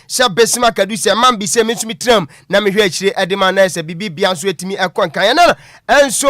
sha Bismark Edusei man bi se me tram na me hwe akire edema na se bibi bia so etimi ekonkan na enso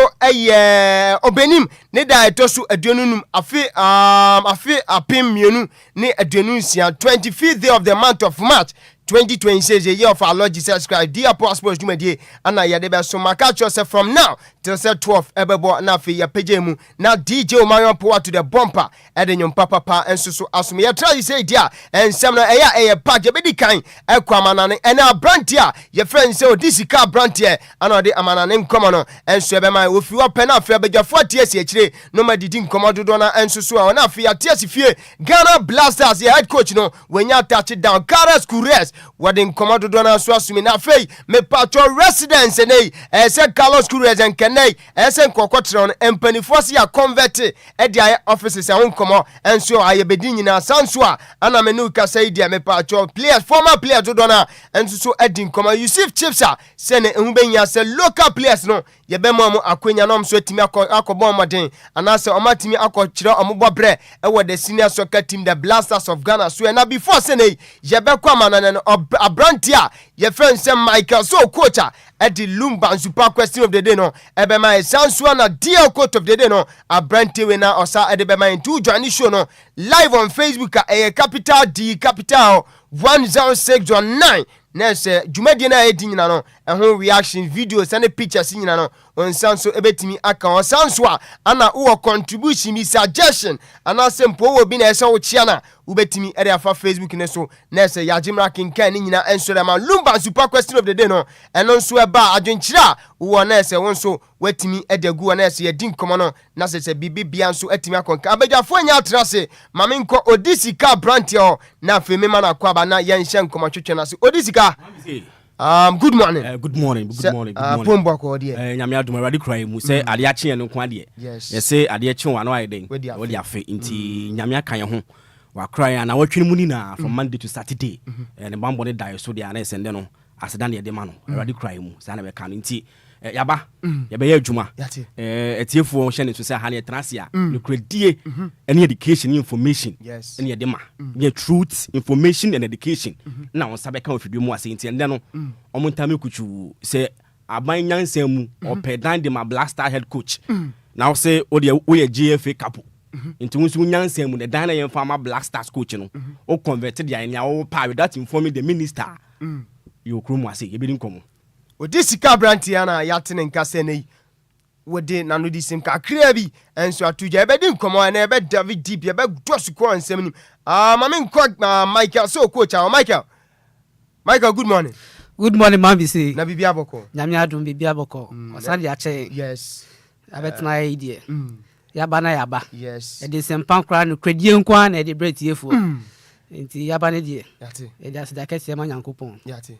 obenim ne da etosu aduonunum afi apem mienu ne aduonunsia 25th day of the month of March 2026, a year of our Lord Jesus Christ. Dear Prosperous Jumadi, and I had so my catch yourself from now till 12 Ebebo Nafi ya pejemu. Now DJ Omarion Power to the bumper, adding your papa and so as me. I try to say, dear, and some a pack your bedi kind, Aquaman and our brand here. Your friends say, this is car brand here, and all the Amana name common, and so my if you are pen up, but your 40 years yesterday, no matter didn't come out to Donna and so on. Now for your tears if you Ghana Blasters, your head coach, no, when you touch it down, Enquires. What in command to Donna Swasumi na fei me patro residence say Carlos Cruz and Kene Kokotron and Pennyfosi are converted at the offices and come and so I bedin na Sansua and I menuka say dear me patro players former player to Donna and so Edin come Yusuf Chipsa send Umbenya say local players no ye be mo akwenya no so timi akobon modern and I say omatimi akochira omobobre e the senior soccer team the Blasters of Ghana so na before say ye be kwama na Abrantia, your friend Sam Michael, so quota at the Lumba and super question of the day no. Ebema Sanswana, dear quote of the day no. Abrantia winner or Sa Edebema in 2 Johnny show no. Live on Facebook a capital D capital 10619. Nurse Jumediana Edina no. And home reaction videos and the pictures in no. On Sanso ebetimi aka on Sanswa ana uwa contribution mi suggestion ana sempo wo bi na esa wo chiana ubetimi ere afa Facebook ne so na ese yajimra kinkan ni nyina enso ma Lumba super question of the day no eno nso eba adwenkyira wo na ese won so watimi edagu na ese yedin komo no na se bibi bia nso atimi akonka abegyafo anya atrase mame nko odisika brand yo na afemi ma na kwaba na yenhye nkomo twetwe na se odisika. Good morning. Good morning. Pombo ko die. Nyame adum awade krai mu se ade a kye no ko ade. Yes say ade kye wano ayden. We dey afa nti nyame aka ye ho. Wa krai na watwene mu ni na from Monday to Saturday. Ne bambo ne die so dia na sende no aseda ne de ma no. Awade krai mu sa na be ka no nti yaba yaba ye adwuma. Etiefo hye ne so se ha ne transia. Ne kredie any education information. Any de ma. Ye truth information and education. Na on sabe ka ofidwe mu ase nti ende no omontame kuchu se aban nyansam mu opedan de ma Blaster head coach. Now say o de we GFA capo. Into unsu nyansam mu the dan na farmer Blasters coach no. O converted ya nya o pa without informing the minister. You krum ase ye bi nkomo. Odisika brantia na yatene nkase nei wode nanu disim kakra bi enso atuja ebe di nkomo na ebe David Deep ebe dosu ko ansem ni mame nko Michael so coach Michael good morning. Good morning mami say na bibia boko nyame adum bibia boko osade ya che yes abetna idea yaba na yaba yes e de sempan kra no kredie nko na e de bread yefo nti yaba ne die yate e da sida kese ma nyankopon yate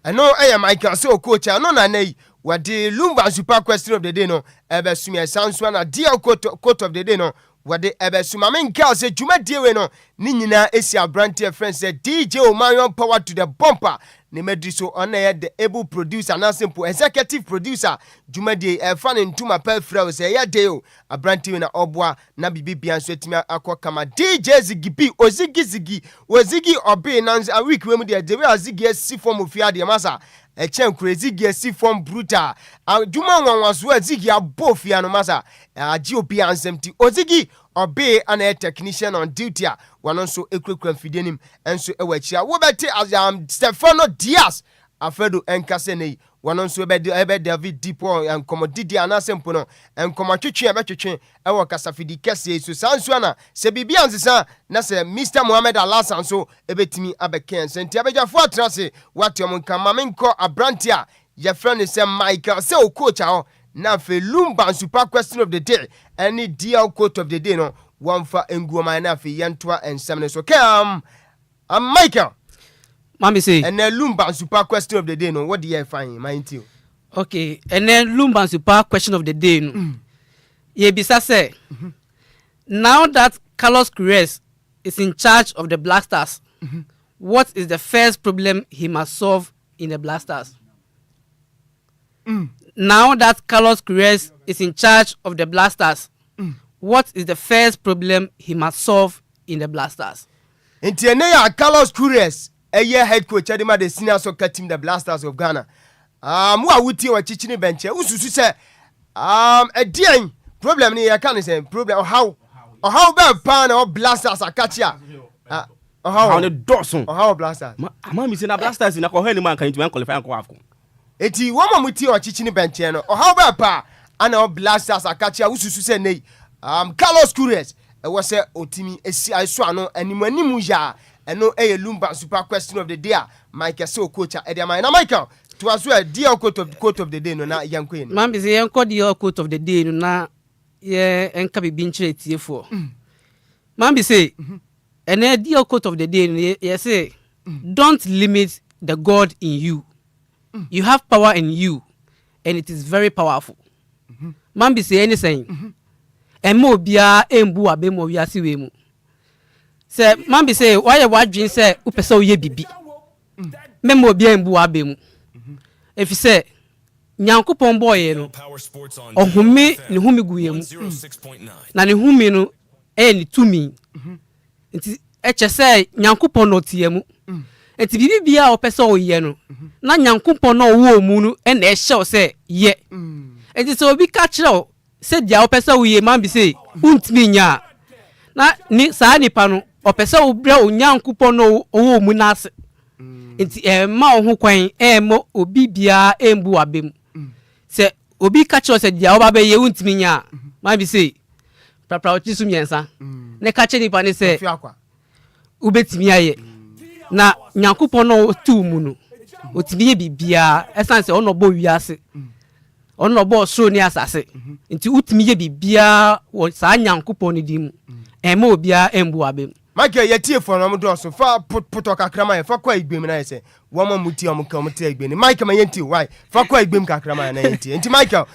I know Michael so coach no na nei what the Lumba super question of the day no ebe sumi Sanswa na dear quote of the day no what the ebe suma men girl say juma die we no ni nyina esi abrantie friend say DJ Omarion Power to the bumper ne medri so on the able producer na simple executive producer juma die fan ntuma pel frɛ say ya dey o abrantie na obwa na bibi bia so etimi akokama DJ Ziggy Ozigi obi na a week we mu de Ziggy si form of ya de masa echen crazy Ziggy form brutal juma wanwaso Ziggy abofia no masa agi obi ansem ti Ozigi obi ana technician on duty a wano so ekwekwa fidenim enso ewachia wo beti Stefano Diaz afedo enkase nei wano so ebe David Deep and commodity anasempo no enkomatwetwe ebetwetwe ewo kasafidi kese so sanso na se bibia nsesa na se Mr Mohammed Alasan so ebetimi abeken senti abegyafo atrase watom kamamenko abrantia ye friend se Michael se o coach a na fe Lumba super question of the day any deal quote of the day no one for nguoma na fe yantoa ensem so kam Michael mami say and then Lumba super question of the day no what do you find mind you okay and then Lumba super question of the day no ye bisa say now that Carlos Cruz is in charge of the Blasters what is the first problem he must solve in the Blasters? Now that Carlos Cruz is in charge of the Blasters, what is the first problem he must solve in the Blasters? Enti ene ya Carlos Cruz year head coach Adema the senior soccer team the Blasters of Ghana. Wa wuti wa chichini bench. Ususu say a dear problem ni can say problem how bad pan or Blasters are catch ya. How the Dawson how Blasters. Mama say na Blasters na ko heli man kan to qualify ko afko. Eti wo mamuti wa chichini bench no. How bad pa ana Blasters are catch ya ususu say nei. Carlos Curious was say otimi esi aiso ano animu ya eno Lumba super question of the day Michael so coach Ediama na Michael to as well dear quote of the day no na yankwe ni man be say yanko the quote of the day no na ye enka be binche tiefo man be say ene dear quote of the day no ye say don't limit the God in you. You have power in you and it is very powerful. Man be say anything emo bia embu abemo wiase we mu say man be say why you wadwin say upese wo ye bibi memo bia embu abemu if say nyankopon boye no ohumi ne humi guye mu na ne humi no ni tumi nti eche say nyankopon no tie mu nti bibi bia opese wo ye no na nyankopon no wo mu no na ehye say ye nti so obi ka kire se dia opesa wo ye man bi say untimi nya na ni saa nipa no opesa wo bra onyankopon no owo mu na ase nti ma ho kwan mo obi bia embu abem se obi ka che se dia oba be ye untimi nya man bi say prapra oti su miensa ne ka che nipa ne se ubetimi aye na nyankopon no tu mu no otimi ye bibia esan se ono bo wiase ono bo so ni asase nti utimi ye bibia wo sa nyankopon ni dim ma obia embu abem Michael yetie for no do so fa puto kakrama ye fa kwa igbem na ye wo ma muti o mka muti igbem Michael ma yenti why fa kwa igbem kakrama na yenti nti Michael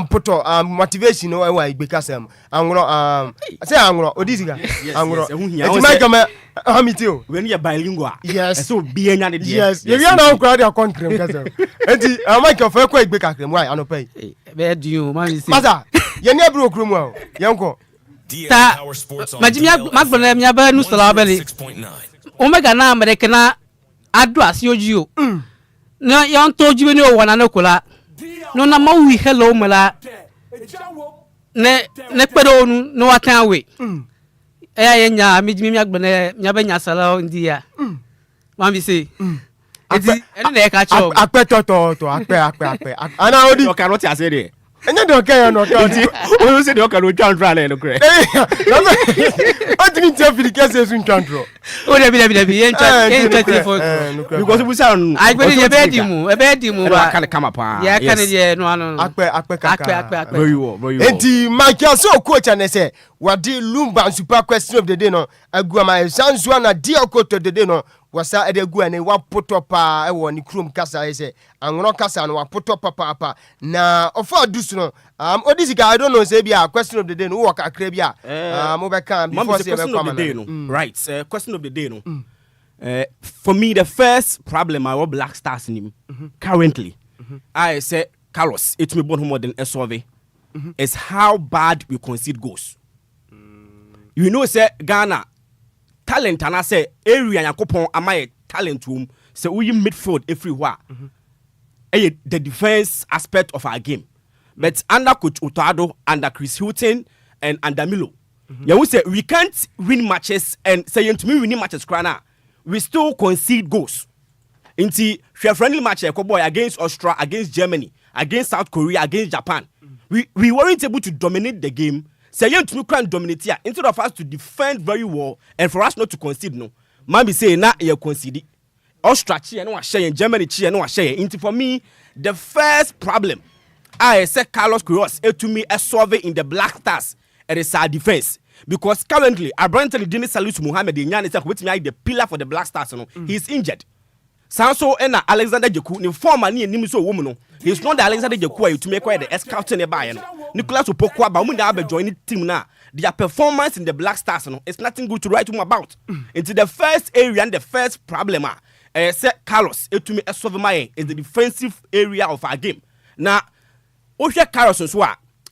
puto motivation no wa igbe kasem anwro say anwro odisiga anwro nti Michael ma hamiti o when you bilingual yes so be anya de yes you na okra de konkrem kasem nti Michael fa kwa igbe kakrem why anopai be do man say maza ye ne bro okro mu o yenko ta majimia magbona mia ba nu sala bele omega na america na adu asioji na yon toji ni o wana na kula no na mawi hello mala ne pedo nu no watan we ye nya majimia magbona mia ba nya sala ndia man bi say eti ene na e ka cho akpe to akpe ana odi o kan what you say there enya de okay no okay o se de o kan o twan le no kre o timi tie fili kese sun twantro o de bi en chat for because we sound I go dey be di mu ba kan come up ya kan dey no ano akpe kaka where you enti Michael so coach and say wadi Lumba super question of the day no aguama sanso na deal coach of the day no wasa edegu ane wa potopa ewo ni krum kasa ese anwro kasa no wa potopa papa na ofa dusu no odisika I don't know say bia question of the day no work akra bia mo be kan before say be come right question of the day no for me the first problem I Black Stars in currently I say Carlos it me born more than a survey is how bad we concede goals. You know say Ghana talent and I say area yakopon amaye talent room say we midfield everywhere. The defense aspect of our game. But under Coach Otado, under Chris Hilton and under Milo. Yeah, we say we can't win matches and saying to me winning matches crana. We still concede goals. Inti friendly match against Austria, against Germany, against South Korea, against Japan. We weren't able to dominate the game. Saying to me can't dominate here instead of us to defend very well and for us not to concede no. Man be say na you concede. Austria chi no share Germany chi no share. Inti for me the first problem I say Carlos Queiroz to me a solve in the Black Stars it is our defense because currently Abrantely Dini Salus Muhammad Nyan is the pillar for the Black Stars no. He is injured. Sanso ena Alexander Jeku ni former ni enim so woman no. He is not the Alexander Jeku to make the scout nearby no. Nicolas Opokwa ba mun da be join the team na. Their performance in the Black Stars no it's nothing good to write home about. Into the first area and the first problem say Carlos to me solve my is the defensive area of our game. Now Osha Carlos so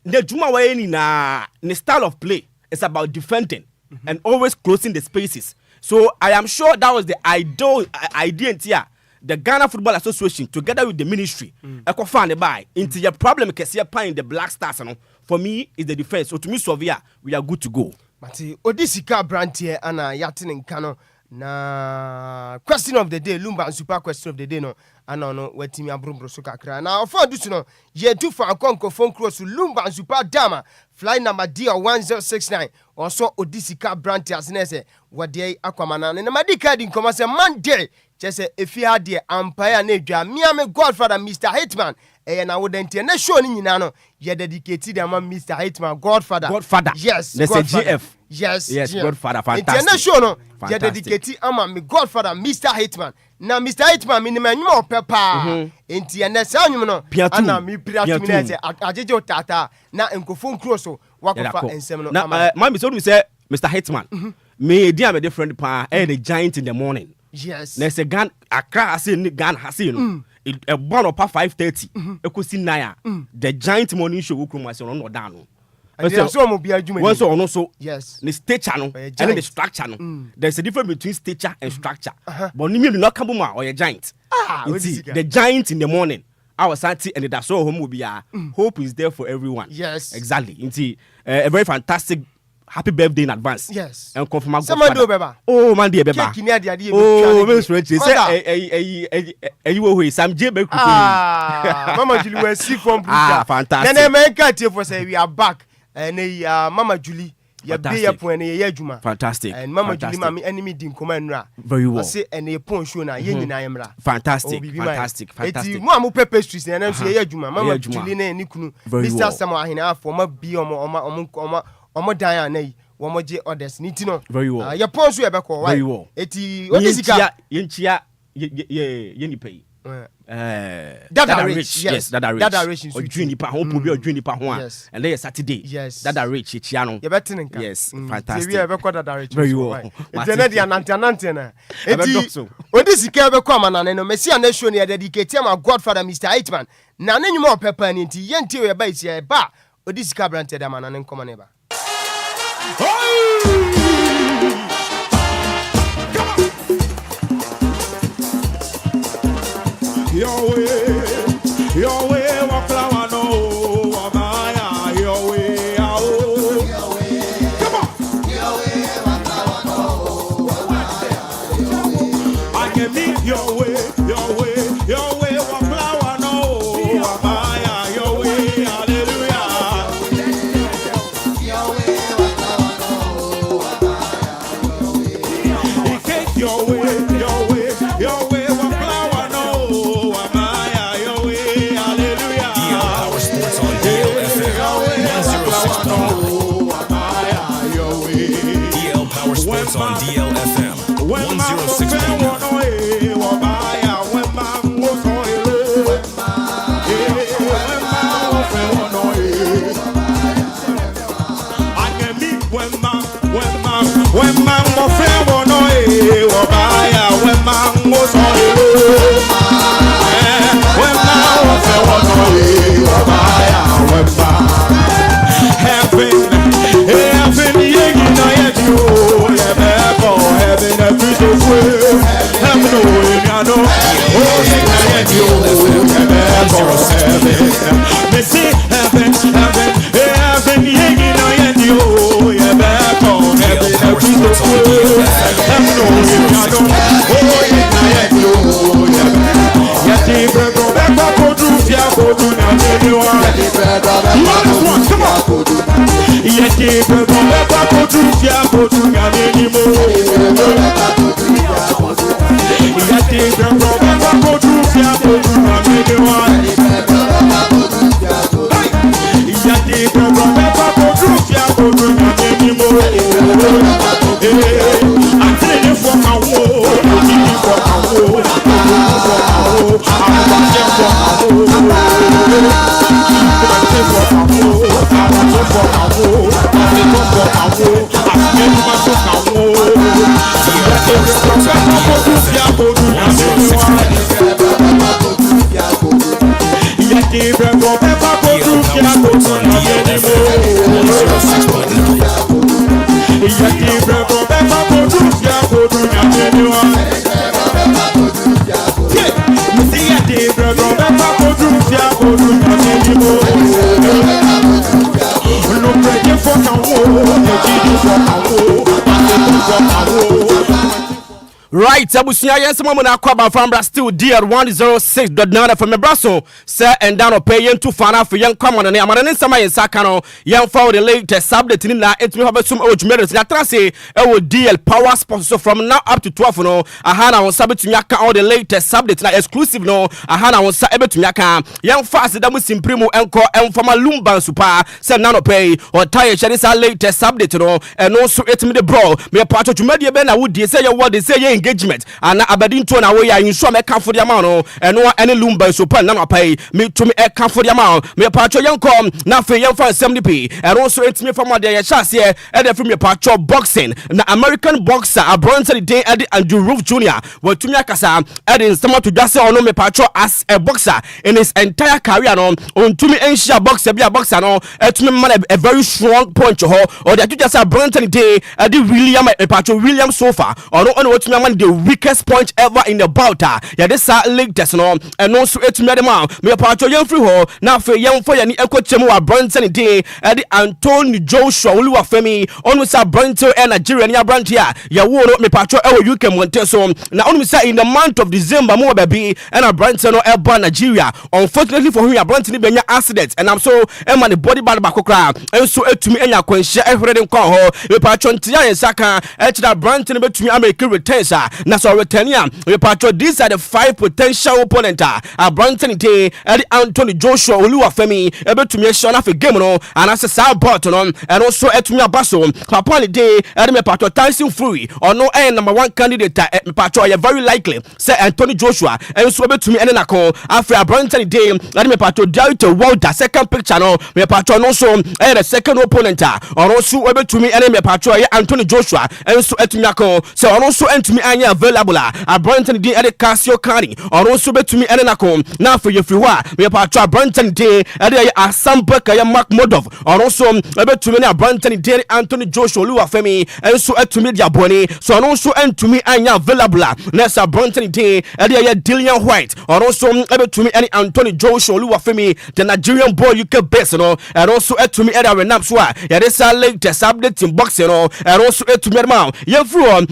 the juma way ni na style of play is about defending and always closing the spaces. So I am sure that was the idea here. The Ghana Football Association, together with the ministry, echo found by into your problem in the Black Stars. For me, is the defense. So to me, Sovia, we are good to go. But Odisika brand here and Yatin and Kano. Na question of the day, Lumba and super question of the day no. I don't know what team Abrumbro Soka Kra. Now for this no, ye do for a conco phone cross to Lumba and super Dama, fly number DR1069. Also Odisika brand as nese, what day Aquaman and the Madika in commerce Monday. Just if you had the Empire Nedra, Miami Godfather Mr. Hitman. And I would international in Nano, ye dedicated among Mr. Hitman, Godfather. Yes, that's a GF. Yes, Godfather, fantastic. International, ye dedicated among me, Godfather, Mr. Hitman. Now, Mr. Hitman, minimum more pepper. Inti and Samuel, Piana, me Piatumine, Ajo Tata, now and Kofun Crosso, Wakafa and Seminole. Now, Mammy, so we say, Mr. Hitman, me, dear, a different pa, and a giant in the morning. Yes, there's a gun, a crash in the gun has seen. A one up 5:30. A cusin naya. The giant morning show will come on or down. Once or no so yes. The state channel and the structure. There's a difference between stature and structure. But you mean not Kabuma or a giant. The giant in the morning. Our Santi and the Daso home will be hope is there for everyone. Yes, exactly. A very fantastic. Happy birthday in advance. Yes. And confirm Beba. Oh, man, dear Beba. Oh, Miss Richie. Say, you will some jibber. Mama Julie will see from fantastic. Then I make a for say we are back. And Mama Julie, your be up when a Juma. Fantastic. And Mama Julie, Mammy, enemy didn't command. Very well. Say, and a pon show na yen na yamra. Fantastic. Fantastic. Mama pastries and I'm say Juma. Mama Julie and Nikunu. Mr. Samahina for my be Omo Diana, Womoje others, Nitino. Very well. Your pons we ever call. Very well. What is it? Yenchia, Yenny pay. Dada rich, yes. Dada rich. Dada rich. Or Juniper, home, or Juniper one. Yes. And they are Saturday. Yes. Dada rich, Chiano. You're better. Yes. Fantastic. We ever called Dada rich. Very well. It's another Nantana. What is it? Ever come and no Messia nation here dedicated my Godfather, Mr. Hitman. Now, any more pepper and into Yenti about here, ba. What is Cabranted a man and come neighbor. Your way, what flower no, Amaya, your way, come on, your way, what flower no, I can meet your way, what flower no, Amaya, your way, hallelujah. Your way, what flower no, Amaya, your way, your way, what flower no, Amaya, your way, hallelujah. Power Sports on DLFM 106.9. DL Power Sports on DLFM 106.9. Yeah. Right, Abusia, yes, Mamma Kwaba from still dear 106.9 from Nebraska, sir, and down paying to Fana for young common and Amaran Sama in Sakano, young for the latest subject in that it's me have some old medals. Natrasi, DL power sponsor from now up to 12. No, I had on Sabbath to Yaka all the latest subjects, not exclusive. No, I had on Sabbath to Yaka, young fast that was in Primo Encore and from a Lumba Super, send nano pay or tire Shadis our latest subject. No, and also it's me the bro, me a part of Media Ben. I would say what they say. Engagement and aberdeen to na we are in so me can for the amount and no any Lumba super na pay me to me can for the amount me patcho young come na fe young fan 70p and also it's me from there chance here and from me patcho boxing na American boxer a bronze day Eddie Andrew Roof Jr. what to me akasa Eddie some to just say on me patcho as a boxer in his entire career no on to me enshia boxer be a boxer no to me man a very strong punch or that just a bronze day Eddie William patcho William Sofa or no what me the weakest point ever in the bout. Yeah, this link test no, and also it's me the man. Me a part of young free ho. Now for young for any echo chemo a Brunson day. Eddie Anthony Joshua Oluwafemi. Almost a Brunson and Nigerian ya brand here. Ya won't me part of you can Monteso. Now only say in the month of December more baby and a Brunson or Elba Nigeria. Unfortunately for him a Brunson been accident and I'm so Emma the body bad back crowd. And so to me and ya can share everything call ho. Me part of Tia and Saka. That Brunson to me American returns. Na so retenia we patro these are the 5 potential opponents a Brunson day Eddie Anthony Joshua Oluwafemi ebe to me shona for game no and as a side bot no and also etumi abaso upon day Eddie me patro Tyson Fury or no number 1 candidate me patro very likely say Anthony Joshua and so ebe to me ene nako after a Brunson day Eddie me patro Delta World second picture no me patro no so the second opponent or also ebe to me ene me patro Anthony Joshua and so etumi akon so also entumi anya available a Brunson day at the Casio Carney or also bet to me and Nakom now for your free we are Brunson day at the Samba Kaya Mark Modov or also bet to me a Brunson day Anthony Joshua Oluwafemi and so to me their boni so also and to me anya available next a Brunson day at the Dillian White or also bet to me any Anthony Joshua Oluwafemi the Nigerian boy you can best no and also to me at our Napswa yeah this are latest update in boxing no and also to me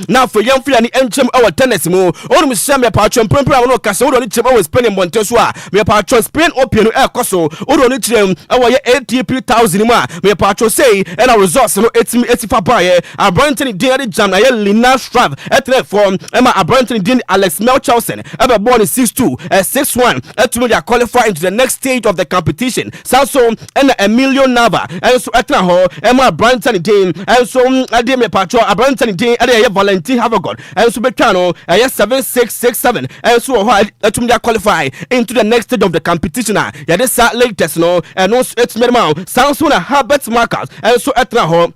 now for young free and the our tennis mo on me say me patron prempra no kase wo do ni chem our Spain Monteso a me patron Spain Open no ekoso wo do ni chem our ATP 1000 ma me patron say and our results no 85 buy a Brunson day jam na Lina Strav etre form Emma a Brunson day Alex Melchelsen ever born in 6-2 6-1 to me they qualify into the next stage of the competition so and Emilio Nava and so etre ho Emma Brunson day and so ade me patron a Brunson day ade Valentin Havagod and so betano 7667 and so to me qualify into the next stage of the competition yeah this latest no and also it's minimum sounds so Herbert Marcus and so etre ho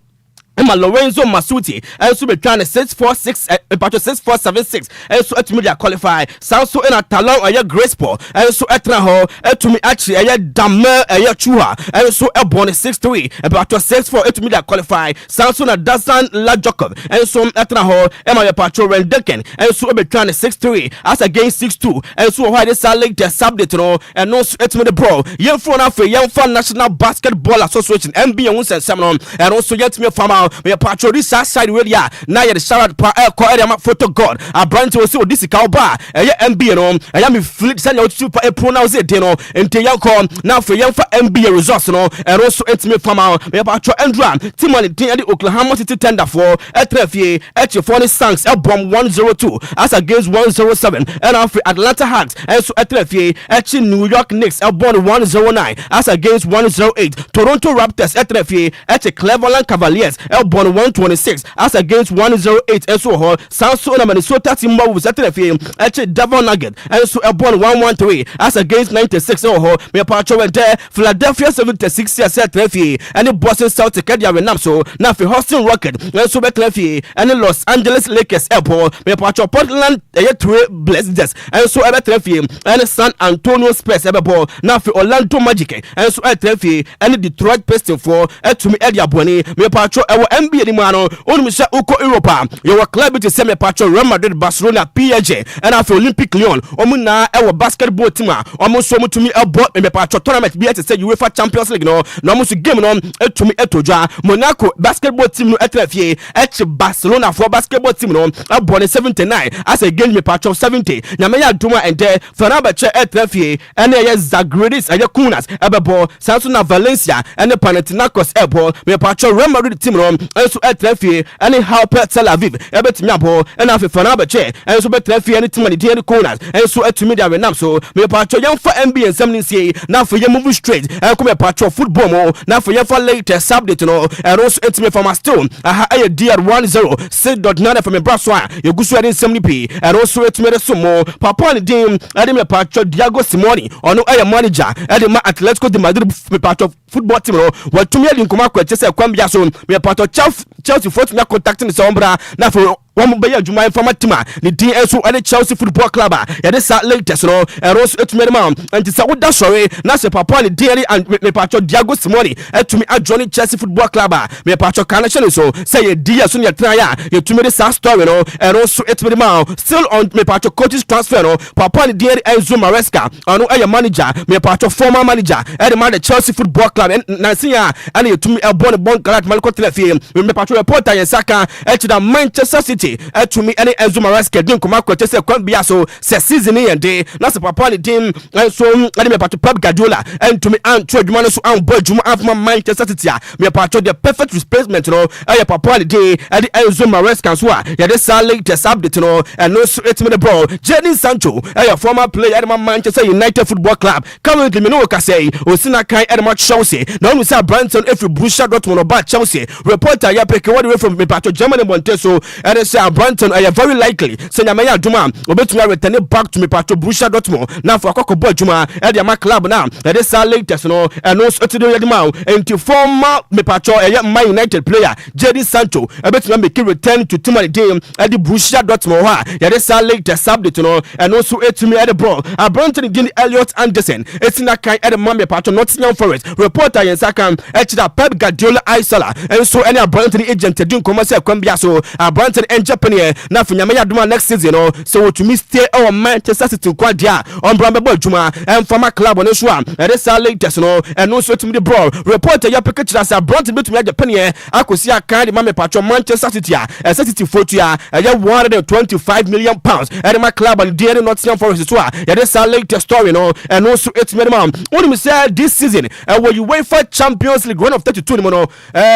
Emma Lorenzo Masuti and so be trying 646 6476 and so to me qualify sounds so in a talon or Grace Paul and so etra ho to me actually a Damer a Chua and so a born 63 about 64 to me qualify sounds so na Dazan La Jacob and so etra ho Emma Patro Rendeken and so be trying 63 as against 62 and so why this are like the subject no and no to me the bro young for young fan National Basketball Association NBA and seminar and also yet me from me patro this side where ya na ya the shout pa call area photo god a brand will see this cow bar NBA no I am flip send you super pronounce it no ente yan come now for yan for NBA results no and also it me from me patro Andra Timon the Oklahoma City Thunder for etrefie for the Suns bomb 102 as against 107 and after Atlanta Hawks and so etrefie New York Knicks bomb 109 as against 108 Toronto Raptors etrefie Cleveland Cavaliers born 126 as against 108 and so ho Samson Minnesota Timberwolves at Devon Nugget and so born 113 as against 96 so ho me patcho went there Philadelphia 76 years at Refi and the Boston Celtics they are so now for Houston Rocket and so Refi and the Los Angeles Lakers airport me patcho Portland Trail Blazers and so at Refi and the San Antonio Spurs airport now for Orlando Magic and so at Refi and the Detroit Pistons for to me Eddie Aboni me patcho NBA ni mu ano onum sɛ uko Europa yɛwɔ club te sɛ me patro Real Madrid, Barcelona, PSG ɛna afɛ Olympic Lyon ɔmo na ɛwɔ basketball team a ɔmo so ɔmo tumi ɛbɔ me patro tournament bi ɛte sɛ UEFA Champions League no na ɔmo so game no ɛtumi ɛtodwa Monaco basketball team no ɛtena fie ɛkye Barcelona for basketball team no ɛbɔ ne 79 as again me patro 70 nyame yɛ adoma ɛntɛ Fenerbahce ɛtena fie ɛna ɛyɛ Zagreus ɛyɛ Kaunas ɛbɛbɔ sanso na Valencia ɛne Panathinaikos ɛbɔ me patro Real Madrid team no ɛnso ɛtena fie ɛne Hapoel Tel Aviv ɛbɛtumi abɔ ɛna afɛ Fenerbahce ɛnso bɛtena fie ɛne team ɛne Kaunas ɛnso ɛtumi de awenam so me patro yɛmfa NBA nsɛm ne nsie na afɛ yɛ move straight ɛkɔ me patro football mo na afɛ yɛmfa latest update no ɛno nso ɛtumi from a stone aha ɛyɛ DR10 6.9 from me braso a yɛgu so ɛde nsɛm ne pii ɛno nso ɛtumi de so mo papa ne din ɛde me patro Diego Simeone ɔno ɛyɛ manager ɛde ma Atletico de Madrid me patro football team no wɔtumi ɛde nkɔmɔ akɔkyɛ sɛ kwan bia so me patro Chelsea for tumi contacting sɛ ɔmbra na afɛ wɔn bɛyɛ adwuma informa team a ne din nso ɛne Chelsea football club a yɛde sa latest no ɛro nso ɛtumi de ma nti sɛ woda sɔre na sɛ papa ne din ɛne me patro Diego Simeone ɛtumi adjoin Chelsea football club a me patro kan hyɛ no so sɛ yɛ di yɛ so ne yɛtena yɛ a yɛtumi de sa story no ɛro nso ɛtumi de ma still on me patro coaches transfer no papa ne din Enzo Maresca ɔno ɛyɛ manager me patro former manager ɛde ma the Chelsea football club nansi a ɛne yɛtumi ɛbɔ ne bɔn galat maliko tena fie me patro reporter yɛn saka ɛkyerɛ Manchester City ɛtumi ɛne Enzo Maresca din kɔma kɔkyɛ sɛ kwan bia so sɛ season yɛn de na sɛ papa ne din so ɛne me patro Pep Guardiola ɛntumi anto adwuma no so anbɔ adwuma afoma Manchester City a me patro the perfect replacement no ɛyɛ papa ne din ɛde Enzo Maresca so a yɛde sa latest update no ɛno so ɛtumi de ball Jadon Sancho ɛyɛ former player ɛde ma Manchester United Football Club currently me no kasɛi osina kan ɛde ma Chelsea na ɔno sɛ Brighton ɛfiri Borussia Dortmund ɔba Chelsea reporter yɛ peke what away from me patro Germany Monte so ɛde sɛ Brighton very likely sɛ nyame yɛ adwuma obetumi return back to me patro Borussia Dortmund na for akɔkɔ bɔ adwuma ɛde ama club na ɛde sa latest no ɛno so ɛtide yɛ de ma enti former me patro ɛyɛ Man United player Jadon Sancho ɛbɛtumi make return to team team ɛde Borussia Dortmund hɔ a yɛde sa latest update no ɛno so ɛtumi ɛde ball Brighton din Elliot Anderson ɛtina kan ɛde ma me patro Nottingham Forest reporter yɛn saka ɛkyerɛ Pep Guardiola Aisala ɛnso ɛne Brighton agent din kɔmɔ sɛ kwan bia so Brighton Japan na for nyame aduma next season no so to me stay our Manchester City kwadia on brand bebo adwuma and former club on so and this latest no and no so to me the bro reporter ya picture as a brand bit to Japan akosi aka de mame patro Manchester City a City photo ya 125 million pounds and my club and the Nottingham Forest so ya this latest story no and also it's me man when me say this season where you wait for Champions League run of 32 no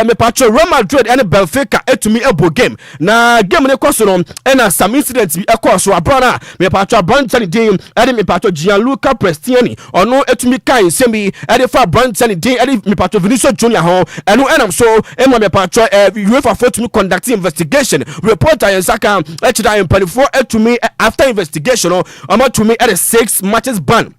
me patro Real Madrid and Benfica to me a game na game ne koso no and some incidents bi ekɔ so abrana me patro Branton din ade me patro Gianluca Prestiani ɔno etumi kan nsɛm bi ade fa Branton din ade me patro Vinicius Junior ho ɛno ɛnam so ɛma me patro UEFA for to me conduct investigation reporter yɛn saka ɛkyerɛ mpanifo etumi after investigation no ɔmo to me at 6 matches ban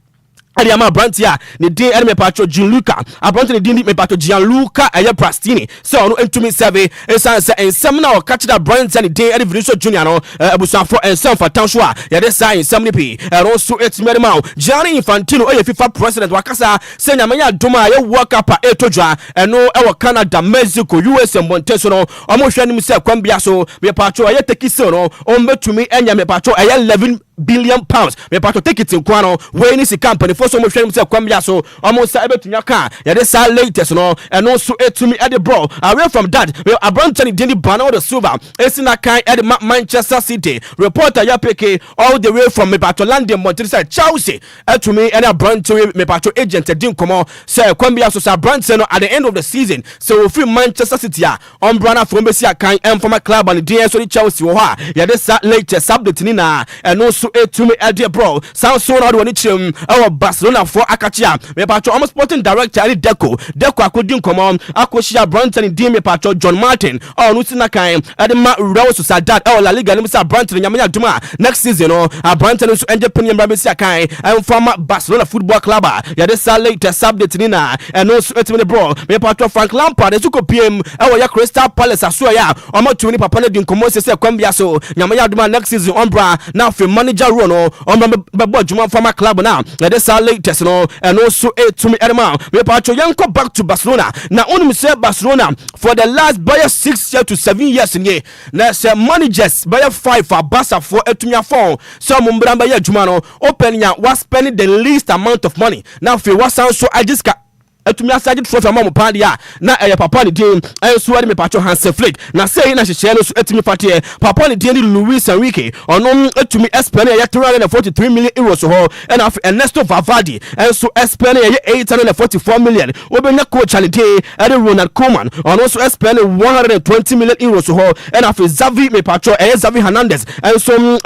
ɛde ama abranteɛ a ne din ɛde me patro Gianluca abranteɛ ne din me patro Gianluca ɛyɛ Prastini sɛ ɔno ntumi sɛbe ɛsan sɛ nsɛm na ɔka kyerɛ abranteɛ ne din ɛde Vinicius Junior no abusuafo nsɛm fatan so a yɛde saa nsɛm ne pii ɛno nso ɛtumi de ma wo Gianni Infantino ɔyɛ FIFA president wakasa sɛ nyame yɛ adom a yɛ World Cup a ɛtodwa ɛno ɛwɔ Canada, Mexico, US mbɔnten so no ɔmo hwɛ nim sɛ kwan bia so me patro ɛyɛ tekisi no ɔmbɛtumi ɛnya me patro ɛyɛ 11 billion pounds me patro ticket nkwa no wey ni sika company for so mo hwɛ nim sɛ kwan bia so ɔmo sa ɛbɛtunya ka yɛde sa latest no ɛno nso ɛtumi ɛde bro away from that abranteɛ din Bernardo Silva ɛsina kan ɛde Manchester City reporter ya peke all the way from me patro London Montreal sɛ Chelsea ɛtumi ɛne abranteɛ me patro agent din komo sɛ kwan bia so abranteɛ no at the end of the season so ofiri Manchester City a ɔmbrana from besi akan ɛmfama club and din so Chelsea wɔ hɔ a yɛde sa latest update ni na ɛno nso etumi ɛde bro sanso na ɔde wɔne kyerɛm ɛwɔ Barcelona for akachia me patro almost sporting director ani Deco akodi nkɔmɔ akohyia Branton din me patro John Martin ɔno si na kan ɛde ma Real Sociedad ɛwɔ La Liga ne sɛ Branton nyamanya duma next season no Branton nso ɛnje pini mbra besi akan ɛmfama Barcelona Football Club a yɛde sa latest update ni na ɛno nso etumi ne bro me patro Frank Lampard nso kɔ PM ɛwɔ ya Crystal Palace aso ya ɔmo tumi ni papa ne di nkɔmɔ sɛ kwan bia so nyamanya duma next season ombra na afɛ manager Jaru no Bebo Juma former club now this our latest no and also to me Edema me pacho yanko back to Barcelona now only say Barcelona for the last by 6 years to 7 years in here now say managers by 5 for Barca for etumia phone so Mumbramba ya Juma no open ya was spending the least amount of money now if you was so I just got etumi asage trophy amamo pandia na papa ni din enso ade me pacho Hansen Flick na say na hyehyɛ no so etumi fate papa ni din Luis Enrique ono etumi spend ya 343 million euros ho and af Ernesto Valverde enso spend ya 844 million obenya coach ali day ade Ronald Koeman ono so spend 120 million euros ho and af Xavi me pacho Xavi Hernandez enso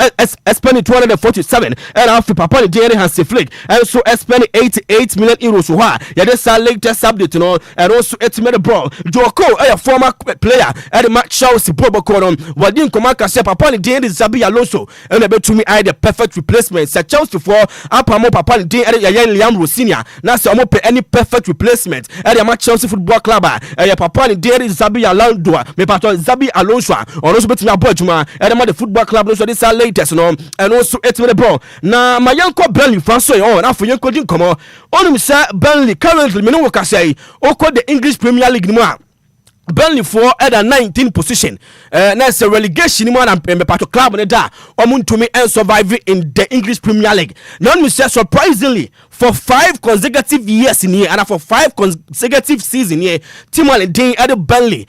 spend 247 and af papa ni din Hansen Flick enso spend 88 million euros ho ya de latest update no and also etimede bro Joko a former player at the match Chelsea Boboko no wadin komaka se papa ni din Xabi Alonso and betumi eye the perfect replacement se Chelsea for apamo papa ni din ya Liam Rosinia na se omo pe any perfect replacement at the match Chelsea Football Club ya papa ni din Xabi Alonso me pato Xabi Alonso on also betumi abojuma at the Football Club no so this latest no and also etimede bro na mayanko Burnley fanso yo na fo yanko din komo onum se Burnley currently no waka say oko the English Premier League ni mo Burnley for at a 19th position na say relegation ni mo na Mepato club ne da omuntumi and survive in the English Premier League now me say surprisingly for 5 consecutive years in here and for 5 consecutive season here team one day at the Burnley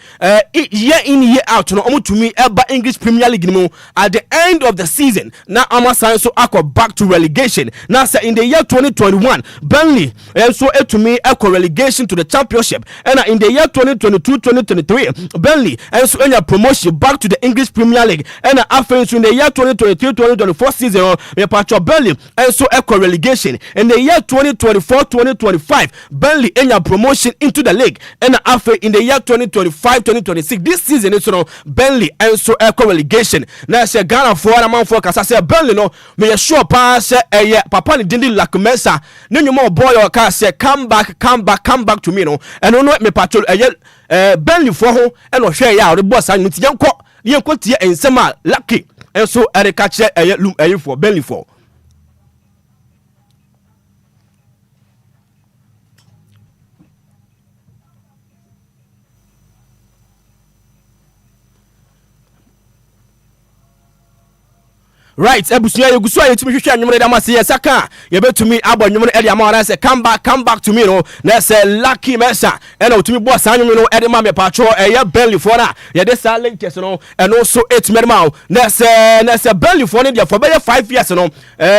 year in year out no omuntumi eba English Premier League ni mo at the end of the season now amasan so akọ back to relegation now say in the year 2021 Burnley so etumi akọ relegation to the championship and in the year 2022-2023 Burnley so enya promotion back to the English Premier League and after so in the year 2023-2024 season me patch Burnley so akọ relegation in the year 2024-2025 Burnley enya promotion into the league and after in the year 2025-2026 this season it's no Burnley so akọ relegation na say Ghana for na man for kasa say Burnley no me sure pass papa ni dindi Lakumesa no nyumo boy o ka say come back to me no and no me patrol Burnley for ho and no hwe ya o boss an ti yanko tie ensema lucky and so erika che for Burnley for right ebusuya yegusu ayetumi hwehwe anwumre da mase yesaka yebetumi abo anwumre e dia ma na say come back to me no na say lucky mesa e na otumi bo sa anwumre no e de ma me patro Burnley for na ye de sa latest no and also 8 merma na say Burnley for dia for be 5 years no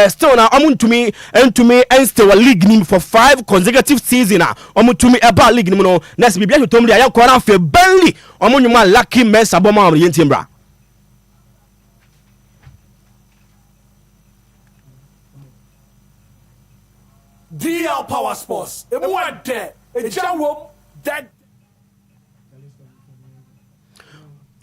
still na omuntumi entumi enstewa league nim for 5 consecutive season na omuntumi e ba league nim no na say bibia hwetom dia yakọ na fe Burnley omunyuma lucky mesa bo ma yentimbra DL Power Sports. Emu ade ejawom that.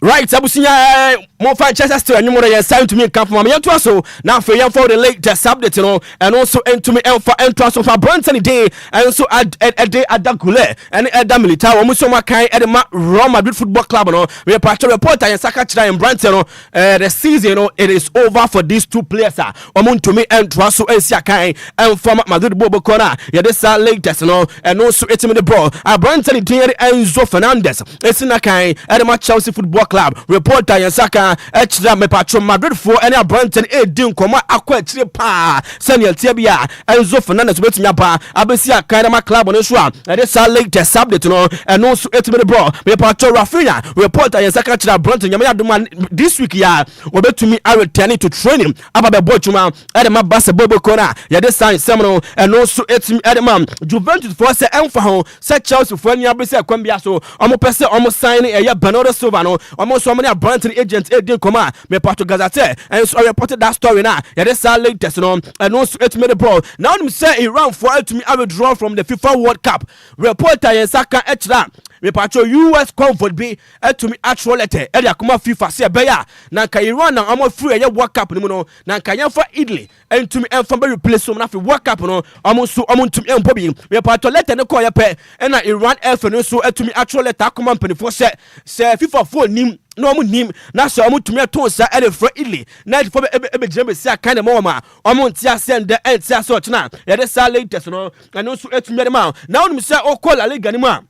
Right, abusinya mo Manchester still anymore ye sign to me camp for me to so now for you for the latest update you know and also into me and for entrance of Brunton day and so a day adagule and Eda Militao omuso makan Edema Real Madrid Football Club no we part reporter and Saka Chira in Brunton no the season you know it is over for these two players omuntu me entrance so Ensiakan and for Madrid Bobo Corner ye this latest you know and also it's me the ball Brunton day Enzo Fernandez Esinakan Edema Chelsea Football Club reporter and Saka Echra me patro Madrid for any Brunton din koma akwa echire pa Samuel Tiabia Enzo Fernandez betumi pa abesia Kairama Club on so and this latest update no and also it's me the ball me patro Rafinha reporter and Saka Chira Brunton yama this week ya obetumi returning to training ababe bochuma Edema basketball corner ya this sign seminal and also it's me Edema Juventus for say emfa ho say Chelsea for any abesia kwambia so omo pese omo sign Bernardo Silva no omo so many Brunton agents din koma me pato Gazette and so I reported that story now ya this latest no and also it made the ball now me say Iran for to me withdraw from the FIFA World Cup reporter and Saka Echra me pato US comfort be to me actual letter e dia koma FIFA say beya na ka Iran na amo free ya World Cup ni no na ka yan for Italy and to me and from be replace so na fi World Cup no amo so amo to me empo bi me pato letter ne ko ya pe and na Iran F no so to me actual letter koma mpani for say FIFA for nim no mu nim na so mu tumi to sa e for Italy 94 be jeme sia kind of mama omo ntia send the entia so chna ye de sa latest no and no so etumi de ma na onu say o call La Liga ni ma.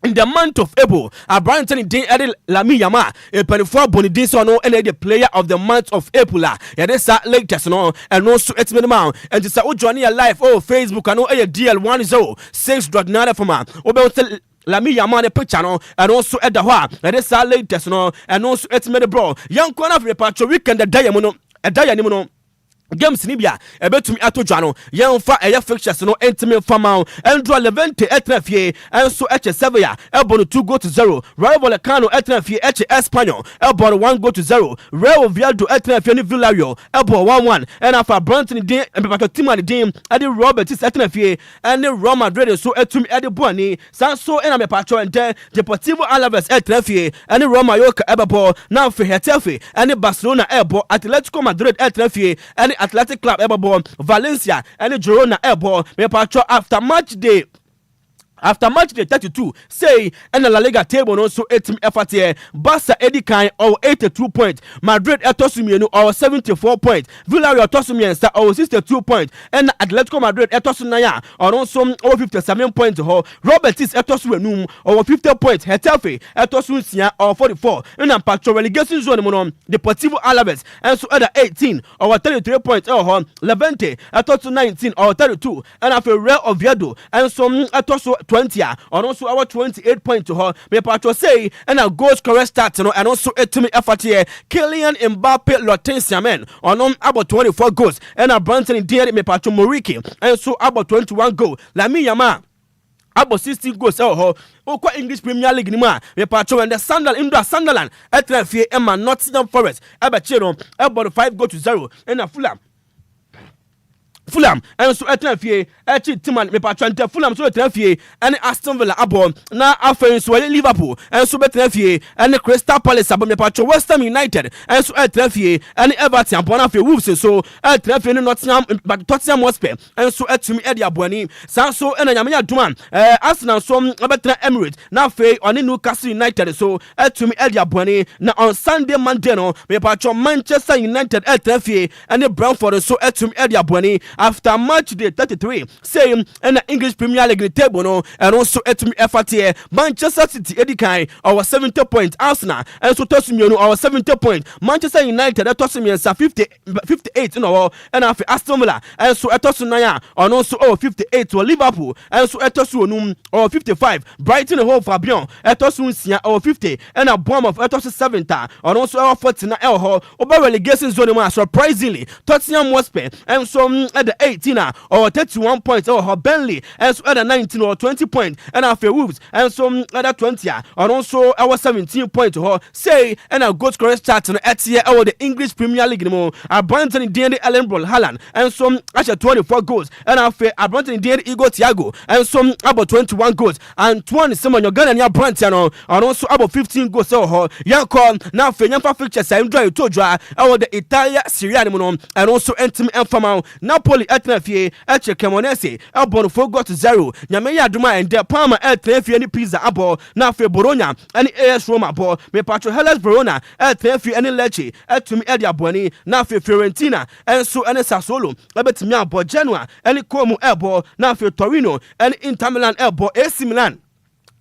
In the month of April, Branton Din Edi Lami Yama, a 24 Bonidin no and the player of the month of April. Yeah, this latest no and also it's minimum. And this Johnny Life Facebook and no DL106.9 from Obe Lami Yama the picture no and also at the wa. And this latest no and also it's made bro. Young corner of repatriation weekend the diamond a diamond. Games Nibia, a bet to me at Jano, young fa a fixtures no intimate farm, and draw Levante at Trafie, and so at Sevilla, Elbow 2 go to 0, Rival Cano at Trafie, H. Espanyol, Elbow 1 go to 0, Real Viado at Trafie, Villario, Elbow 1-1, and after Branton Day and Papatima Dim, Eddie Robert is at Trafie, and the Roma Madrid so at to me at the Buani, Sanso and a patro and Deportivo Alaves at Trafie, and the Roma Yoka Ebabo, now for Hetafe, and the Barcelona Elbow, Atletico Madrid at Trafie, and Athletic Club Ebabo, Valencia, and the Girona Ebo, me patro after match day. After match day 32, say, and the La Liga table also 8 effort here. Barca Eddie Kine or 82 points. Madrid Etosumienu or 74 points. Villarreal Tosumiensa or 62 points. And Atletico Madrid Etosunaya or also over 57 points. Robertis Etosuenum or 50 points. Hetafe Etosunia or 44. And a patro relegation zone mono. Deportivo Alaves and so other 18 or 33 points. Levante Etosu 19 or 32. And after Real Oviedo and some Etosu 20 or also our 28 points to her. Me patro say and a goal scorer start no and also 8 effort here. Kylian Mbappe Lotensia men on about 24 goals and a Branton in dear me patro Moriki and so about 21 goals. Lami Yama about 16 goals Okwa English Premier League ni ma me patro and the Sunderland at Trafie Emma Nottingham Forest abachero about 5 goals to 0 and a Fulham and so Trafie Timan me patro Fulham so Trafie and Aston Villa abo na afen so Liverpool and so Trafie and Crystal Palace abo me patro West Ham United and so Trafie and Everton abo na fe Wolves so Trafie no Nottingham but Tottenham Hotspur and so etumi e dia boani san so na nyamenya duma Arsenal so abetra Emirates na fe on Newcastle United so etumi e dia boani na on Sunday Monday no me patro Manchester United Trafie and Brentford so etumi e dia boani after match day 33 saying and the English Premier League table no and also etumi effort here Manchester City Edikai our 70 points Arsenal and so Tosumienu our 70 points Manchester United Tosumiensa 58 no and after Aston Villa and so Etosunaya and also 58 to Liverpool and so Etosunum or 55 Brighton home Fabian Etosunsia or 50 and a bomb of Etosu 70 and also our 49 over relegation zone surprisingly Tottenham Hotspur and so at the 18 or 31 points or Burnley and so at the 19 or 20 points and after Wolves and so at the 20 and also our 17 points or say and a goal scorer start at here or the English Premier League no Branton in the Ellen Ball Haaland and some actually 24 goals and after Branton in the Igor Thiago and some about 21 goals and 20 someone your Ghanaian Branton and also about 15 goals or Yanko now for Yanfa fixtures and dry to dry or the Italia Serie A and also Entim and Famau Napoli at Trafie at Cremonese Albon 4 got to 0 Nyameya Duma and De Palma at Trafie and Pizza abo now for Bologna and AS Roma ball me patro Hellas Verona at Trafie and Lecce at Tumi Edia Boni now for Fiorentina and so and Sassuolo about me abo Genoa and Como elbow now for Torino and Inter Milan elbow AC Milan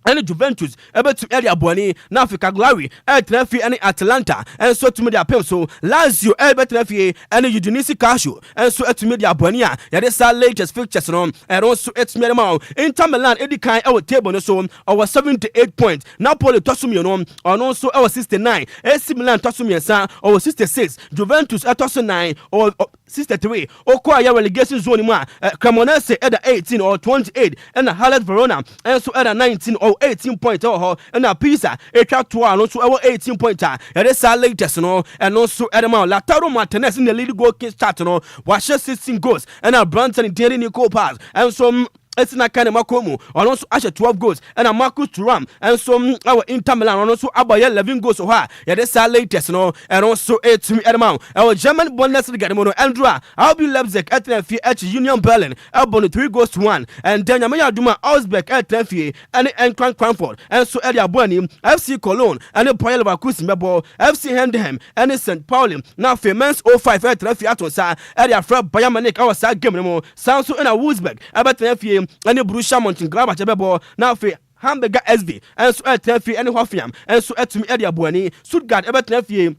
and Juventus able to area Boni now for Cagliari at Trafie and Atalanta and so to media so Lazio able Trafie and Udinese Calcio and so to media Bonia ya this latest fixtures and also it's minimal Inter Milan Edikai our table so our 78 points Napoli Tosumion and also our 69 AC Milan Tosumiensa our 66 Juventus at 9 or 63 Okwaya relegation zone ma Cremonese at the 18 or 28 and Hellas Verona and so at the 19 or 18 points and a pizza a track to and also our 18 pointer and this our latest no and also at the amount Lautaro Martinez in the lead goal kick start no was 16 goals and a Branton in Nico pass and some etina kan makomu ono so ahye 12 goals and Marcus Thuram enso our Inter Milan ono so aboye 11 goals ho a ye de sa latest no and also etumi edema our German Bundesliga mo no Andrea RB Leipzig etina fi Union Berlin elbow 3 goals to 1 and then Yamaya Duma Augsburg etina fi and Eintracht Frankfurt and so earlier Boani FC Cologne and Bayer Leverkusen mebo FC Heidenheim and St. Pauli now for men's 05 etina fi atonsa earlier fra Bayern Munich our sa game mo Sanso and Wolfsburg etina fi and Borussia Mönchengladbach bebo now for Hamburger SV and so etina fi and Hoffenheim and so etumi earlier Boani Stuttgart etina fi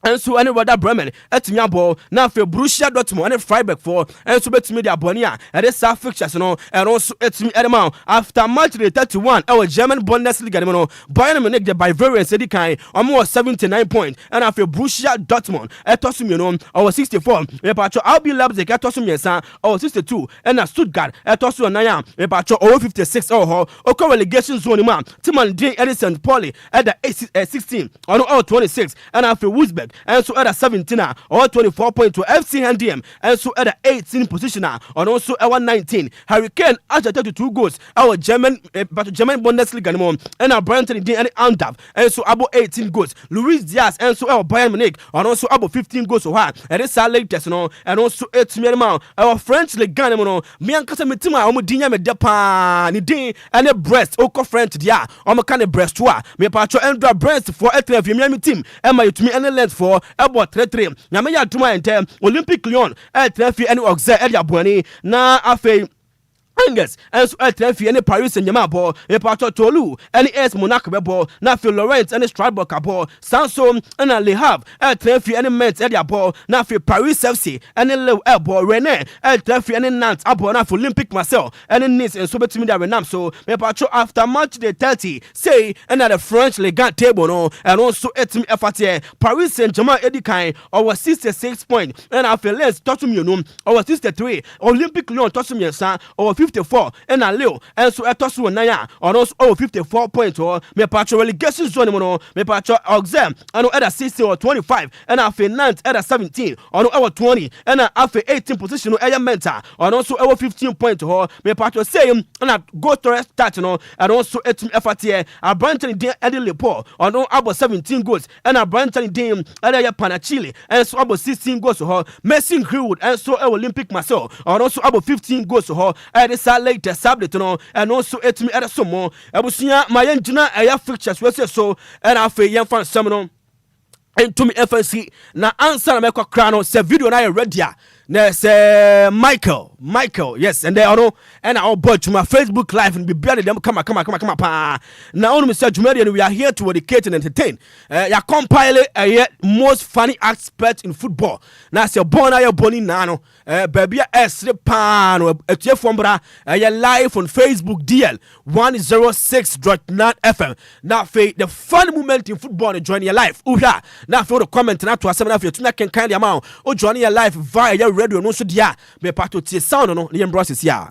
and so any Werder Bremen etimia ball now for Borussia Dortmund and Freiburg for and so betimi dia bonia and this fixtures no and also etimi edema after match day 31 our German Bundesliga no Bayern Munich the Bavarians edi kan almost 79 points and after Borussia Dortmund etosum no our 64 we patcho RB Leipzig etosum yesa our 62 and Stuttgart etosum 9 we patcho over 56 oh o relegation zone man Timan Day Edison Pauli at the 16 on all 26 and after Wolfsburg and so at a 17 or 24 point to FC Heidenheim and so at a 18 position and also our 19 Hurricane after 32 goals our German Bundesliga and our Brighton and Antwerp and so about 18 goals Luis Diaz and so our Bayern Munich and also about 15 goals so hard and it's our latest no and also 8 million our French Ligue 1 no me ankasa metima omo dinya me depa ni din and a breast oko French dia omo kan breast wa me patcho Andra Brest for etref me team and my to me and lens for about 3-3 nyame ya tuma ente Olympic Lyon etref and Auxerre elia boani na afei Angers and so etref and Paris Saint-Germain ball e patcho Tolu and AS Monaco ball na fi Lorient and Strasbourg ball Sanso and Le Havre etref and Metz elia ball na fi Paris FC and Le ball Rennes etref and Nantes ball na fi Olympic Marseille and Nice and so betimi da Renam so me patcho after match day 30 say and the French Ligue 1 table no and also etimi efate Paris Saint-Germain edikan over 66 points and after Lens totum yenu over 63 Olympic Lyon totum yensa over 54 and a Leo and so etosu naya on also over 54 points or me patcho relegation zone no me patcho Auxerre and at 60 or 25 and after Nantes at 17 on over 20 and after 18 position no Menta on also over 15 points or me patcho say and go to start no and also etum efate a Brighton dey Eddie Lepo on about 17 goals and a Brighton dey area Panachile and so about 16 goals so Messi Greenwood and so Olympic Marseille on also about 15 goals so this latest subject no and also etumi eresomo abusia mayenjina aya fixtures we say so and afei yemfa nsam no entumi FNC na answer na mekwa kra no se video na ready a na say Michael yes and they are and our boy to my Facebook live and be better them come pa now on Mr. Jumeri we are here to educate and entertain ya compile a most funny aspect in football na say born ayo boni na no baby esre pa no etiefo mbra ya live on Facebook DL 106.9 FM now the fun moment in football join your life uhwa now for the comment na to asem na for tuna ken kind amount o join your life via radio no so dia me pato tie sound no ne process ya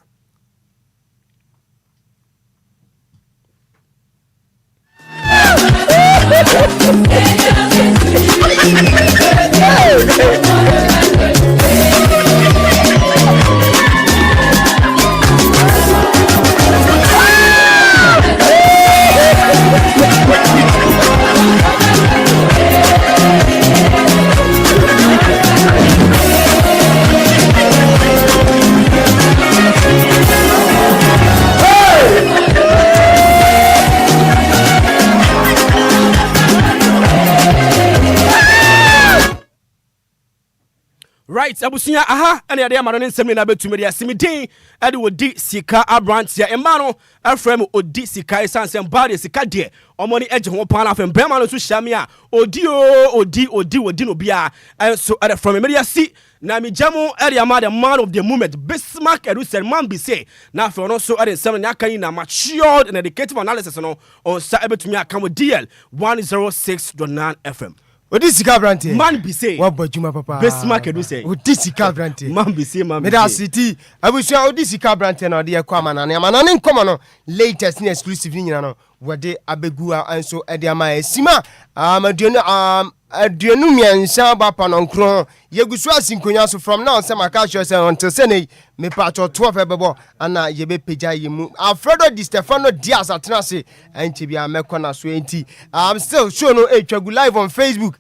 right abusunya aha ene yade amano ne nsem na betumi de asimidin ade wodi sika abrantia emano afrem odi sika isansem bade sika de omoni eje ho pan afem bema no so hyame a odi no bia so ade from media si na mi jamu ade ama the man of the moment Bismark Edusei man bi say na afro no so ade nsem na kan na matured and educative analysis no on sa ebetumi aka mo DL 106.9 FM Odi sika brante man bi say wa bajuma papa Bismark Edusei odi sika brante man bi say me da city abusua odi sika brante na odi e kwa manane nkomo no latest ni exclusive ni nyina no wode abegua enso ede ama esima aduonu miensa ba panonkro yegusu asinkonya so from now say maka sure say until say me pacho 12 ebebo ana yebe peja yemu Alfredo Di Stefano Diaz atenase enche bia mekona so enti still show no etwagu live on Facebook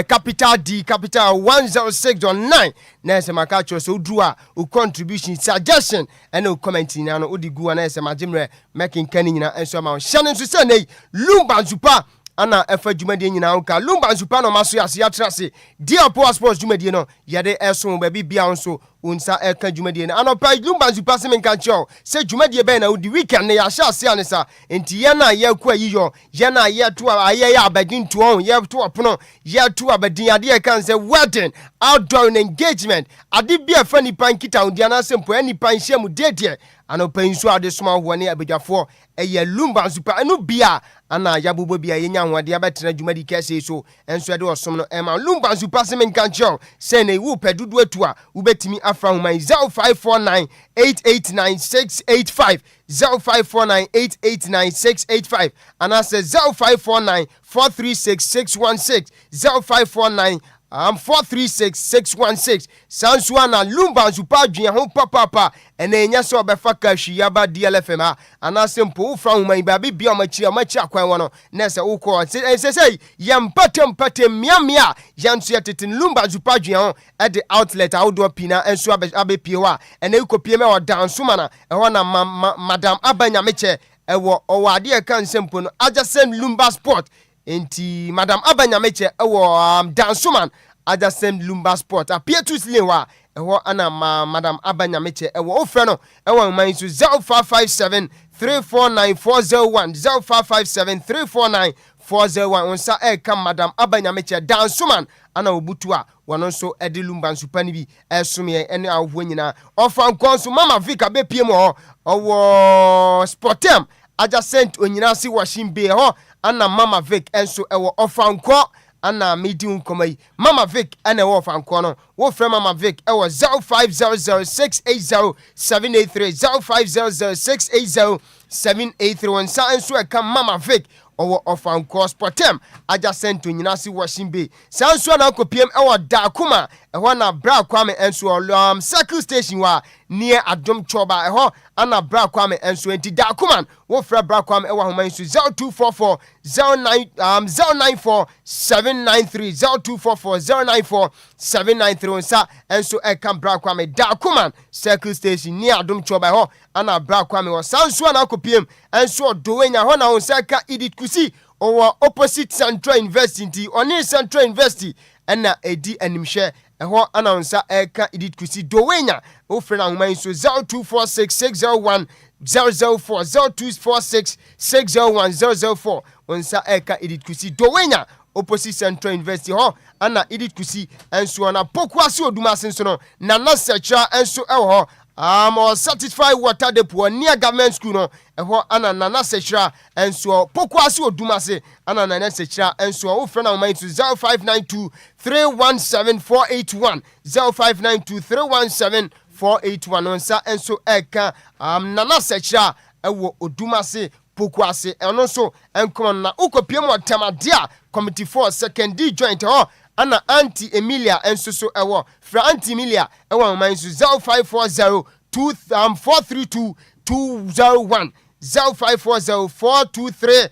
capital D capital 106.9 na say maka sure so do a contribution suggestion and no comment na no odigu na say majimre making kani nyina enso ma hye so say nei Lumba Zupa ana efa dwumade nyina nka Lumba Zupa no maso ase atrase dia po sports dwumade no yede eso ba bibia nso unsa eka dwumade no anopa Lumba Zupa se menka chio se dwumade be na odi weekend na ya sha ase anesa enti ye na ye kwa yiyo ye na ye to aye ya abadin to on ye to opono ye to abadin ade e kan se wedding outdoor engagement ade bia fa ni pan kita odi ana sempo ani pan hye mu dedie anopa nso ade soma ho ne abadwafo eye Lumba Zupa enu bia ana yabubo bia yenya hoade abetena dwumadi kese so enso de osom no ema Lumba Zupa se menka chio se na wu pedudu atu a ubetimi afra human 0549889685 0549889685 and I say 0549436616 0549 436616 Sanswana Lumba Zupa dwen ho papa ene enya so obefa ka hwiyaba DLFM ana sempo from man ba bibia machi akwan wono na se ukọ se yempatem miamia yanso yetetin Lumba Zupa dwen ho e de outlet outdoor pina enso abepie ho a ene ukopie me o dansoma na e ho na madam Abanyameche ewo owade e kan sempo no adjacent Lumba Sport enti madam Abanyameche ewo dansoman adjacent Lumba Sport appear to slay wa ewo ana madam Abanyameche ewo ofre no ewo man so 0557 349401 0557 349401 onsa eka madam Abanyameche dansoman ana obutu a wono so ede Lumba Zupa ni bi esome ene awo nyina ofan konso mama vika be pie mo owo sportem adjacent onyina si washing bay ho ana mama Vic enso ewo ofanko ana medium komai mama Vic ana ewo ofanko no wo frɛ mama Vic ewo 0500680783 0500680783 onsa enso eka mama Vic owo ofanko sportem adjacent onyina si washing bay sanso na kopiem ewo Dakuma eho na bra kwame enso circle station wa near Adom Choba eho ana bra kwame enso enti Dakuma wo fra bra kwame ewo homa enso 0244 094 793 0244 094 793 onsa enso eka bra kwame Dakuma circle station near Adom Choba eho ana bra kwame wo sanso na kopiem enso dowenya ho na onsa ka Edith Kusi owo opposite Central University oni Central University ena edi animhwe eho announcer eka Edith Kusi dowenya ofrena human so 0246601004 0246601004 onsa eka Edith Kusi dowenya opposite Central University ho ana Edith Kusi enso na pokuase odumase nso no na na secha enso eho or satisfy water depot near government school no eho ana nana sechra enso pokuase odumase ana nana sechra enso wo frɛ na wo to 0592 317481 0592 317481 onsa enso eka nana sechra ewo odumase pokuase eno so enkom na ukopiem otamade committee for second D joint ho ana Auntie Emilia enso so ewo fra Auntie Emilia ewo man so 0540 432 201 0540 423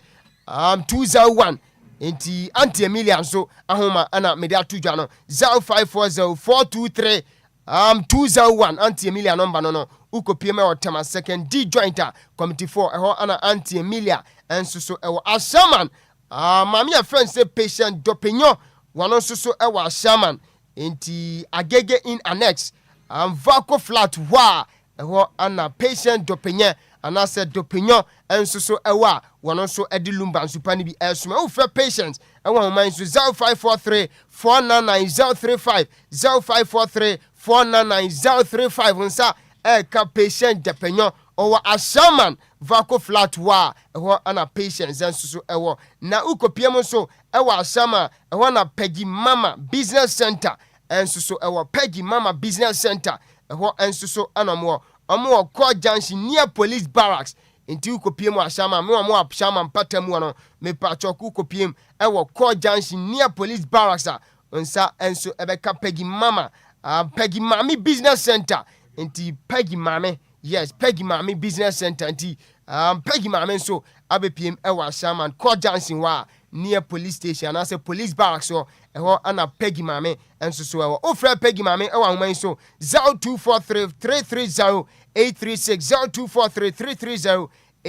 201 enti Auntie Emilia so ahoma ana media tudwa no 0540 423 201 Auntie Emilia number no ukopiem e tema second D jointer committee 4 eho ana Auntie Emilia enso so ewo Ashaman mami a friend say patient dopinyo wano so ewa shaman enti agege in annex vako flat wa eho ana patient dopenye ana se dopinyo enso so ewa wano so edi Lumba Zupa ni bi esuma o frɛ patient ewa man so 0543 499035 0543 499035 onsa eka patient dopenyo owa ashaman vako flat wa eho ana patience enso so ewo na ukopiem so ewo ashama eho na Peggy Mama Business Center enso so ewo Peggy Mama Business Center eho enso so anamo omo ko junction near police barracks nti ukopiem ashama me mo ashama mpatamu no me pachoku ukopiem ewo core junction near police barracks onsa enso ebeka Peggy Mama Peggy Mami Business Center nti Peggy Mami yes Peggy Mami Business Center nti Peggy Mami so abepiem ewo ashama core junction wa near police station and say police barracks so eho ana Peggy Mami enso so ewo ofra Peggy Mami ewo homan so 0243 330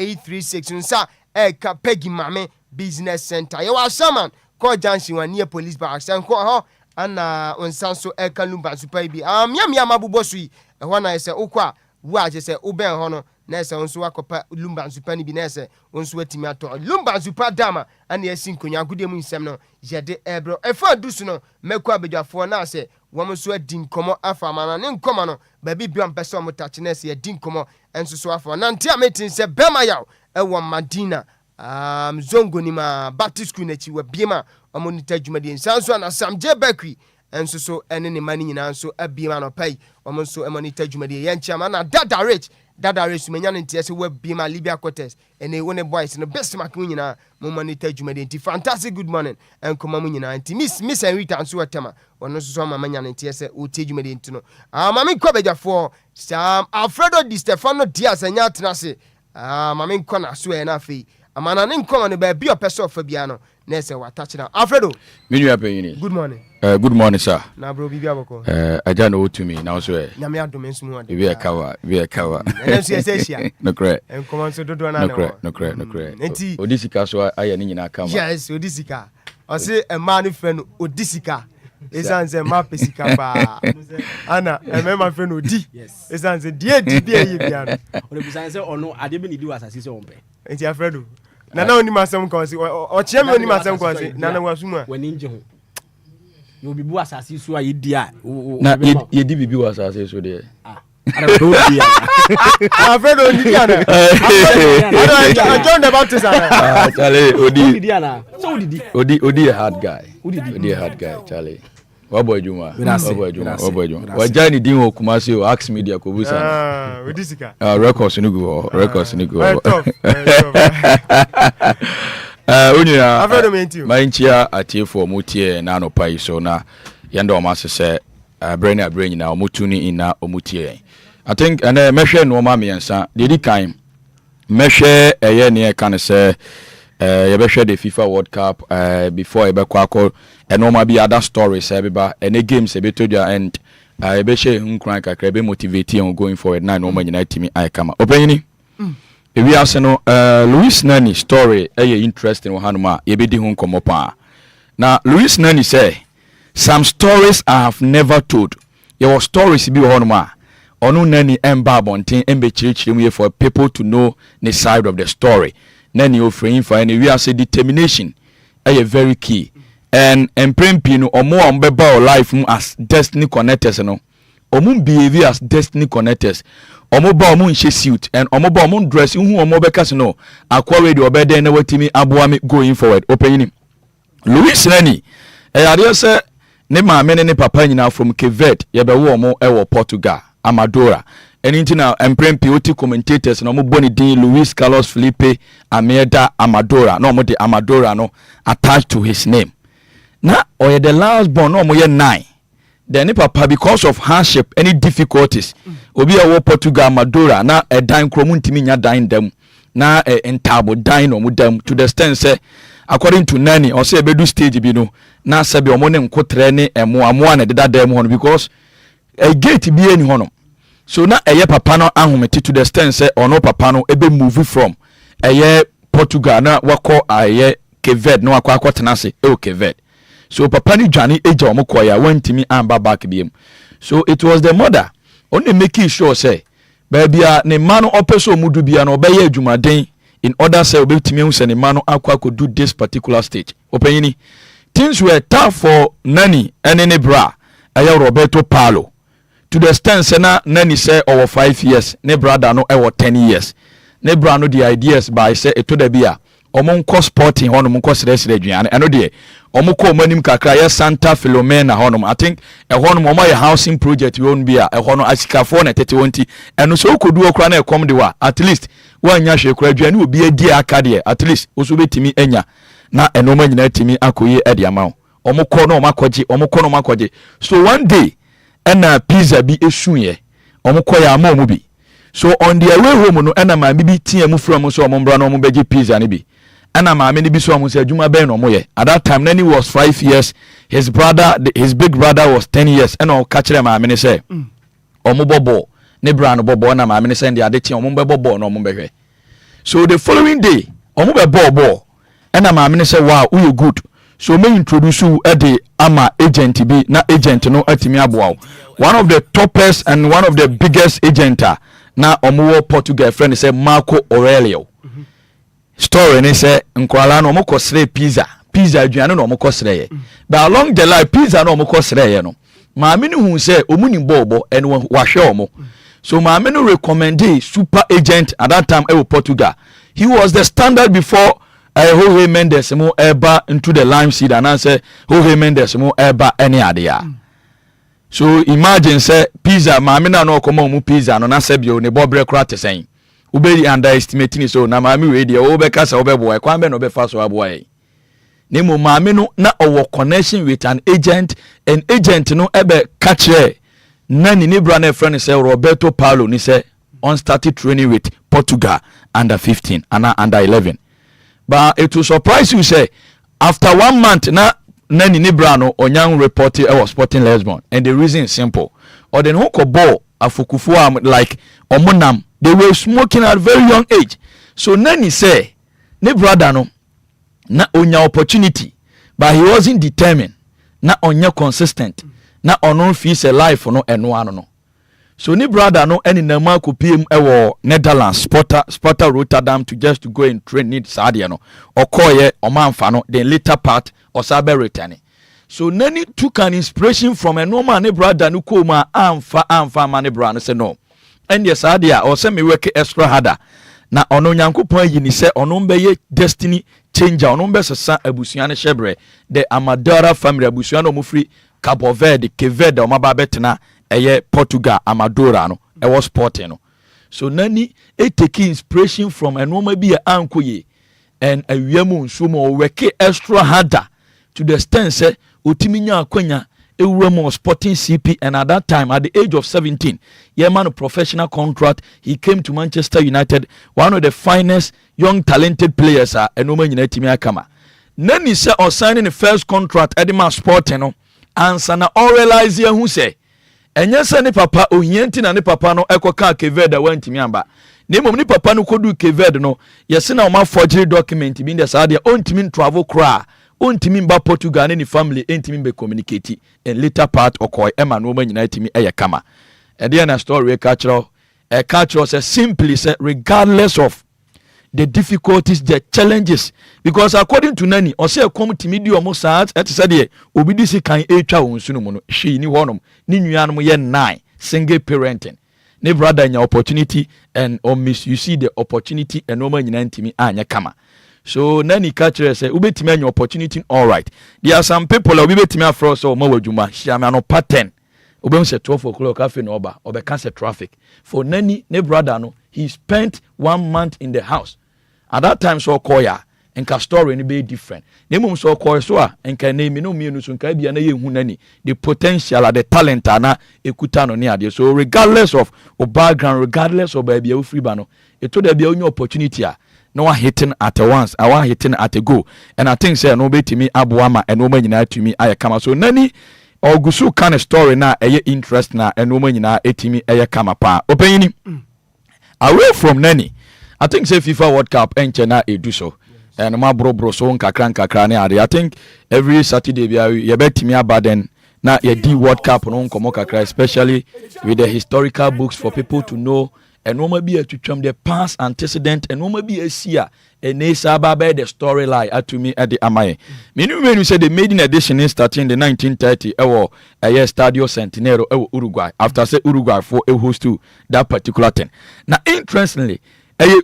836 nsa eka Peggy Mami Business Center ye wa shaman call junction wa near police barracks enko ho ana onsan so eka Lumba super bi miamia mabubo so yi eho na ese okwa wa je se oben ho no na ese onso akopa Lumba super ni bi na ese onso atimi ato Lumba super dama ana esi nkonya gudie mu nsem no yede ebro efa dusu no mekwa abedwafo na ase wom so adin komo afa mana ne nkoma no ba bi biam pese omo tache na ese adin komo enso so afa na ntia metin se bema yaw ewo Madina zongo ni ma Baptist school na chi wa biema omo ni tadwumade nsanso na Sam J Bakri enso so ene ne mani nyina nso abiema no pai omo nso emo ni tadwumade ye nchama na Dada Rich menya ne ntia se wa biema Libya quarters ene wone boys no Bismark nyina mo mani tadwumade nti fantastic good morning enkoma mu nyina nti miss Enrita nso watema wono so ma manya ne ntia se o tadwumade nti no mami kwabejafo Sam Alfredo Di Stefano Diaz enya tenase mami nkona so e na fei amana ne nkoma ne ba bi opese of bia no na ese watache na Alfredo menu apeyini good morning good morning sir na bro bibia boko aja no to me now so nyame adom ensu mu ade we kawa na so ese hia no kre enkoma so dodo na no kre enti odisika so aya ni nyina kama yes odisika o se e man friend odisika esanze ma pesika pa ana emema friend odi esanze die bia ye bia no o le bisanze ono ade bi ni di wasase se ompe enti Alfredo na oni masem ko si o chiam oni masem ko si na wasuma wani nje ho yo bibu asase so ayi dia na ye di bibi wasase so de ara do dia Alfredo ni dia na John the Baptist ana Charlie odi dia na so odi a hard guy Charlie Wabo Juma wajani din ho Kumasi o ask media ko busa odisika records ni go unya Alfredo mentiu manchia atiefo mutie na no pai so na yanda o masese brain na omutuni ina omutie I think and mehwe no ma miensa dedi kan mehwe eye ne kan se yebehwe the FIFA World Cup before ebekwa akọ enoma bi other stories ebeba ene games ebetodia and ebehwe nkran kakra be motivate you going forward na no ma nyina timi ai kama openyini ewi ase no Louis Nani story interesting wo hanuma yebedi hu nkomo pa na Louis Nani say some stories I have never told your stories bi wo hanuma onu Nani emba bonten embe chirichiri for people to know the side of the story Nani offering for any we are say determination very key and emprempi no omo ombeba life as destiny connectors no omo behave as destiny connectors omo ba omo nche suit and omo ba omo dress hu omo beka se no akwa ready obede na watimi aboa me going forward open Louis Nani ade say ne maame ne papa nyina from Kevet yebewo omo ewo Portugal Amadora anything now emprempi oti commentators no mo boni din Luis Carlos Felipe Ameda Amadora no mo de Amadora no attached to his name na or the last born no mo ye 9 then papa because of hardship any difficulties obi a wo Portugal Amadora na e dan kromu ntimi nya dan dem na entabo dan no mo dem to the extent say according to Nani or say bedu stage bi no na sabe omo ne nkotre ne emo na deda dem ho because a gate bi eni ho no so na eye papa no ahomete to the extent say ono papa no ebe move from eye Portugal na wako aye Kevet no akwa akotenase Kevet so papa ni dwane eja omokoya wantimi amba back biem so it was the mother only making sure say baby ne mano opeso mudu bia no obeye adwumaden in order say obetimi hu say ne mano akwa do this particular stage openyini things were tough for Nani and ne bra aye Roberto Paulo to the extent say na Nani say over 5 years ne brother no over 10 years ne bra no the ideas by say eto da bia omonko sporting hono monko sere aduane eno de omoko manim kakra ya Santa Filomena hono I think hono mo my housing project we own bia hono asikafo na 31 eno so kodu okra na ekom de wa at least wanya hwe kura aduane obi adi aka de at least oso betimi anya na enoma nyina timi akoye ade ama omukọ na omakọje so one day ena pizza bi esuye omukọ ya ama omu bi so on their way home no ena ma bi tie mu from so omombra na ombeje pizza ne bi ena ma me ne bi so omo se adwuma ben no moye at that time Nani was 5 years his big brother was 10 years ena o ka kire ma me ne se omobobo ne bra no bobo na ma me ne se ndi ade tie omobobo na ombehwe so the following day omobobo ena ma me ne se wow you good so me introduce you the ama agent bi na agent no atimi aboa one of the toppest and one of the biggest agenta na omo Portugal friend say Marco Aurelio story ni say nkwala no omo sre pizza aduane no omo sre but along the line pizza no omo sre no maame ni hu say omuni bobo and wahwe omo so maame no recommend super agent at that time e Portugal he was the standard before Jorge Mendes mo eba into the lime seed and answer Jorge Mendes mo eba any idea. So imagine say pizza maame na no komo mu pizza no na sebio ne bobre kra te sen. Ube underestimating so na maame we dia obe kasa obe boy kwan be no be fa so aboy. Ne mo maame no na owo connection with an agent and agent no ebe catch na ni bra na friend say Roberto Paulo ni say on started training with Portugal under 15 and under 11. But it will surprise you say after 1 month na Nani Nibrano Onyang reported was Sporting Lisbon and the reason is simple. Or then hoko ball afukufu like omonam they were smoking at a very young age. So Nani say Nibrano na onya opportunity but he wasn't determined na onya consistent na onon fees a life no eno ano no. So ni brother no any nama ko PM ewo Netherlands Sparta Rotterdam to just to go and train need Sadia no okoye omanfa no then later part osabe returning. So Nani took an inspiration from a normal ni brother no koma amfa mani brother no say no. And yes Sadia or say me work extra harder. Na ono Nyankopon yi ni say ono mbeye destiny changer ono mbe sesa abusuane shebre the Amadora family abusuane omufri Cabo Verde Kevede omaba betena eye Portugal Amadora no e was sporting no so Nani take inspiration from enoma bi ankoye and awiamu nsumo work extra harder to the extent say otiminya akwanya ewuramo sporting CP and at that time at the age of 17 man professional contract he came to Manchester United one of the finest young talented players enoma nyina timi akama Nani say on signing the first contract edema sporting no ansa na all realize ye hu say enye se ni papa ohienti na ni papa no ekoka Kevede wantimi amba na mom ni papa no kodu Kevede no yesi na o ma forgery document bi ndesa dia ontimi travel kra ontimi mba Portugal ni family entimi be communicate and later part okoy ema no ma nyina timi eye kama e dia na story cultural say simply say regardless of the difficulties, the challenges, because according to Nani, or say a committee media almost at Sadia, obedisi kan echa unsunumono, she ni honum, ni nuanum yen 9, single parenting. Ne brother in your opportunity and or miss you see the opportunity and no man in me anya kama. So Nani catcher say ubetime your opportunity all right. There are some people who ubetime afro so mawajuma, she am no pattern. Ubem se 12 o'clock cafe no oba, obe cancel traffic. For Nani, ne brother no, he spent 1 month in the house. At that time so koya enka story ni be different. Ne mum so koya so a enka name no mienu so enka bia na ye hu nani the potential the talent na ekuta no ne ade. So regardless of background, regardless of bia you free ba no, eto da bia onye opportunity a no one hitting at once, I want hitting at a go. And I think say no betimi aboama and no man nyina tumi ayekama. So Nani ogusu kind of story na eye interest na and no man nyina etimi ayekama pa. Openyini away from Nani, I think say FIFA World Cup enchena Edusei and ma bro so nkakra ne ade. I think every Saturday you betimi abaden na ye di World Cup no nkomo kakra, especially with the historical books for people to know and no be atwitwam the past antecedent and no be a sia and esa be the storyline atumi at the amaye. Menu say the maiden edition is starting in the 1930 ewo Estadio Centenario Uruguay after say Uruguay for a host to that particular thing. Now interestingly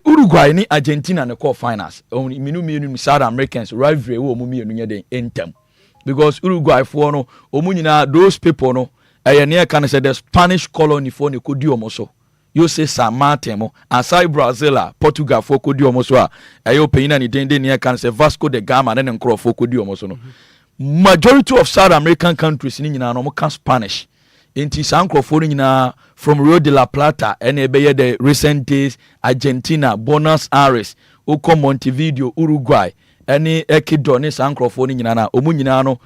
Uruguay ni Argentina ne call finals. Only minu South Americans rivalry wo mu mienu nye den entem. Because Uruguay for no omu nyina those people no near can say the Spanish colony for ne kodi omo so. you say San Martin aside Brazil Portugal for kodi omo so a ayo payina ni den near can say Vasco da Gama and then crop for kodi omo so no majority of South American countries ni nyina no mo can Spanish inti san crofo ni nyina from Rio de la Plata and ebeye the recent days Argentina Buenos Aires uko Montevideo Uruguay any Ecuador ni san crofo ni nyina na omu nyina no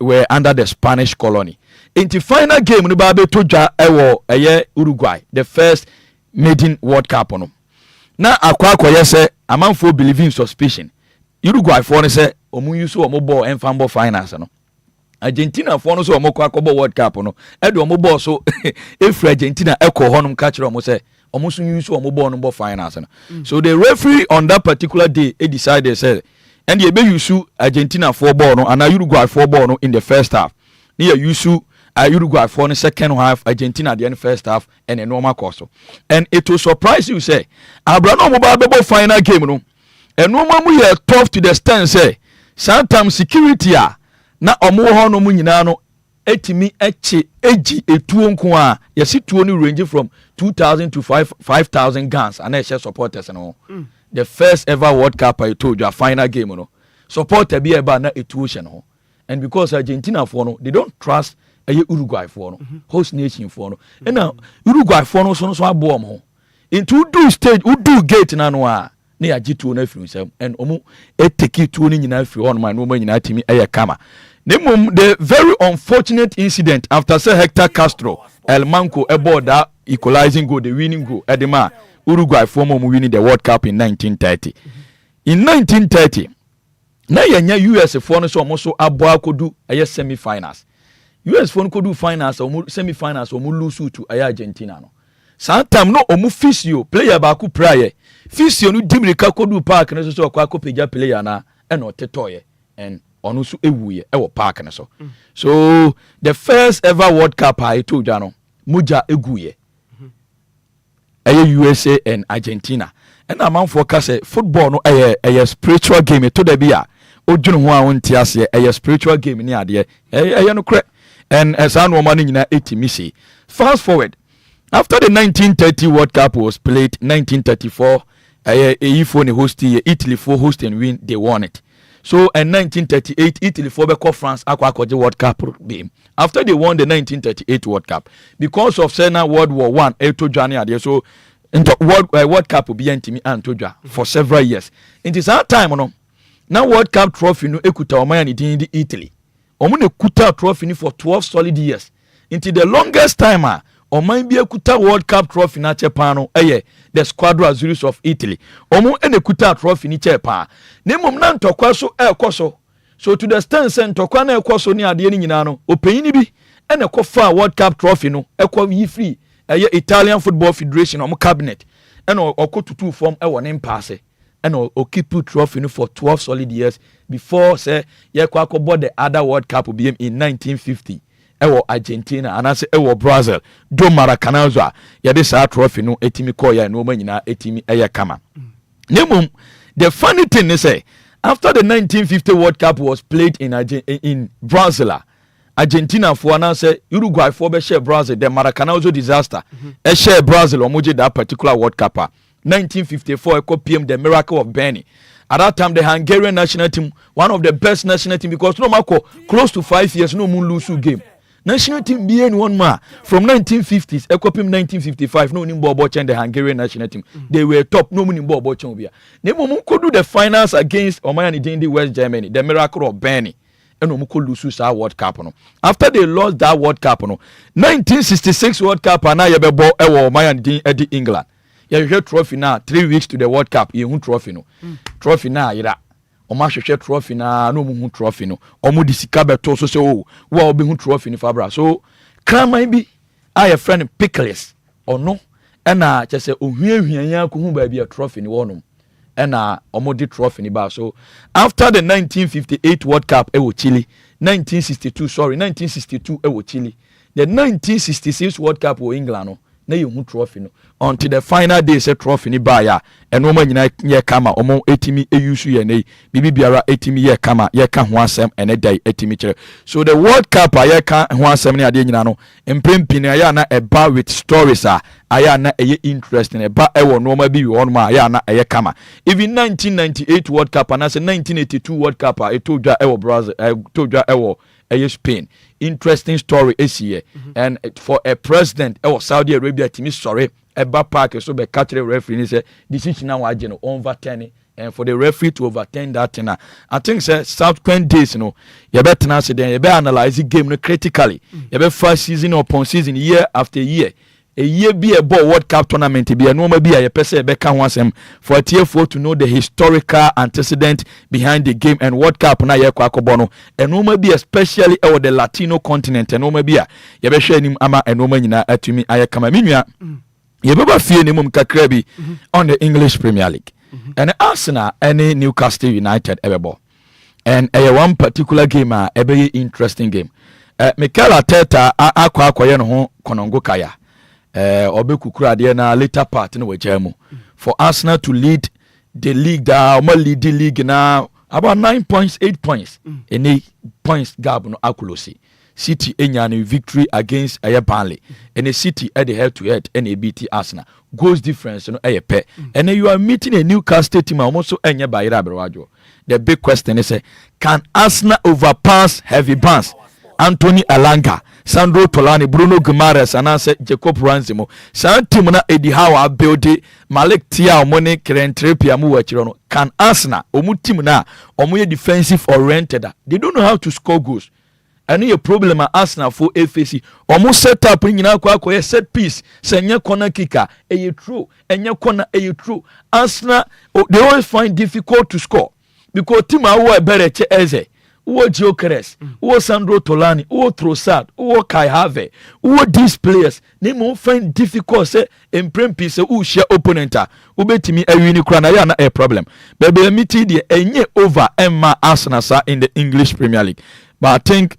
were under the Spanish colony. In the final game, no babe toja Uruguay, the first maiden World Cup no. Na akwa say a man for believing suspicion. Uruguay for say omu yusu omo ball and fambo finance no. Argentina for no so omo kwa World Cup no. Edo omo ball so if Argentina eko honum catch omo say omo so yusu omo ball no finance no. So the referee on that particular day decided say and ye be yusu Argentina 4 ball no and Uruguay 4 ball no in the first half. Near yusu Uruguay for the second half, Argentina at the end first half, and a normal course. And it will surprise you, say, Abraham mobile final game, no, and no man we are tough to the stand, say, sometimes security na omo no muninano, etimi eji etuonkwa, yesi tuoni range from 2,000 to 5,000 guns, and I share supporters and all. The first ever World Cup I told you, a final game, no, supporter be about na etuotion, and because Argentina for no, they don't trust. Uruguay for no host nation for no and now Uruguay for no so abom ho into do stage who do gate na no a na ya gitu na free himself and omo take it to ni nyina free on my no man nyina timi kama the very unfortunate incident after say Hector Castro El Manco aboard that equalizing goal, the winning goal edema Uruguay for mo winning the World Cup in 1930 in 1930 na yanya US for no so omo so abo akodu semi-finals US phone could do finals or semi-finals or lose to Argentina. No. Sometime no omu fisio player baku prayer. Fisio no dimrika could do park and so kwako peja player na eno tetoye and onusu ewuye ewo park and so. So the first ever World Cup I told Jano muja eguye. USA and Argentina. And a man for kase football no a spiritual game to the bia. Ojunu ho a wonti ase a spiritual game ni ade. No correct. And as I know, money in 80 missy. Fast forward, after the 1930 World Cup was played, 1934, Ifone hosted Italy for host and win, they won it. So in 1938, Italy for the France the World Cup game. After they won the 1938 World Cup, because of Sena World War One, January, so into World Cup will be me and Toja for several years. It is our time, no. Now World Cup trophy no ekuta omayani in Italy. Omune kuta trophy for 12 solid years. Into the longest time, Oman be a kuta World Cup trophy na chepano, the Squadra Azuris of Italy. Omu ene kuta trophy ni chepa. Nemum nan tokwaso koso. So to the stand sent tokwana koso ni adie ni nyinano. Opeyini bi ene kofa World Cup trophy no ekwa yi free. Italian Football Federation omu cabinet. Eno okotutu form ne mpase. And o keep trophy for 12 solid years before say ye kwako bought the other World Cup in 1950 ewo Argentina and I say ewo Brazil do Maracanazo ye this trophy no etimi call ya no man nyina etimi kama nemum the funny thing is say after the 1950 World Cup was played in Brazil Argentina for now say Uruguay for be share Brazil the Maracanazo disaster share Brazil omoje that particular World Cup 1954 PM the miracle of Benny. At that time the Hungarian national team, one of the best national team because no mako close to 5 years no moon lose game. National team being one ma from 1950s Ekopim 1955 no nimbo bochen the Hungarian national team. They were top no nimbo bochen obia. Nemo could do the finals against Omayani Dindi West Germany, the miracle of Benny. And Omuko lose our World Cup no. After they lost that World Cup no, 1966 World Cup and I yebebo ewo Omayani Dindi England. You get trophy now 3 weeks to the World Cup. You trophy no. Trophy now ira. Oma share trophy na no mu trophy no. Omo disika beto so say oh, wa obi hu trophy ni fabra. So krama bi I a friend Pickles or no. Na just say ohwiahwia yan ko hu ba bi a trophy ni wonom. Na omo di trophy ni ba. So after the 1958 World Cup ewo Chile, 1962 ewo Chile. The 1966 World Cup wo England no. na yehu trophy no until the final day say trophy ni ba ya eno ma nyina ye kama omo etimi eyusu ye nei bibi biara etimi ye kama ye ka ho asem ene dai etimi kire. So the World Cup ye ka ho asem ne ade nyina no emprempin ya na eba with stories aya na eye interesting eba ewo no ma bi won ma aya na eye kama. Even 1998 World Cup and 1982 World Cup etodwa ewo Brazil etodwa ewo Spain. Interesting story is here. And for a president Saudi Arabia timi sorry eba park so be catch the referee say decision now agent overturn, and for the referee to overturn that thing, I think say subsequent days you better now say then you better analyze the game critically. You better first season upon season, year after year. A year be a ball World Cup tournament be a normal be a person be can once for a TF4 to know the historical antecedent behind the game and World Cup na ye kwa kobono and normal be especially over the Latino continent and normal be a ye be share nim ama and normal nyina atumi ayekama minua ye beba fie ne mum kakra bi on the English Premier League and Arsenal any Newcastle United ebebo and one particular game a very interesting game Mikel Arteta akwa ye no ho konongo kaya obekukura de na later part no wejemu for Arsenal to lead the league lead the league now about 9 points 8 points any points gap no akulosi City enya no victory against Burnley and the City at the head to head and beat Arsenal goals difference no pe and you are meeting a Newcastle team almost enya bayira berwajo. The big question is can Arsenal overpass heavy bands Anthony Alanga, Sandro Tolani, Bruno Guimaraes, and Jacob Ranzimo. San team na Eddie Howe build Malik Tia Mone Kerentrepia Muachirono. Can Arsenal omu team na omu defensive oriented. They don't know how to score goals. Any problem at Arsenal for FAC. Omu set up in kwa set piece. Senya corner kicker. True. Enya corner true. Arsenal they always find difficult to score because team are better eze. Uwo Gyökeres, uwo Sandro Tolani, uwo Trossard, uwo Kai Havertz, uwo these players, they mo find difficult say emprempi say u share opponent ubetimi awini kura na ya na a problem. Bebe miti de enye over Emma Arsenal sa in the English Premier League. But I think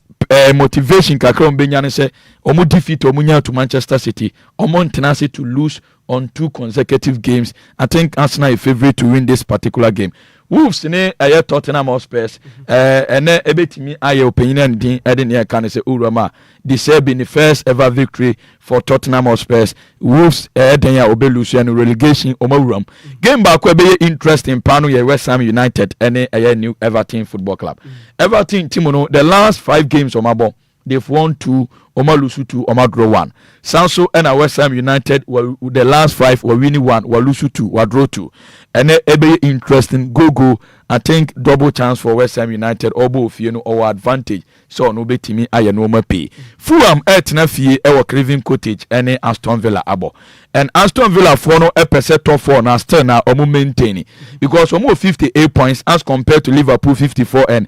motivation kakra ombenya say omo defeat omunya to Manchester City, omo tenacity to lose on 2 consecutive games. I think Arsenal is favorite to win this particular game. Wolves ne Tottenham Hotspurs ene ebetimi aye opinion din eden ye kan say urama this have been the first ever victory for Tottenham Hotspurs. Wolves eden ya obeluse and relegation omawuram game back we be interesting pano ye West Ham United ene New Everton Football Club. Everton team no the last 5 games omabo they've won 2, Omalusu 2, Omadro 1. Sanso and West Ham United were the last 5 were winning 1, Walusu 2, Wadro 2. And very interesting go. I think double chance for West Ham United or both our advantage. So no bet me I no more pay. Fulham etna fie our Craven Cottage and Aston Villa abo. And Aston Villa for no percent top 4 now still now maintaining because almost 58 points as compared to Liverpool 54 and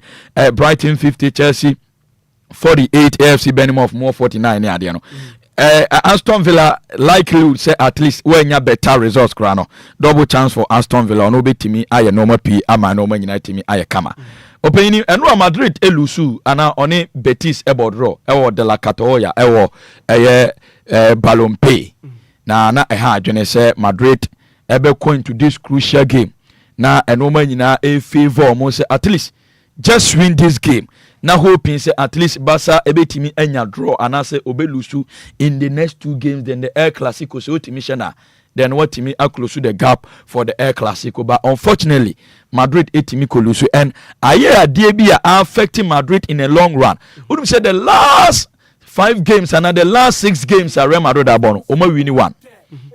Brighton 50, Chelsea 48, AFC Bournemouth more 49 near Aston Villa likely would say at least when you better results crano double chance for Aston Villa no be timi aye normal p ama no man United timi aye kama opinion and Real Madrid elusu ana oni Betis ebodro ewo de la Catoya ewo Ballon pay na ha adwene say Madrid ebe going to this crucial game na enoma nyina e favor mo say at least just win this game. Now hoping say at least Barca ebetimi enya draw and I say obelusu in the next 2 games then the El Clasico so timishana then what timi close to the gap for the El Clasico but unfortunately Madrid etimi kolusu and aye adie affecting Madrid in a long run. Would say the last 5 games and the last 6 games are Real Madrid abono omo win 1.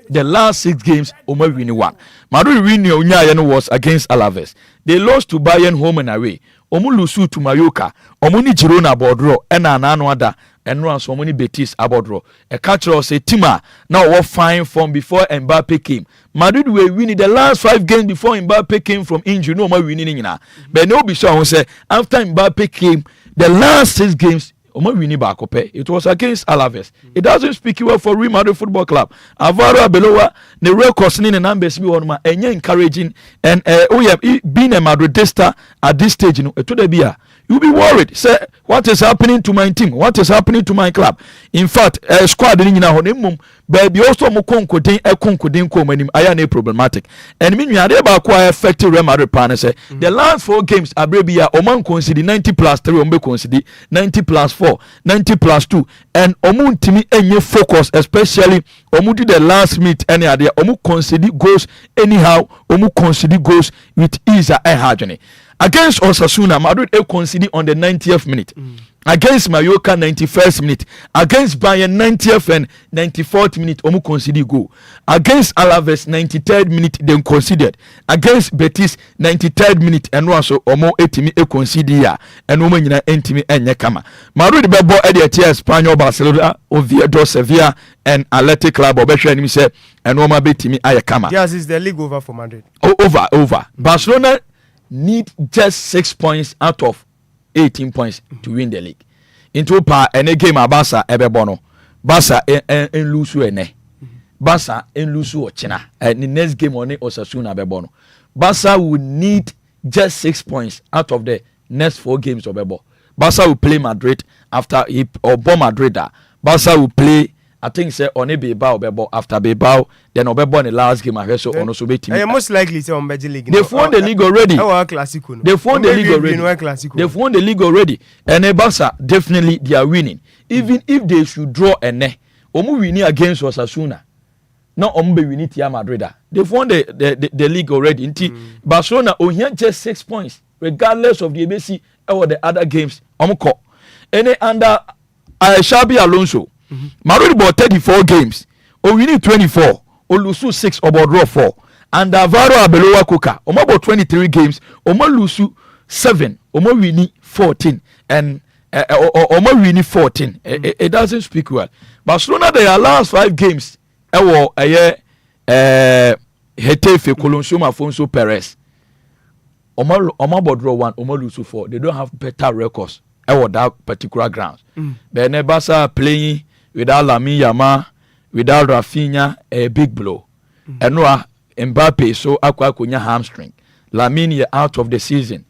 The last 6 games, Omo win 1. Madrid win was against Alaves. They lost to Bayern home and away. Omo lusu to Mallorca. Omo ni Girona abodro. Ena another. And run so many Betis abodro. A catcher say Tima now what fine form before Mbappe came. Madrid were winning the last 5 games before Mbappe came from injury. No more winning na. But no be sure say after Mbappe came, the last 6 games. It was against Alaves. It doesn't speak well for Real Madrid Football Club. Alvaro Arbeloa, the records in the numbers be on encouraging and being a Madridista at this stage, you'll be worried. Say, what is happening to my team? What is happening to my club? In fact, squad in baby also mo konkodin komanim aya na problematic and me nuade ba ko affect Real Madrid pan say the last 4 games abrebia oman concede 90 plus 3 ombe concede 90 plus 4 90 plus 2 and omu ntimi enye focus especially omu do the last minute any ade omu concede goals anyhow omu concede goals with ease hajene against Osasuna Madrid concede on the 90th minute against Mallorca 91st minute against Bayern 90th and 94th minute omu concede goal against Alaves 93rd minute then conceded against Betis 93rd minute and also omu etimi concede ya and omu nyina entimi enye kama Madrid bebo ede Espanyol Barcelona Oviedo Sevilla and Athletic Club obehwe anim say and omu betimi aye kama. Yes, is the league over for Madrid. Over Barcelona need just 6 points out of 18 points to win the league. Into pa any game Barca ebebono. Barca en lusu ene. Barca en lusu ochina. And the next game on Osasuna bebono. Barca will need just 6 points out of the next 4 games of Bebo. Barca will play Madrid after or Madrid. Barca will play I think say on Bilbao Bebo after Bilbao then Obebo in the last game I so on so team. Most likely say on Belgian league. They've won the league already. They've won the league already. They've won the league already. And Barca definitely they are winning. Even if they should draw omu winning against Osasuna. Now omu be winning Real Madrid. They've won the league already. Barcelona only just 6 points regardless of the ABC or the other games. Omu any under Xabi Alonso. Madrid bought 34 games. We need 24. Olusu 6 or draw 4. And Alvaro Arbeloa Coca. Omo bought 23 games. Omo Lusu 7. Omo winning 14. And Omo winning 14. It doesn't speak well. Barcelona their last 5 games. Hetafe Colonsoma Afonso Perez. Omo bought draw 1. Omo Lusu 4. They don't have better records. That particular grounds. But Barca playing without Lamine Yamal, without Rafinha, a big blow. And Mbappe so akwa kunya hamstring. Lamine out of the season.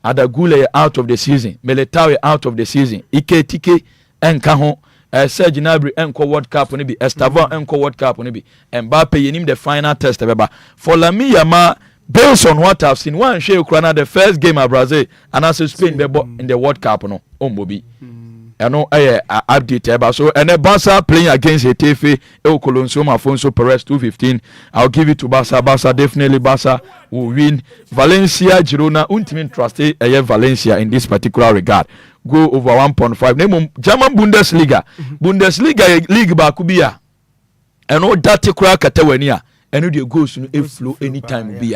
Adagule out of the season. Militao out of the season. Ike Enkaho, Serge Gnabry enko World Cup ni bi. Estevao enko World Cup ni bi. Mbappe yenim the final test beba. For Lamine Yamal, based on what I've seen, one share Ukraine the first game of Brazil and as Spain bebo in the World Cup no ombobi. I know update about so and Barca playing against Hetafe Colonsoma Afonso Perez 215. I'll give it to Barca. Barca definitely Barca will win. Valencia Girona ultimate trust Valencia in this particular regard. Go over 1.5. Name German Bundesliga. Bundesliga league bakubia. And all that tekura katewania. And the goes to flow anytime be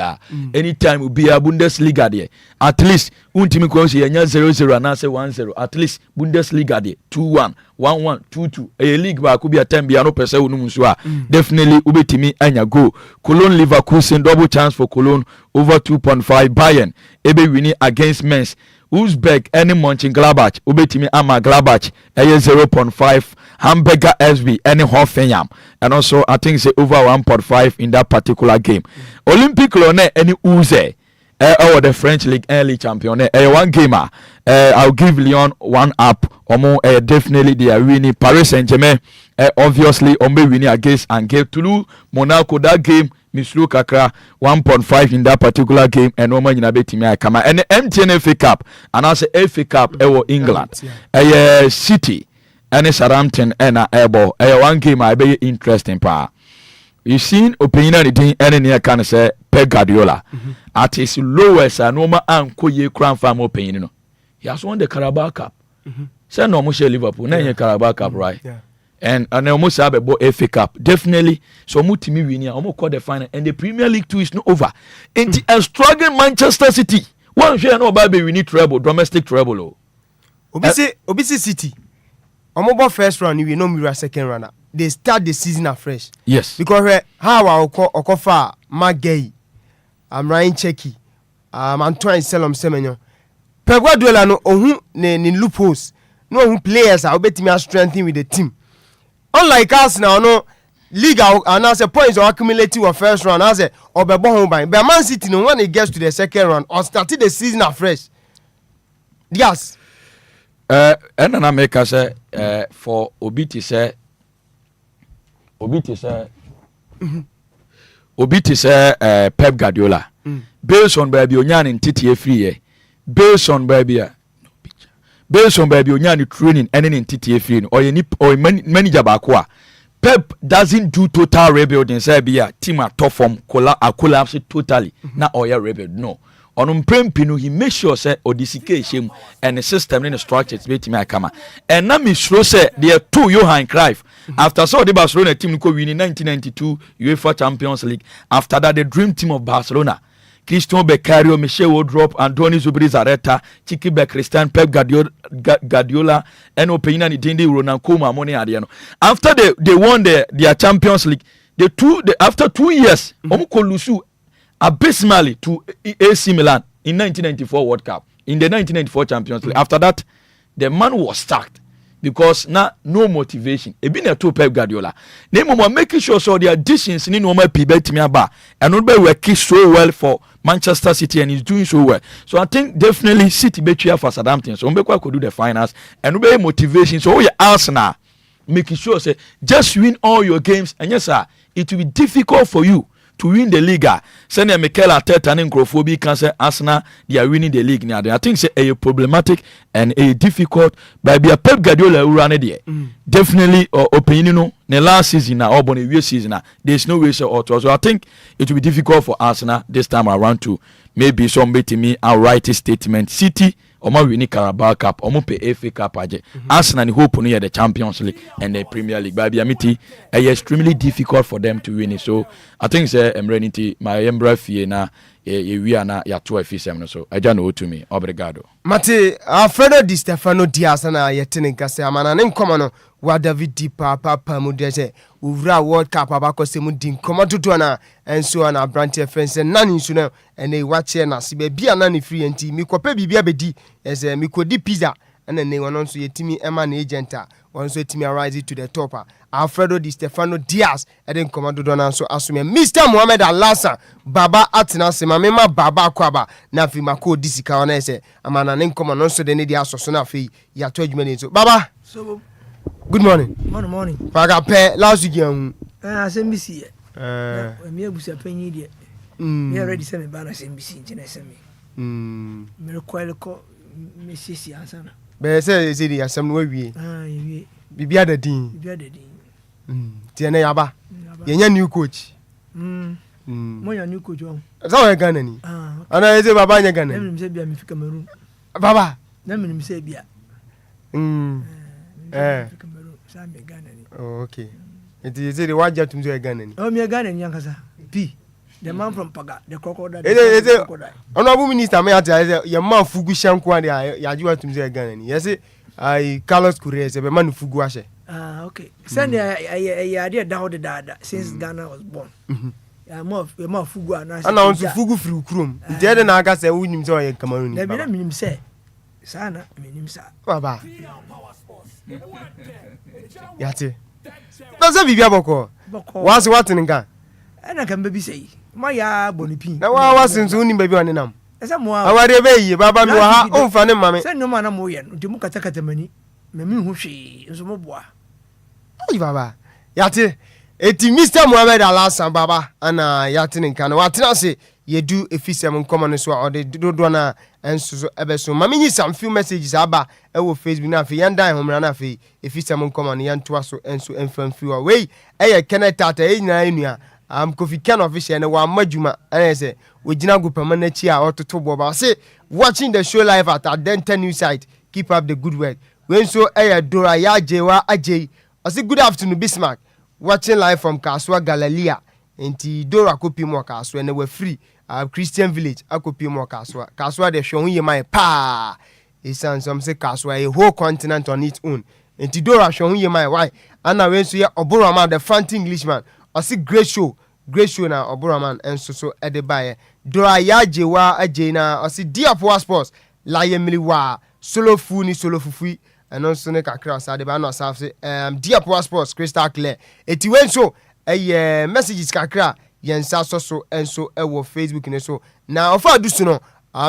anytime will be a Bundesliga there. At least untimi ko say 0-0 and say 1-0. At least Bundesliga there 2-1, 1-1, 2-2. A league ba could be a time be no person unum so definitely ubetimi anya go. Cologne Leverkusen double chance for Cologne over 2.5. Bayern ebe winning against Mainz. Uzbek any Mönchengladbach ubetimi ama Gladbach 0.5. Hamburger SB any Hoffenheim and also I think say over 1.5 in that particular game. Olympic Lyonnais any Uze or the French League early champion one gamer I'll give Lyon 1 up definitely they are winning. Paris Saint-Germain obviously winning against Angers. Toulouse Monaco that game Mislu Kakra 1.5 in that particular game and Oman Yinabetimi Kama and the MTN FA Cup and also FA Cup England City any Southampton and able one game I be interesting pa. You seen opinion anything any near can say Pep Guardiola at his lowest and normal anko ye crown farm opinion. He has won the Carabao Cup. Say no more Liverpool, na Carabao Cup right. And almost have a FA Cup. Definitely so mutimi winning almost call the final and the Premier League 2 is not over. In a struggling Manchester City. One share no baby we need treble, domestic treble. Obisi City. Omobo first round, we know mirror second runner. They start the season afresh. Yes. Because how Okofa, Magay, Ryan Cheki, Antoine Selom Semenyo. Pep Guardiola no ohun ne loopholes. No ohun players are betting me strengthening with the team. Unlike us now, no league and as a points are accumulating of first round as a Obebo home by. But Man City no when it gets to the second round or started the season afresh. Yes. And I make us for Obiti say Obiti say Pep Guardiola. Based on baby onyani ntiti free. Based on baby based on baby onyani training any ntiti free or manager bakwa. Pep doesn't do total rebuilding. Say be a team at top form collapse totally. Not all rebuild. No. On Pinu, he makes sure say odisication and the system in the structure to me come. And now me sure say there are two Johan Cruyff. After so the Barcelona team go win in 1992 UEFA Champions League. After that the dream team of Barcelona. Cristiano Beccario, Michel Woodrop, Antonio Zubrizarreta, Chiki Christian, Pep Guardiola, and Opina Nitindi, Ronald Koeman, Money Adiano. After they won their Champions League, after 2 years, Omukolusu abysmally to AC Milan in 1994 World Cup, in the 1994 Champions League. After that, the man was sacked because now no motivation. It been a two Pep Guardiola. They were making sure so the additions in normal people to me about and not working so well for Manchester City and he's doing so well. So I think definitely City be cheer for Southampton. So Mbekwa could do the finals and be motivation. So your Arsenal making sure say just win all your games and yes sir, it will be difficult for you to win the league. Send a Mikel Arteta and Nkrofobi can say Arsenal they are winning the league now. I think say a problematic and a difficult but be a Pep Guardiola who ran it there. Definitely opinion the last season now or the season now there's no way so I think it will be difficult for Arsenal this time around to maybe somebody to me and write a statement. City Omo win Carabao Cup, Omo pay FA Cup aje. Arsenal hope on the Champions League and the Premier League. But amiti, it's extremely difficult for them to win it. So I think say Emrenity my embra fie na we are na ya 12 FCM so. I don't know to me. Obrigado. Mate, Alfredo Di Stefano Diaz na yetene kase amana ne nkomo wa David Di papa mu de se uvra World Cup abako se mu din komo tutu na enso na branch fence nani nsu na ene wache na sibe bia na ne free enti mi kopa bibia bedi ese mi kodi pizza ene ne wono nso yetimi ema na agenta wono nso yetimi rise to the top. Alfredo Di Stefano Diaz eden komodo na nso asome Mr Mohamed Alassa baba atena se mamema baba kwaba na fi mako disika ona ese amana ne nkomo no nso de ne dia asoso na fi ya to adwuma ne nso baba so good morning. Morning. Paga pe last week yan. SMBC. Me abusa panyi de. Me already say me ba na SMBC nti na say me. Me require ko me sisi ansana. Be say di asem no awie. Ye. Bibia da din. Ti na yaba. Ye nya new coach. Mo nya new coach on. So we Ghana ni. Ana eze baba nya Ghana. Na me say bia me fi Cameroon. Baba. Na me say bia. Oh, okay. It is the one jet to Ghana. Oh, me Ghana yankasa. P. The man from Paga, the crocodile. It is honorable minister. May I tell you, your man Fugu Shankwa, you are to Ghana. Yes, I Carlos Correa, a man Fuguashe. Okay. Send a idea down the dada since Ghana was born. More Fugu and I know Fugu through Crum. The other Naga said, we need to Cameroon. Let me say, Sana, Minimsa. Baba. Yati. Doesn't be Boko. What's what in Ghana? And I can baby say, my bonipi. Now I wasn't soon baby on them. As I'm more, I want to be Baba, no, oh, funny mammy. Send no man a moyan, to Mukataka money. Memu who she is more bois. Oh, Baba. Yati. Eti Mr. Mohamed Alassa Baba, and Yatin in Kano. What I say, ye do if he's some common as well, or they do dona and so ever so. Mammy, some few messages about our Facebook now for Yanda home run if he's some common yan to us and so infant few away. Eh, can I tata in Kofi Can official and one Majuma, and I say, we did not go permanent here or to talk about. Say, watching the show live at our Denton News site. Keep up the good work. When so, Dora ya Jewa Ajay. I say, good afternoon, Bismark. Watching live from Kaswa Galilea. Inti Dora kopi mo Kaswa and they were free. Christian Village, akopi mo Kaswa. Kaswa de showing you my pa. It's some say Kaswa a whole continent on its own. Inti Dora showing you my why. And I went to hear Oboraman, the front Englishman. I see great show now Oboraman and so Edebaye. Dora ya Jewa Ajena. I see dear for sports. Lion Miliwa. Solo funi solo fufui. And also ne kakra sa de ba no sa say dear power sports crystal clear eti wen so messages kakra yen sa so enso e wo Facebook ne so na ofa dusu no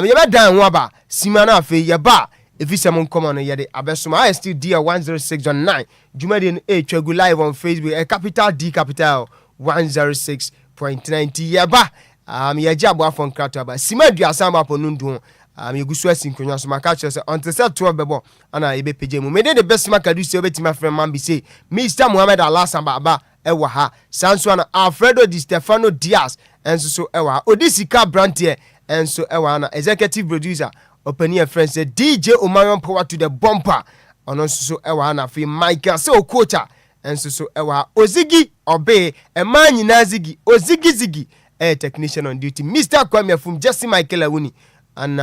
ye ba dan ho aba sima na afi ye ba if it's a come on yet abesuma I still dear 106.9 Jumadian Chegu live on Facebook a capital D capital 106.90 yaba ya jabwa from Krataba Simadua Samba Ponundu you go so synchronous so my catch until set 12 bebo ana ebe page mu me dey the Bismark Edusei obeti my friend man be say Mr. Muhammad Allah Samba aba ewa ha sanso na Alfredo Di Stefano Diaz enso so ewa ha Odisika Brantier enso ewa na executive producer openi a friend say DJ Omarion power to the bumper ono so ewa na fi Michael so coacher enso so ewa Ozigi Obe e man nyina Zigi Ozigi Zigi technician on duty Mr. Kwame from Jesse Michael Awuni and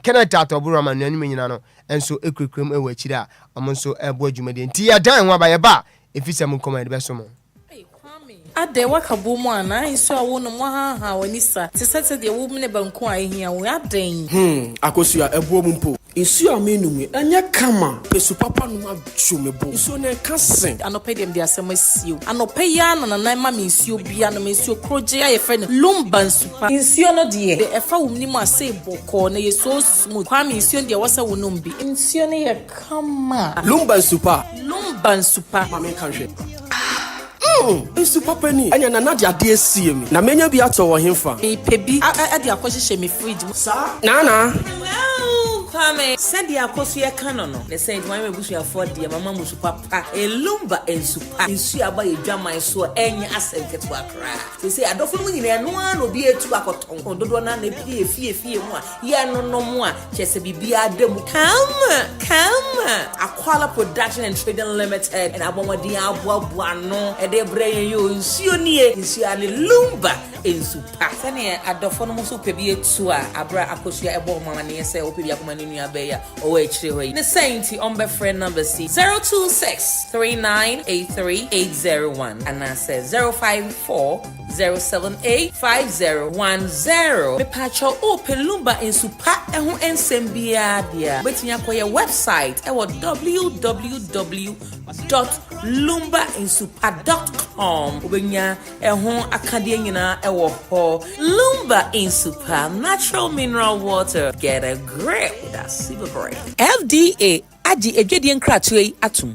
Kenneth Atobura man nyanyime nyina no enso ekrekrem ewa chira amonso ebo adwumade nti ya dan wa ba ye ba efisa mun command be so mo ade wakabo mu ana iso awo no mo ha wanisa te sese de wo mne banku ahia wo aden akosua ebuo mu mpo isu amenum anya kama pesu papa no ma chomebo isu na kasen anope dem de asemasio anope ya na na ma mesio bia no mesio kroje aye fe no Lumba nsupa insio no de de efa wo mni mu ase boko na yeso smooth kwa mesio de wasa wo no mbi insio ne ye kama Lumba nsupa ma me kanhwe Isu papa ni anya na nadia de asie mi na menya bi ato wo hemfa pebi ade akohye me fridge sa na Kwame said the akosu ye kano no the said my busu afford the mama musu papa e Lumba ensupa nsu aba ye dwaman so enya asenketo akra they say adofo mu nyina no an obi etu akoton dodo na na pie fie mu a ye no mu a chese bibia adamu come Aquala Production and Trading Limited and abomadi aboa no e de breye yo nsuo nie nsu ale Lumba ensupa sane adofo no musu pebi etu a abra akosu ebo mama ne se opebi akoma ni abeya o echire ne sainti on be friend number C 026398380 and I said 05407851010 me pacho open Lumba ensupa ehu ensembia dia betinya koye website e wo www.lumbainsupa.com obenya ehu akade nyina e wo ho Lumba ensupa natural mineral water get a grip that's super brain FDA adi edwedie nkratwe atum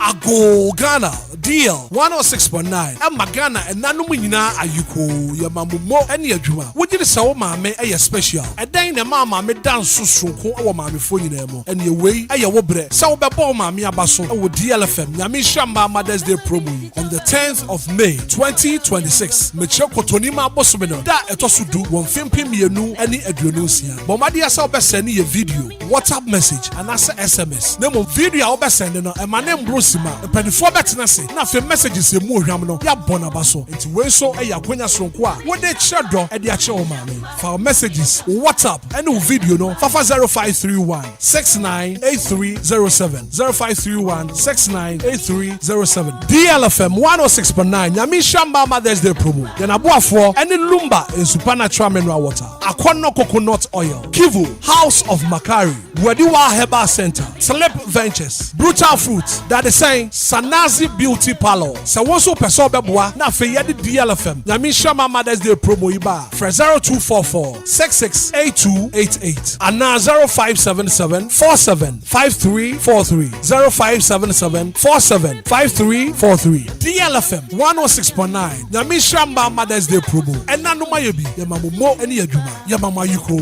Ago Ghana deal 106.9 Emma Ghana and nanu nyina ayuko yamamumo ene adwuma wogire sawo maame eye special edan na mama me dance sunko wo maame fo nyina mo ene wei eye wo bre sawo bebo maame abaso wo DLFM nyame shamba Mother's Day promo on the 10th of May 2026 meche kotoni ma bosome no da etoso du won fempem mienu ene aduonu sia bomade asa obesene ye video WhatsApp message and asa SMS nemo video a obesene no emane mbrosima penifo betena se na fe messages emu ohwam no ya bona baso enti we so e yakonya sonko a wo de chedo e de ache o maame for messages WhatsApp and video no fafa 0531 698307 0531 698307 DLFM 106.9 nyame shamba Mother's Day promo then aboafo ene Lumba ensupa natural mineral water akono coconut oil Kivu House of Makari Wadiwa Herbal Center Slip Ventures Brutal Fruits that is saying Sanazi Beauty Parlor so wonso person beboa na fe ye de DLFM nyame shamba Mother's Day promo iba for 0244 668288 and 0577 475343 0577 475343 DLFM 106.9 nyame shamba Mother's Day promo enano mayebi yamamumo ene adwuma yamamayuko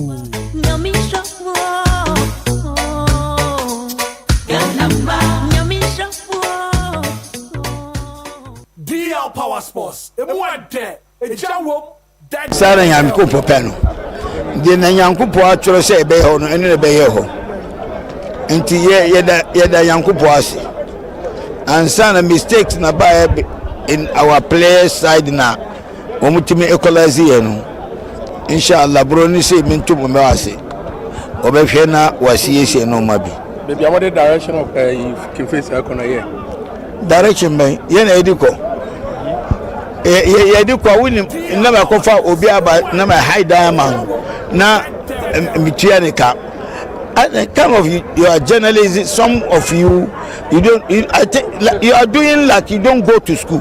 nyame shamba DL Power Sports emwade ejawo Sara Yankupo peno de na Yankupo atworo se ebe ho no ene ne be ye ho enti yeda Yankupo ase and some mistakes na ba in our players side na omutimi equalize ye no inshallah bro ni se mintu mo me ase obehwe na wasiese no mabi baby what the direction of if face ekona here direction me ye na ediko ye ediko woni na ma kofa obi aba na ma high diamond na mitua ne ka kind of you are journalism some of you don't I think you are doing like you don't go to school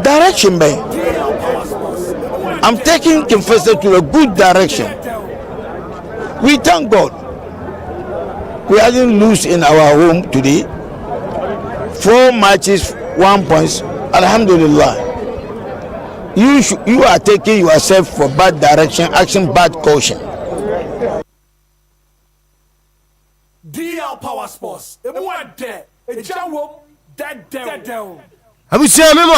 direction me I'm taking Kimfese to a good direction. We thank God. We didn't lose in our home today. 4 matches, 1 point. Alhamdulillah. You are taking yourself for bad direction, action, bad caution. DL Power Sports. Abusia memo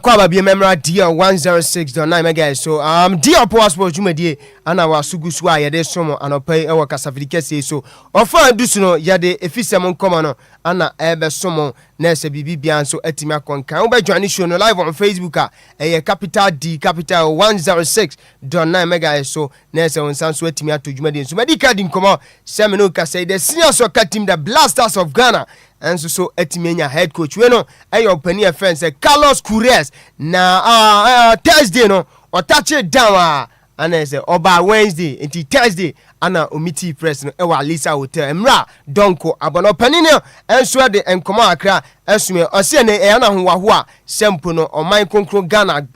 kwa babie memra dia 106.9 MHz so dia Power Sports jumedie ana wasugusu a yede somo anopai e wakasafidike sei so ofa dusu no yede efisem nkoma no ana ebe somo na ese bibia nso atimi akonkan wo join show no live on Facebook a capital D capital 106.9 MHz so na ese wonsan so atimi ato jumedie so medical din komo semino ka say the senior soccer team the Blasters of Ghana and so etimenya head coach we no ayo pani friend say Carlos Enquires na Thursday no or touch it down and say oba Wednesday until Thursday ana omiti press no e wa Lisa Hotel emra donko abono pani no enso de enkoma akra esume ose ne e ana ho a sempo no oman konkro Ghana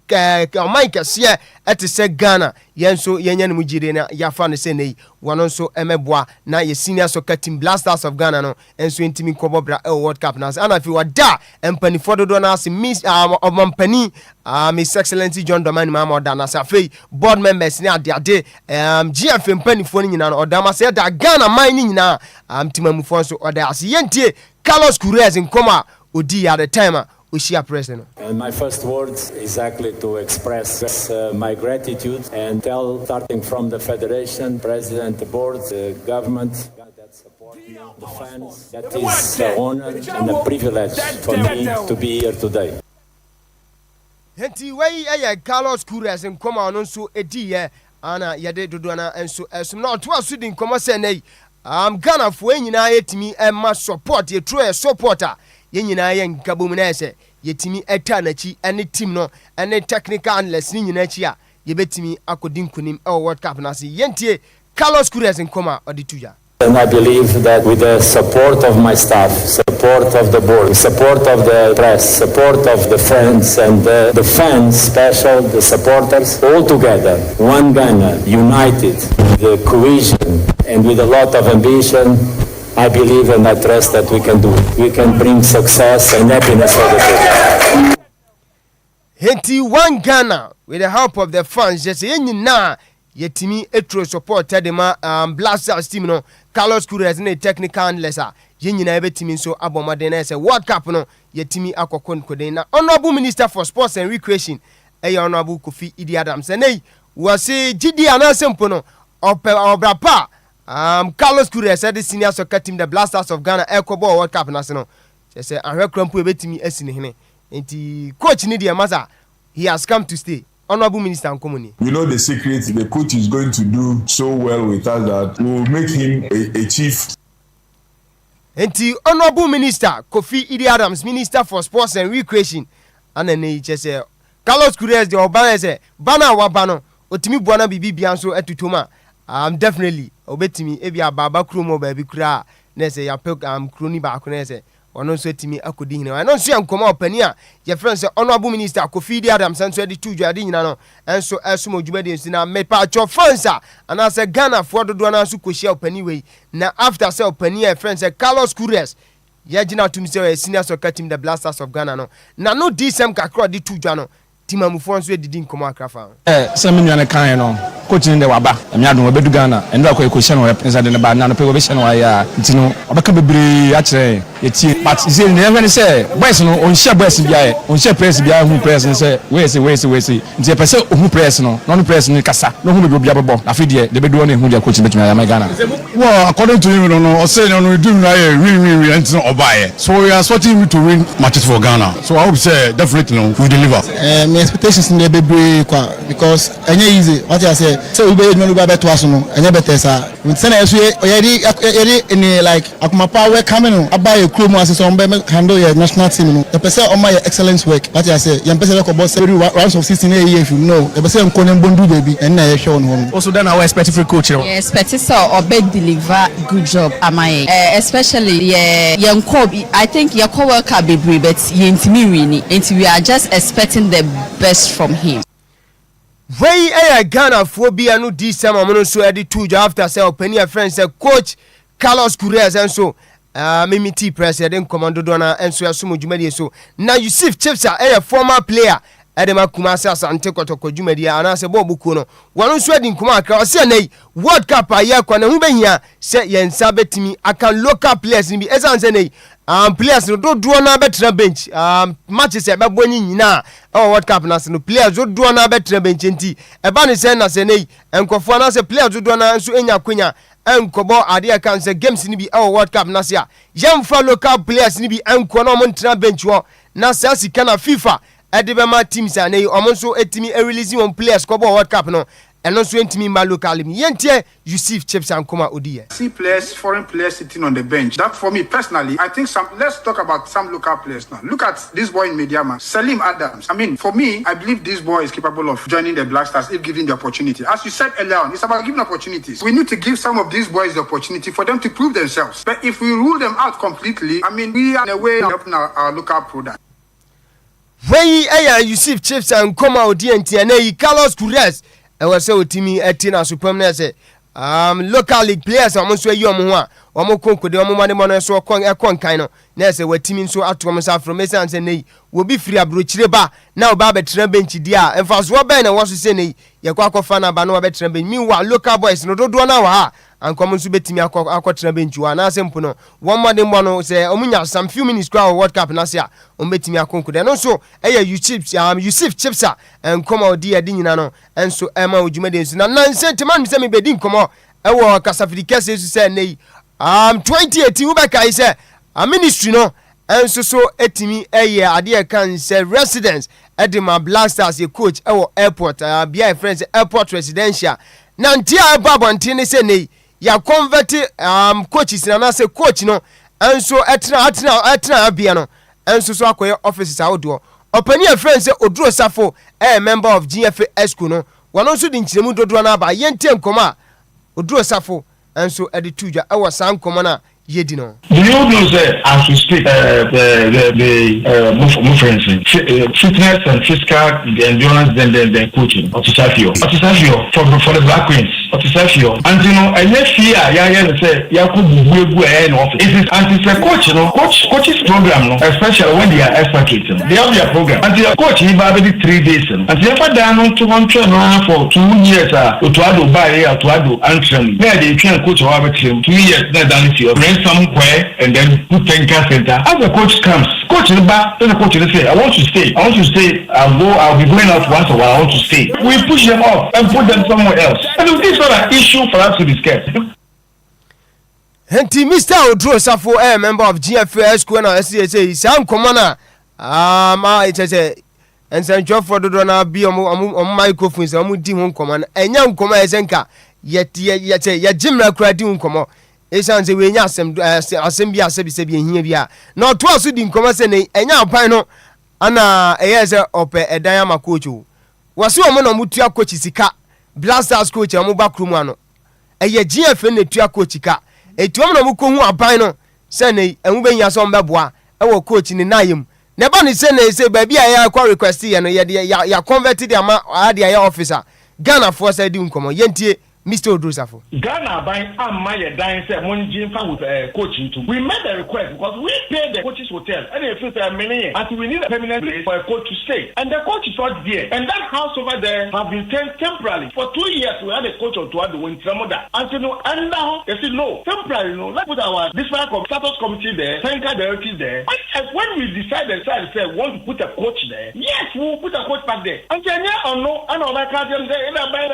oman kese ete se Ghana yenso yenya no mugire na yafa no se nei wono so emeboa na ye senior soccer team Blasters of Ghana no enso intimi kobobra e World Cup na ana fi wada empani fododo na se miss omampani Miss Excellency John Domani Mama da na safei board members ni ade GFM pani fo na odama say da Ghana man nyina timamufo so oda ase yentie Carlos Enquires nkoma odi at the time Ushia president. And my first words exactly to express my gratitude and tell, starting from the federation, president, the board, the government that support me, the fans, that is an honor and a privilege for me to be here today. Henti wey Carlos Enquires nkoma no so edi ye ana yade dodona enso esum na to asudin nkoma se nei Ghana fo nyina yetimi ma support ye true supporter ye nyina ye nkabom na ese yetimi eta na chi ene team no ene technical analyst ni nyina chi a ye betimi akodin kunim e World Cup na se yentie Carlos Enquires nkoma odituja. And I believe that with the support of my staff, support of the board, support of the press, support of the friends and the fans, special, the supporters, all together, one Ghana, united, the cohesion and with a lot of ambition, I believe and I trust that we can do it. We can bring success and happiness for the people. Henti one Ghana with the help of the fans, just na yetimi etro support tedema Blasters team no Carlos Enquires ne technical analyst yenyina ebetimi so abomade na say World Cup no yetimi akokon koden na honorable minister for sports and recreation honorable Kofi Idi Adams nei wase gidi anasempo no obrapa Carlos Enquires the senior soccer team the Blasters of Ghana ekobo World Cup na se no say ahwekrampo ebetimi asine hene enti coach ni de maza he has come to stay. Honorable Minister Nkomoni. We know the secret. The coach is going to do so well with us that we will make him a chief. Enti Honorable Minister Kofi Idi Adams, Minister for Sports and Recreation, and then he just say Carlos Enquires the Obana say bana wabano otimi buana bibi bianso etutoma. Definitely obetimi ebi ababa kromo ba bi kura na say ya pek kroni ba ko na say ono so etimi akodi hina no so yankoma opani a ye friend say honorable minister Kofi Idi Adams so edi tujuade nyina no enso esumo djumade nsi na mepa cho fansa ana say Ghana for dodo na so kohia opani we na after say opani a friend say Carlos Enquires ye gina tum say senior soccer team the Blasters of Ghana no na no dsm kakro di tujua no timamufo so edidi nkoma akrafa se menwane kan no coach ni de waba amiadon obedu Ghana endo akoy ko hye no inside the ba na no pe obe hye no ya ntino obeka bebre a kire yeti but ze ne hwe ne se boys no on hye boys bia on hye press bia hu press ne se we se nti pese hu press no no press ni kasa no hu be bia bebo afide de bedu no hu dia coach betumi ya Ghana well according to him no o say no do na win ntino obaye so we are sorting to win matches for Ghana so I hope say definitely no we deliver my expectations in the baby because any easy what I say so we be no better aso no any better sa we say na so yeri in like akuma power coming no abai krom as so be handle your national team no the person on my excellent work what I say yam person like boss every rounds of 16 year if you know the person nkonem bondu baby and na ye show no also then our expect free coach yeah expect so obey deliver good job am I especially I think your co-worker be but yentimi wini and we are just expecting the best from him. Wey Ghana phobia no this time I'm so edit two after say open a friend say coach Carlos Correa and so Mimi T president commando dona and so asumo jumedi so now you see chips a former player Edema Kumasi Asante Kotoko Jumedi and I say Bobu Kuno one so edin kuma ka say nay World Cup a year kwana hu behia say yen sabetimi aka local players ni bi esan say nay players no do na betra bench matches e bebo nyina World Cup na no players do na betra bench nti e ba ne say na say nay enkofo na say players do na so enya kwanya enkobo ade kan say games ni bi World Cup na say yemfa local players ni bi enko na mo ntra bench wo na say sika na FIFA edebema teams and omonso etimi releasing on players kobo World Cup no and also entimi ma local yentie Yusuf Chips and Koma Odiye. See players, foreign players sitting on the bench. That for me personally, I think let's talk about some local players now. Look at this boy in Mediama, Salim Adams. I mean, for me, I believe this boy is capable of joining the Black Stars if given the opportunity. As you said earlier on, it's about giving opportunities. We need to give some of these boys the opportunity for them to prove themselves. But if we rule them out completely, I mean, we are in a way helping our local product. Wey Yusuf Chips and Koma Odiye and Carlos Correa was so Timmy Etina Supreme say local league players are most way you omo konko de omo mane so kon kan no na say we team so atom sa from essence nei we be free abrochire ba na oba betra bench dia emfa so ba na wo so say nei ye kwa kofa na ba na betra bench mi wa local boys no dodo na wa ha ankom so betimi akotra bench wa na sempo no one man dem no say omunya some few minutes kwa World Cup na say o betimi akonko de no so Yusuf Chipsa and come out dia din nyina no enso ema ojuma de nsu na nanse teman se me bedin komo ewo kasafirika se su say nei 2018 ubeka say a ministry no enso so etimi ade kan say residence edema Black Stars ye coach ewo airport bia friends airport residential na ntia babonte ne say nei ya convert coaches na say coach no enso etna bia no enso so akoye offices awodo opani a friend say Oduro Safo member of GFA Esku no one also di nchiremu dodo na ba yente nkoma Oduro Safo enso edituja ewo san nkoma na yedi no. Do you know that as we speak movements, fitness and physical, the endurance, then coaching Otisafio for the Black Queens Otisafio and you know I let fear say Yakubu office it is anti coach coaches program no especially when they are expatriating they have their program and the coach he ba 3 days and the ever down on to one train for 2 years to ado buy to ado antrim there they train coach over 2 years then somewhere and then put 10 center as the coach comes coach the coach say I want to stay I'll be going out once a while I want to stay we push them off and put them somewhere else and this is not an issue for us to discuss. Henti Mr. Oduro Safo member of GFA Esku na say sam komana it say and say job for do na bi microphones omo di ho komana enya nkoma esenka ye jimra kura di nkomo esan say we nya asem bi asebi ehia bia na oto aso di nkoma say ne enya apan no ana say ope edan ama coach o wase omo na mutua coach sika Black Stars coach amu bakrum ano GFA na tua coach ka etuom na mu ko hu apan no say ne emu benya so mbeboa ewo coach ni nayem ne ba ni say ba bia ya kwa request ye no ya converted ama ade ya officer Ghana for say di nkomo yentie Mr. Oduro Safo. Ghana by Amaya dying said one gym with coaching too. We made a request because we paid the coach's hotel and if it's a minute until we need a permanent place for a coach to stay. And the coach is not there. And that house over there have been temporarily. For 2 years we had a coach on Tuado in Tramoda. Until no and now they said no, temporarily no. Let's put our Bismark status committee there, Senka directors there. And when we decided say want to put a coach there, yes, we will put a coach back there. And then or no, and all that can't say in a by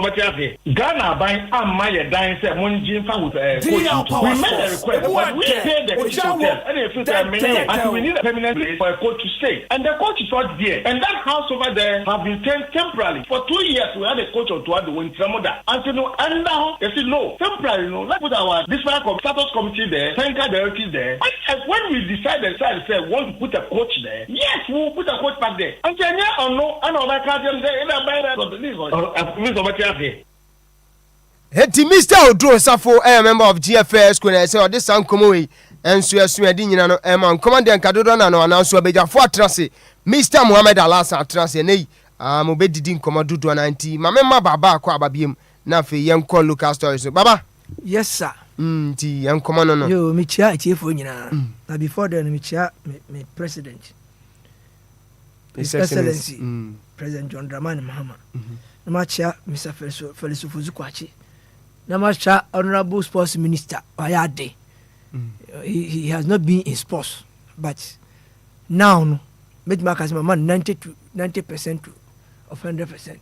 Ghana by Amaya dying said one gym with coach. We made a request, but we paid the coach's hotel and if it's a minute until we need a permanent place for a coach to stay. And the coach is not there. And that house over there have been temporarily. For 2 years we had a coach on Tuado in Tramoda. Until no and now they said no, temporarily no. Let's put our Bismark status committee there, Senka directors there. And when we decided say want to put a coach there, yes, we will put a coach back there. And then or no, and all that can't say in a by Heti Mr. Oduro Safo member of GFA Esku na say this san komo we enso adi nyina no man commander nkadodo na no ananso abejafo atrase Mr. Muhammad Alasa atrase nei mo be didi nkoma dodo na nti ma memma baba akọ ababiem na fe yen call local stories baba. Yes sir. Nti yen nkoma no yo me chia etiefo nyina na before then me chia me president His Excellency President John Dramani Mahama na ma chia Mr. Felisu Fuzukwachi na ma chia Honorable Sports Minister Oyade. He has not been in sports, but now no Bismark has my man 90% to of 100%.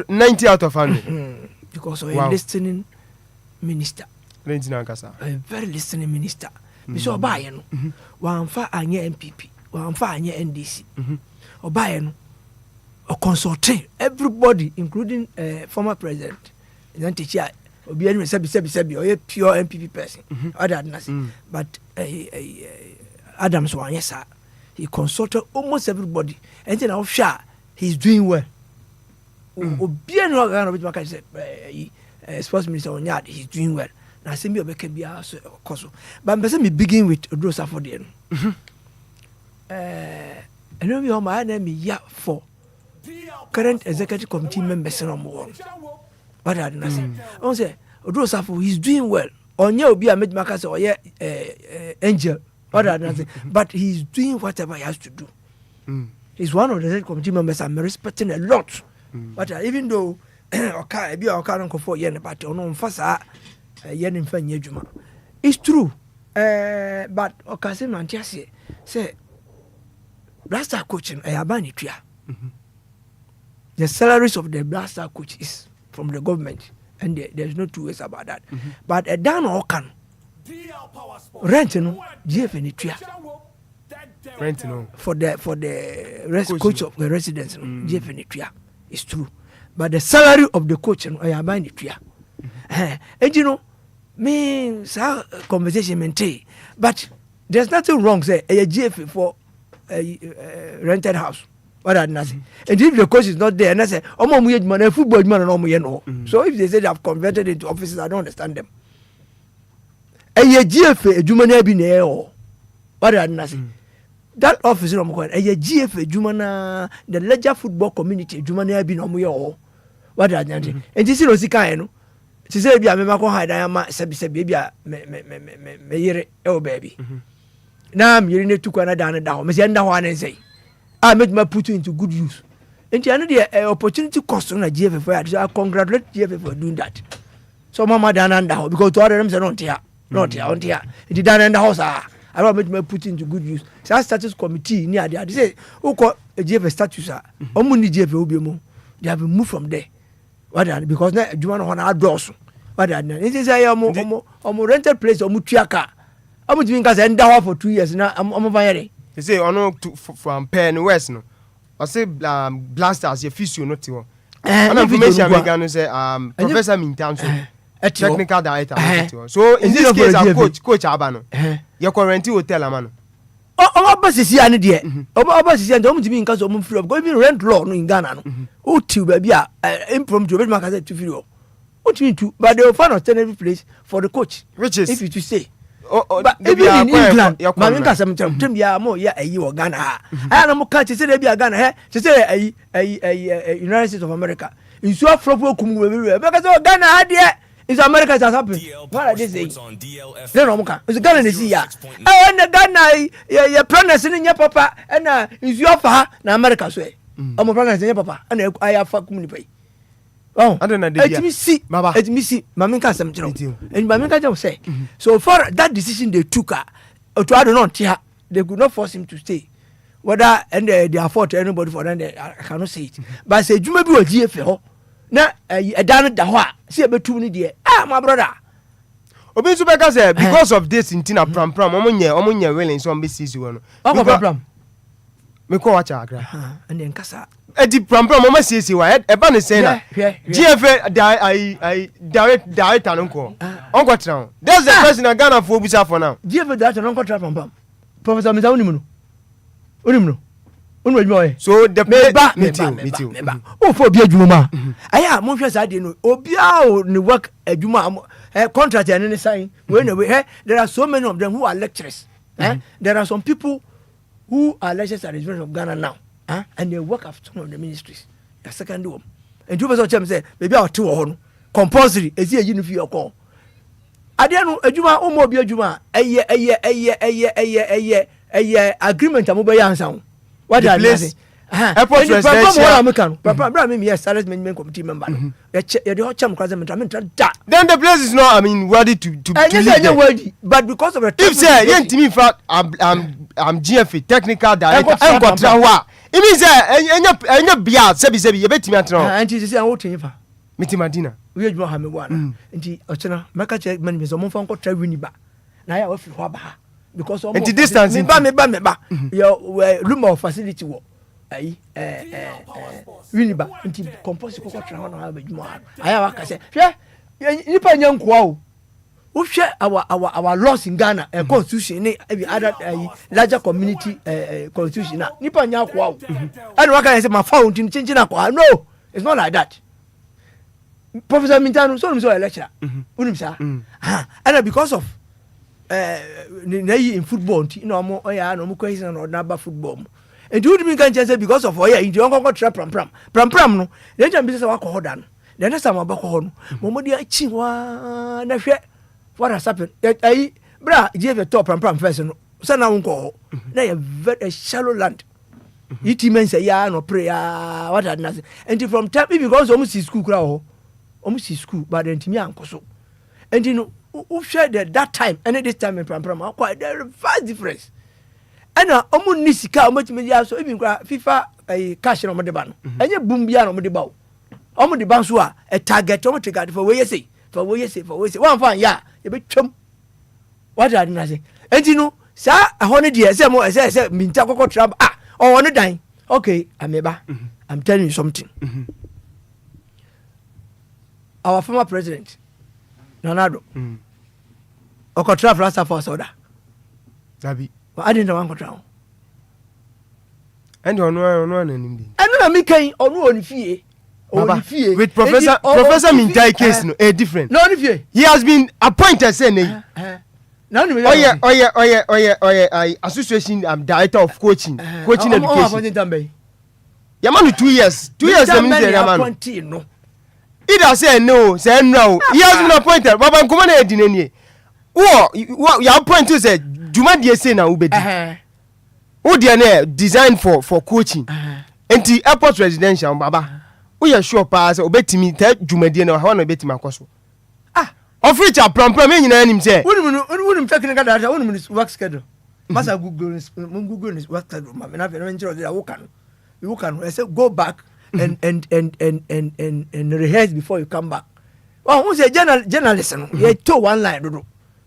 90 out of 100 because of a listening minister. A very listening minister. So buy no one fa anye MPP, one fa anye NDC. Or buy no or consulting everybody, including former president. Then teacher obi any sebi or a pure MPP person. Other than that, but Adams one yes sir. He consulted almost everybody, and then I'm sure he's doing well. Obi any organ of Bismark said sports minister Onyad, he's doing well. Now send me a back be also cause. But me begin with Odrosa for the and know me on my name ya for current executive committee members on board. But I didn't say. I say Odrosa for he's doing well. On your be a Bismark or yeah angel. But he's doing whatever he has to do. He's one of the executive committee members I'm respecting a lot. But even though okay, be our current for yen, but on fasa yen in fan yejuma. It's true. But okay, man, just say blaster coaching I abani tria. The salaries of the blaster coach is from the government, and there's no two ways about that. But a down or can rent no GFN tria. Rent no for the coach of the residents GFN tria. It's true. But the salary of the coach I am buying it here. And you know, me conversation maintain. But there's nothing wrong say a GF for a rented house. What I nothing. And if the coach is not there, and I say, oh mom, man, a football man and so if they say they have converted into offices, I don't understand them. A GF a Jumania bin air what I nothing. That office I'm going a GF Jumana the Ledger football community Jumania bin on what I done. And this is kind. She said, "Be a member hide. I am baby, me oh baby." Now I'm hearing it to Canada down. Me send one and say, "I made my put you into good use." And the opportunity cost on a GF for I congratulate GF for doing that. So Mama done under because to other them say not here. It did done in the house. I don't make my put into good use. So I status committee near there. They say, "Oh, call a GF status. Omuni GF Obiemo." They have moved from there. What because now you want to outdoors. What it is a rented place or Mutiaka. I'm doing because I for 2 years now. I'm over. They say, "Oh no, from Penn West no." I say, blasters, your fish you not to. And information I'm going to say, Professor Mintan, technical director. So in this case, I'm Coach Abano. Your quarantine hotel, man. Oh, Abbas is here, and dear. Abbas is here, don't mean because of free of going rent law in Ghana. Oh, two baby, impromptu, Bismark to video. What you mean to? But they will find alternative place for the coach, which is if you to say. But even in England, Maminka some ya more ya a you Ghana. I am catch say they be a Ghana. She say a United States of America. In so proper because Ghana had there. Is America has happened. What are they saying? Then it's Ghana is here. And the Ghana, your planners in your papa, and is your fa na America say. I'm a planners in your papa, and I have fuck money. Oh, I don't know. Let me see, Maminka some and Maminka don't say. So for that decision they took, to I don't know, they could not force him to stay. Whether and they afford to anybody for them, I cannot say it. But say, you may be a GFL. Na down the hoa see about 2 minutes my brother obi so beka say because of this intina pram omunye willing so be sisi wono pram me ko wacha agra and then kasa edi pram omo sisi wa e ba ne say na GFA I direct anko onko tran that's the person in Ghana for obusa for now GFA direct onko tran pram professor Meza unimu no so the me oh for bia dwuma aya mo hwe sa de no obia ne work adwuma contract and sign when there are so many of them who are lecturers there are some people who are lecturers at the University of Ghana now and they work after some of the ministries. The second one. And two person say, maybe I'll 2 on compulsory. Is here you your call. I don't know. A Juma or more be a Juma. A year agreement. I'm over your sound. What are you saying? Airport residential. Papa, yes, service management committee member. Then the place is not, I mean, worthy to worthy. But because of the if say, in fact, I'm GFA technical director. I'm got Trawa. It means that any beer, Sebi, you bet me at all. And she said, I'm waiting for Miti Madina. We are Mohammed one. And she, Ochana, Maka check man is a monfan got Traviniba. Now I have to because of the distance in Bameba, your Lumba facility work. Winiba nti compose ko kwatra ho na ha badwuma aya waka say hwe nipa nyankwa o hwe our laws in Ghana constitution ni every other larger community constitution na nipa nyankwa o and waka say my phone tin chinchi na kwa no it's not like that. Professor Mintano so a lecturer unim sa and because of in football no mo oya no mo question na number football. And you didn't can say because of oil, you don't go trap pram no. Then I'm busy work hold. Then next time about home. Momodia chiwa na hwe. What has happened? Bra, give a top pram first. So now go. Na a very shallow land. It means say ya no prayer. What had nothing. And from time because almost school crowd. Almost school, but then Timmy uncle so. And you know, who shared that time and this time in pram quite there a vast difference. Ana omo ni sika omo ti media so even kwa FIFA cash no mo de ba no enye boom bia no mo de ba omo de ba so a target omo target for we say one fan ya e be twam what are na say enti no sa ho ne de say mo say minta kokko trap o no dan okay ameba I'm telling you something. Our former president Nonado okotra flasa for soda Dabi I didn't want to drown. And you know, and I'm making on fee. With Professor Mintai case, no, a different. No, if he has been appointed, saying, association director of coaching education. Yamanu 2 years. 2 years, Yaman. Either say no, say no. He has been appointed. Baba Kumane Edineni. You appointed, said. Juma die say na ubedi wo die na design for coaching enti airport residential baba wo ye sure pa say obetimi ta juma die na ho na obetimi akoso of which a prom nyina anim say wonim technical data wonim work schedule masa google is work schedule ma na very njiro dey wo can I say go back and rehearse before you come back. Well who say journalist no you to one line do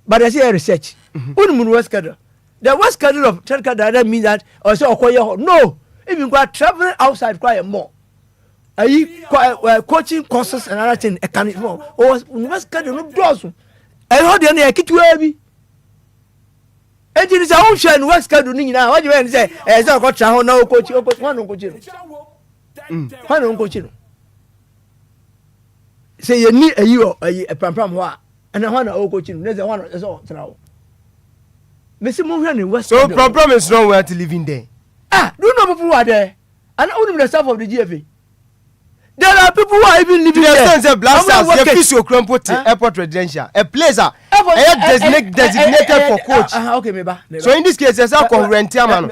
but I say research. Unmun West schedule. The West schedule of technical data means that also okoye no. Even go traveling outside quite more. Coaching courses and other thing can more. Or West schedule no does. I heard the near kitu heavy. And it is a whole share in West schedule now. What you mean say? As I got travel now coach one on coaching. One on coaching. Say you need a pram wa. And I want to coaching. There's a one as all now. So problem is not where to living there. Do you know people who are there? And only the staff of the GFA. There are people who are even living there. There are blasters. They fish your crumple to airport residential. A place designated for coach. Okay, maybe. So in this case, there's a rental man.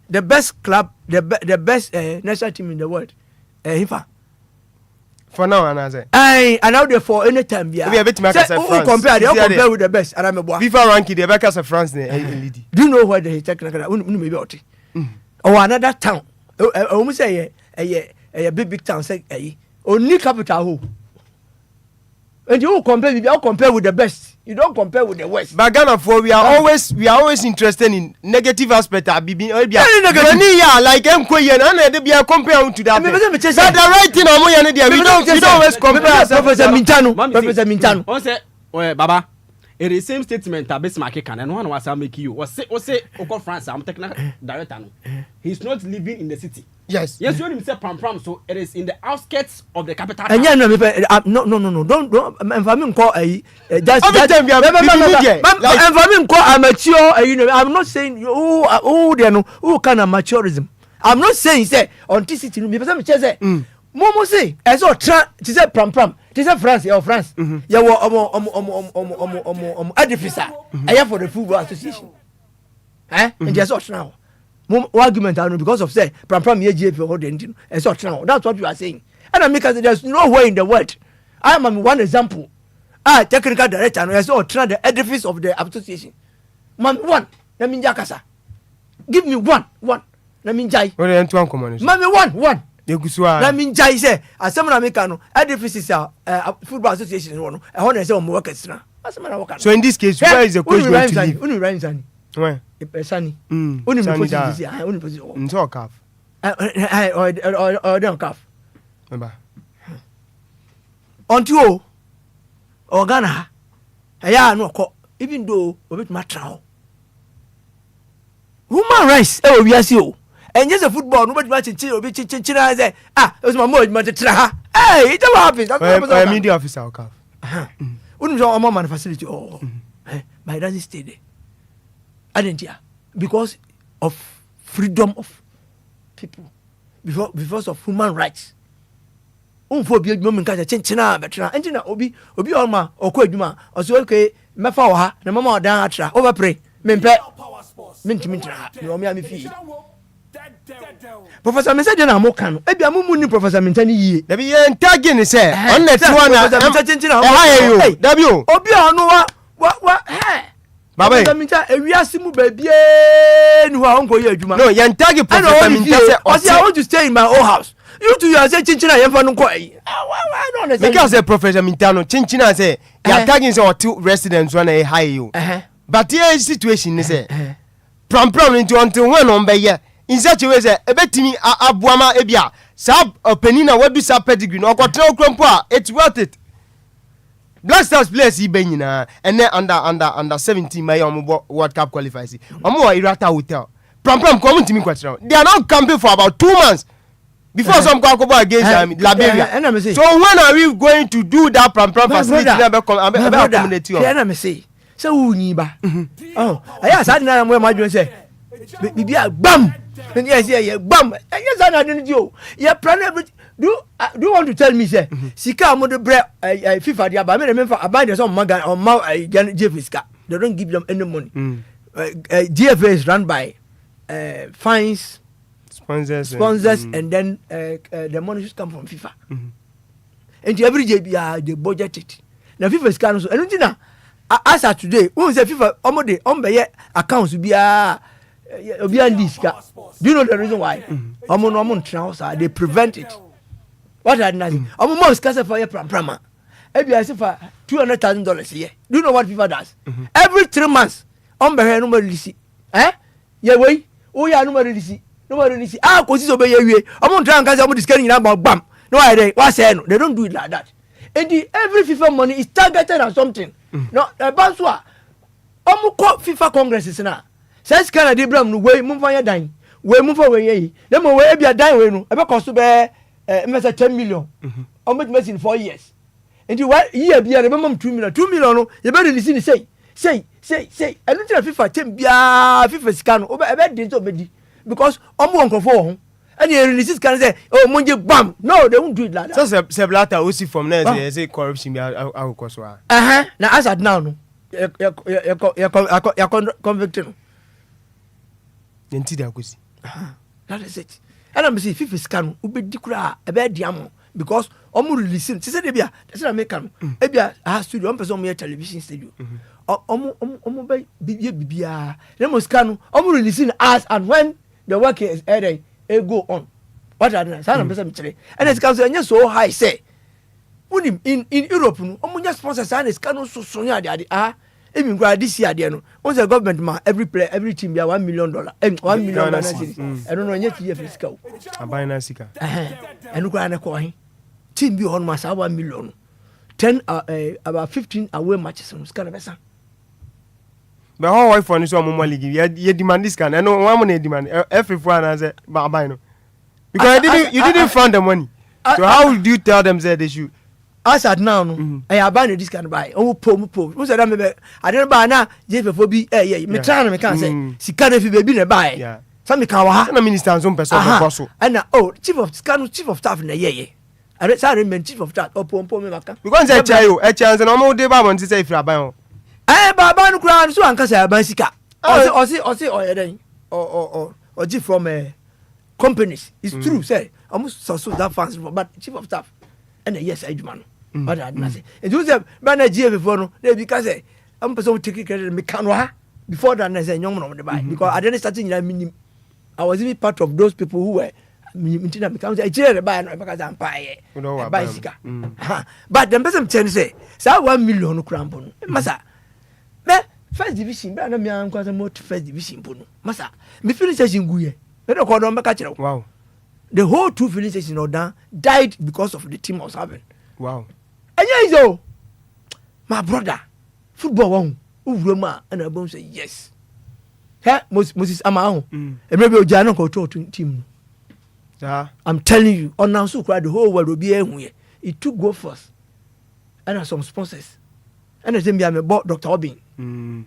The best club, the best national team in the world. Hifa. For now, and I now therefore any time we are bit compare with the best. FIFA ranking the backers of France. Do you know where the technical? Maybe or another town. Almost say a big town. Say only capital who. And you compare with the best. You don't compare with the West. But Ghana for we are always interested in negative aspect of being like Enquiries and they be compare to that. But the right thing we don't always compare. Professor Mintano. Baba. It is same statement that Bismark can and one was I make you. Was say France, I'm technical director. He's not living in the city. Yes, you himself pram, so it is in the outskirts of the capital. And yeah, no, don't. Environment call just environment call amateur. I'm not saying who there no who kind of amateurism. I'm not saying say on TCT no me person che say momo say eso tra ti say pram ti say France ya France ya wo omo edificer eya for the football association and just now argument because of say pram ye GP or the ndino eso tra that's what you are saying and I make us there's nowhere in the world I am one example technical director no eso tra the edifice of the association man one let me jakasa give me one let me jai what you want come on mami one yegusua let me jai say asem na make no edifices football association no e ho na say o workers na asem na work. So in this case where is the coach going to live? Unu rhymes ani where Sani unu me position this unu position nso calf or don't calf remember until Ghana aya no ko even though obit matrao human rights we are see o and just a football nobody match obi chinchina say it was my mom tra ha hey it happens that's media officer o calf unu so am man facility my doesn't stay there identity because of freedom of people because of human rights unfo bi adwuma mun ka chinchina betra entina obi olma okọ adwuma oso okay mefa wo ha na mama odan atra over pray mempe mintra no me am fi Professor Mensah na mo kan e bia mu ni Professor Mensah ni yie da bi ye ntagi ni se on na ti wana ha da bi o obi onu wa baba Professor Mensah ewiase mu ba bie ni wa onko ye adwuma no ye ntagi Professor Mensah say I want to stay in my own house. You two are saying chinchina yemfa no ko why don't understand because the Professor Mensah no chinchina say ya tagging say two residents one e high you but the situation is say pram into until when on be here in such a way say ebetimi abuama ebia sab penina wadu sa pedigree no okotra okrompo a it's worth it. Black Stars players ibe nyina and then under 17 my World Cup qualifiers omo wa Irata Hotel pram come ntimi kwatra they are now camping for about 2 months before some go against Liberia. So when are we going to do that pram facility na community o na me say unyi ba aya sa na mo ma dwen say bibia bam yes bam yes na den di o ye plan every do you want to tell me say sika mo de bre FIFA dia ba me remember about the some magan on ma Jefiska they don't give them any money. GFA is run by fines sponsors and then the money should come from FIFA. And every JB they budget it. Now FIFA is kind of so. And now, as of today, when say FIFA, omode accounts be this. Do you know the reason why? They prevent it. What are they? Most cases for your prama. Every I say for $200,000 a year. Do you know what FIFA does? Every 3 months, no release. Yeah, wait. Oh yeah, no release. Nobody really see cause so be we am try and cause am discussing about bam no why they don't do it like that and every FIFA money is targeted at something no banswa ko FIFA congresses na says Canada Abraham no we mum fa dan we mum fa we yi dem we bia dan we no e be cost be 10 million almost in 4 years and what year bia e be mum 2 million no you be release ni say I don't think FIFA tem bia FIFA scan o be dey so be di because omo and you release can say oh monje bam no they won't do it like that. So seblata osi from there say corruption be akoso na as at now no you convicted no enti da akosi that is it and I'm say FIFA scan ubedi kura e be diamo because omo release say dey bia say na make am e bia ha studio on person mo television studio omo be bibia na mo scan omo release as and when the work is ending it go on what are the some person tell and it's can so high say in Europe no omunya sponsors and it's can so nya dey even go this year there no once the government ma every team be $1 million $1 million I don't know nya tie fiscal abina sika and go na ko hin team be on masa $1 million 10 about 15 away matches no scan be but how wife for so mo league you demand this can no one money demand every one answer buy no because you didn't fund the money so how do you tell them say they should as at now no I buy this can buy o po who say that me I don't buy na je fefo bi me try na me can say sika na fi baby na buy Some can wa na minister nso mpɛ sɛ ɔbɛkɔ so ɛna chief of staff na yɛyɛ sa remember chief of staff ɔpɔmpɔ me maka because ɛkyɛ nso na ɔmo de ba mo nti sɛ ifiri aban ho baba no kura so ankasa aban sika ɔse ɔyɛ dɛn ɔgye from companies it's true say almost so that fans but chief of staff ɛna yes adwuma no ɔda adena se nti wo sɛ bana gye before no na bi ka sɛ ɔmo pɛ sɛ ɔmo take credit me kan ha before that na say nyom no de buy because I didn't start in minim I was even part of those people who were mintina me come say chere buy no because am buy buy sika but them person tell say 1 million no krampo no masa me first division bra na me an kwasa mo first division po no masa me finish session guye me dey call don make chere wow the whole 2 finish session or down died because of the team was having wow enya izo my brother football won Uroma and I say yes. Hey, Moses Amao. And maybe Ojano go to team. I'm telling you, on now so cried the whole world will be anywhere. It took go first. And I some sponsors. And I think I'm about Dr. Obin.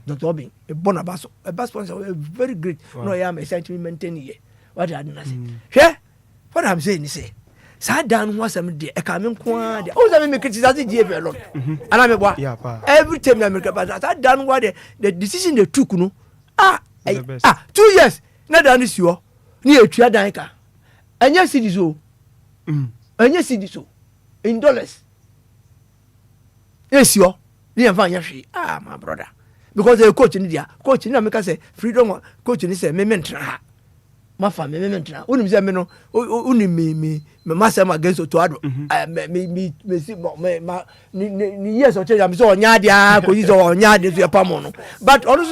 Dr. Obin, a Bonabaso, a bus sponsor, very great. Wow. No, I am a sentiment 10 years. What I didn't say. Yeah? What I'm saying is say. Sat down once I'm there. I come quite. Oh, I make it as a GF alone. And I'm a boy. Every time I make a pass, I done what the decision they took. No, 2 years. Not done this year. Near Triadaika. And yes, it is so. And yes, it is so. In dollars. Yes, you. Near Vanyashi. My brother. Because the coach in India, coach in America say freedom. Coach in say memento. My family memento. Unim say me no. Unim me. Me master against Otoado. Me see ni yes o change am so onya dia ko yi so onya dia so yapamo no but also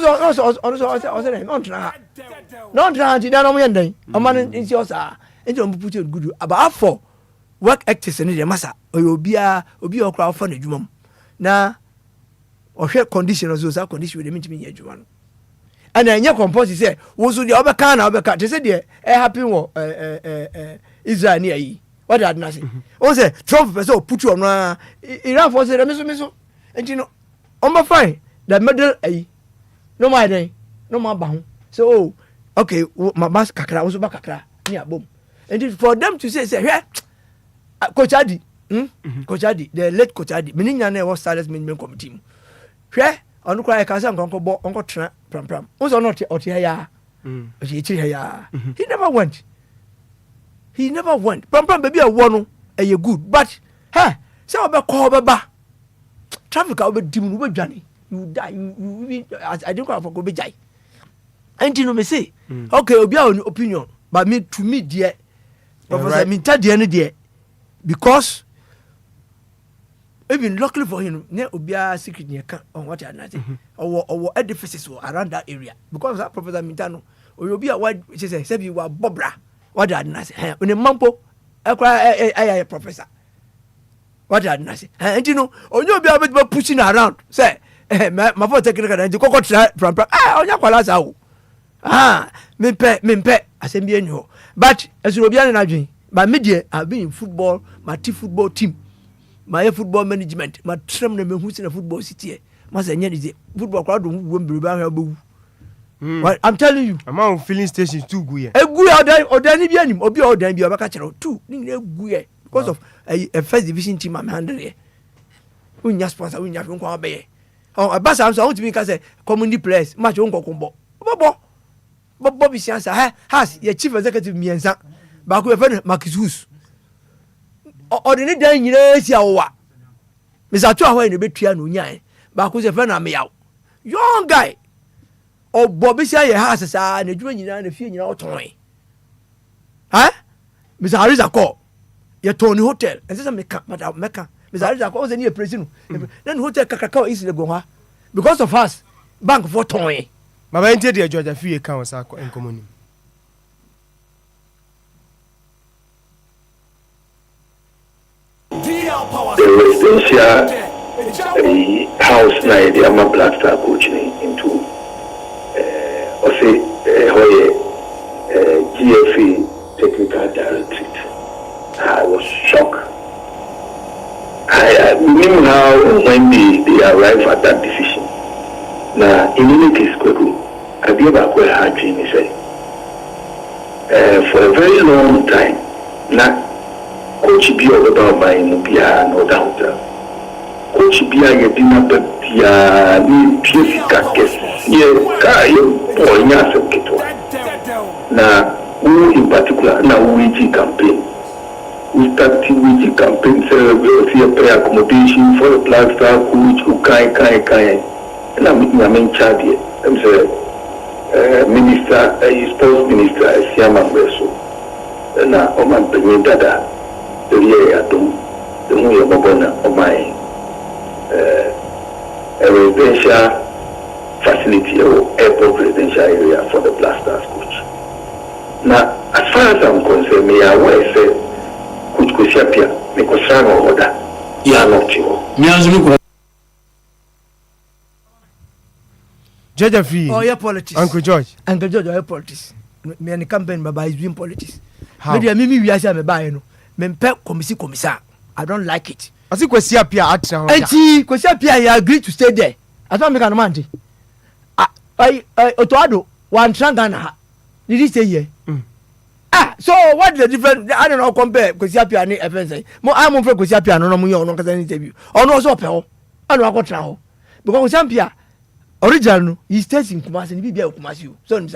non try ti na no mo yenden o man nti o sa nti o put it good about for work ethics ni de masa obi okra for na dwuma na o hwe condition so sa condition we de mitimi ya dwuma no and anya compose say wo so de obeka na obeka te say de happen wo Israel ni ayi what did I say? Oh, say Trump person put you on Iran for say me and you know on my fine the middle no my day no my bound so okay my mass kakra also back kakra near boom and for them to say hey Coach Adi Coach Adi the late Coach Adi me nyane was started management committee hwe onu kwa ka say nkonko bo onko tra pram also not otia ya he never went. He never went. Pram baby a one a good, but hey, say about call baba. Traffic out with dim with Johnny. You die. You I don't go for go die. And you know me say, okay, Obi on opinion, but me to me dear, Professor Minta dear, because even luckily for him, ne Obi secret near on what I say, or edifices around that area because that Professor Mintano or Obi a wide she say you were Bobra. What did I say? When a mampo, I cry, professor. What did I say? And you know, you'll be able to pushing around. Say, my father taking a cocoa from on your colors. Me I say, be any but as you will be an by media, I've been in football, my football team, my football management, my tram who's in a football city. Must I need football crowd won't be about. Well, I'm telling you, amount filling stations too good. A good or then be any obi or then be a catcher two. Because of a first division team I'm handling. We just sponsor, we just won't obey. Oh, a bus I want to be because a community place, much won't go combo. Bobby Sansa has your chief executive me and Zach, but we have Marcus Hoos. Or the day in Yawa. Miss Atua in the bit Trianunya, but who's a friend of me out. Young guy. Oh, Bobby say your house is and the doing you and the few toy. Huh? Miss Harris call your Tony Hotel and says Madame Mecca. Miss Harris calls any prison. Then Hotel Kakao is the Goma because of us. Bank for toy. My man did your judge a few accounts are in common. The residential house na the Ama Black Star coaching into GFA technical directorate. I was shocked. I knew how when they arrived at that decision. Now, in any case, I gave a quite hard dream. He said, for a very long time. Now, Coach be about my Nubia, no doubt. Coach be a dinner, but ni Piesica guess. Boy, now, who in particular, now WG campaign. We started WG campaign, so we see a prayer accommodation for the Black Star coach who and I'm in charge here. I'm minister, sports minister, Siama Breso. And now, Oman Penny Dada, the year the Muya Babona, of my residential facility or airport residential area for the Black Stars coach. Now, as far as I'm concerned, me aware say coach Kosiapia, me Kosanga order, ya not you. Judge free. Oh, yeah, politics. Uncle George, oh, politics. Me and the campaign, but is doing politics. How? Maybe we are me buy no. Me pay commissar. I don't like it. I see Kosiapia at now. Kosiapia, I agree to stay there. I don't make an amount. Otoado one Trangana. Did he say here? So what is the difference? I don't know compare Kosiapia and FNC. More I'm on for Kosiapia, no more no interview. Or no so pell. I don't know now. Because Kosiapia original he stays in Kumasi and Bibia Kumasi. So and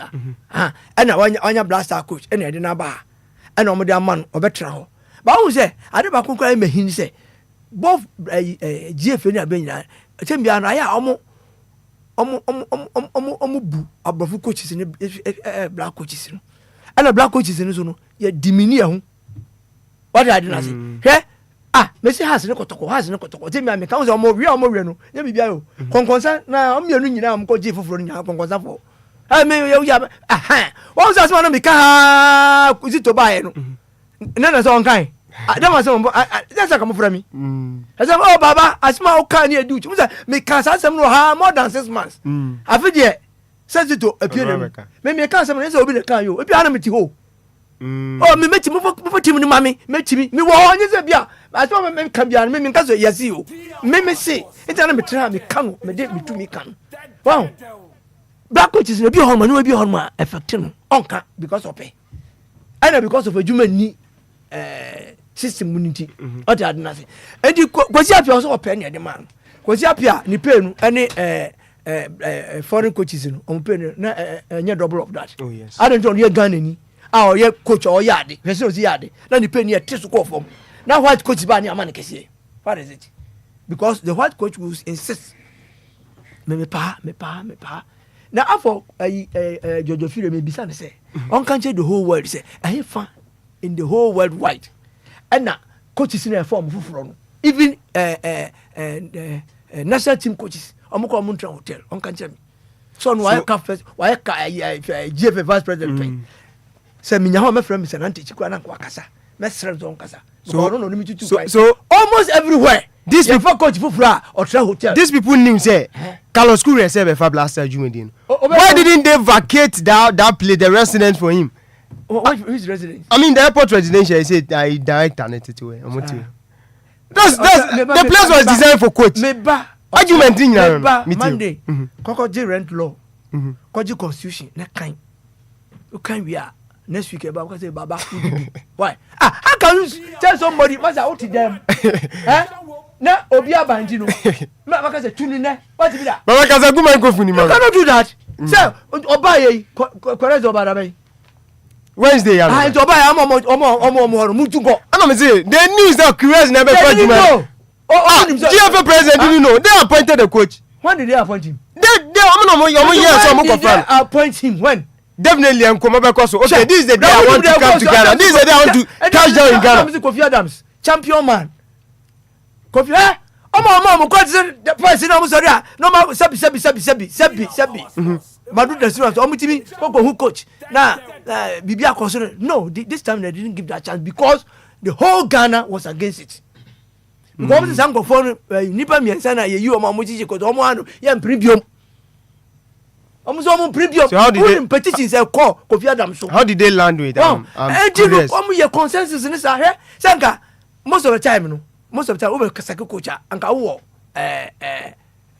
I want blaster coach and I didn't buy. And I'm a man of veteran. But I will say, I never could cry me him say both GFN have been Timbian I bu abrofo coaches in black coaches and black coaches in zone ye diminier what I didn't say he Messi has no kotoko tell me can o mo we no ye bibia o konkonsa na o mienu nyina am ko gif foforo nya konkonsa fo me ya won say asma no me ka kuzito bae no na so on kan that was some that's come from me I said oh baba asma o kan e do you say me can say some no ha more than 6 months I feel there says it to appear me can say me say obi the kan yo obi ana me ti ho oh me meti mo team ni mami meti me wo onye se bia asma me kan bia me kan so yes o me say ita na me tra me kan me de me tu me kan wow black coaches no bi ho ma no bi ho ma effective onka because of pay and because of a human ni system unity what had nothing and Kosiapia also open the man Kosiapia ni pay no any foreign coaches no on pay na nya double of that. Oh yes, I don't know you Ghana ni ye coach or yard person was yard na ni pay ni tesu ko form now white coach ba ni amane kese what is it because the white coach will insist me pa now after Jojo Fire me bisa say on can change the whole world say I fan in the whole world wide and now coaches in a form of even national team coaches omoko omuntra hotel on can tell me so why first why GFA vice president pay say me nyaho me friend me say na ntechi kwa na kwa kasa me sere zo kasa so almost everywhere this before coach fufura or tra hotel these people knew say Carlos Courier say be blaster Jumedin why didn't they vacate that place the residence for him? Which residence? I mean the airport residential. He said I direct an attitude. That's the place was designed for coach. Argument in Monday. Kokoji rent law. Koji constitution. Na kind. You can we are next week about say Baba. Why? How can you tell somebody what's out to them? Na Obia Banjino. Maka say tuni ne. What is that? Mama kaza guma go funi man. You cannot do that. Say Obaye correct Obadabe. Wednesday ya. Ah, Obaye omo mutugo. Ana me say the news that Enquires never find him. GFA president didn't know. They appointed the coach. When did they appoint him? They appoint him when? Definitely and come back so. Okay, this is the day I want to come to Ghana. This is the day I want to touch down in Ghana. Kofi Adams, champion man. Kofi omo coach the person omo sorry no ma sebi Madu the students omo timi koko who coach na bibia koso no this time they didn't give that chance because the whole Ghana was against it because some go for nipa miensa na ye omo chichi ko omo anu ye premium omo premium so how did they petitions call Kofi Adams so how did they land with them omo ye consensus ni sa he sanka most of the time we kasaki coach anka wo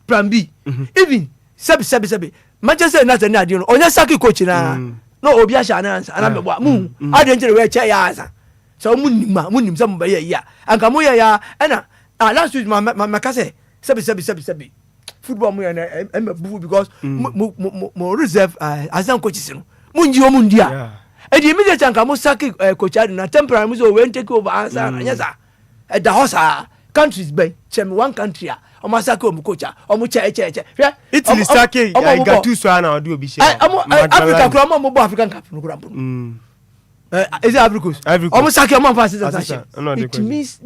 plan B even sebi Manchester United na adi no onya saki coach na no obi asha na answer ana mebo mu adenjere we che ya answer so munim some be ya anka mo ya na last week my kase sebi football mo ya na bufu because mo reserve azan coaches no munji o mundia e di immediate anka mo saki coach adu na temporary mo so we take over answer na nyasa e da hosa countries ben chem one country a o ma saki o mu coach a o mu che Italy saki Gattuso ana o do obi she Africa kro mo bo African cup no kro is it Ivory Coast? Almost like your mom passes a it means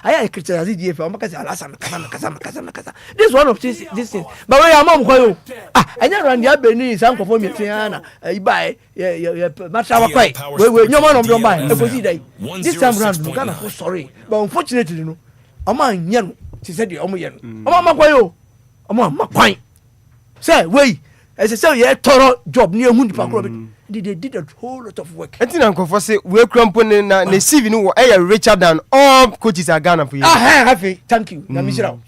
I criticize the DLFM because this is one of this thing. But when your mom call you, I never run the Benin, some conform your Tiana, you buy Matrawa Quay. No man of your mind. This time round, you can't sorry. But unfortunately, you know, a man young, she said, the Omoyan. Mama Quayo, a man, Quine. Say, wait, as I say, you had thorough job near Mundi Park. They did a whole lot of work. I think I'm going to say we're crumping na CV no richer than all coaches are Ghana for you. Happy, thank you. Na misira.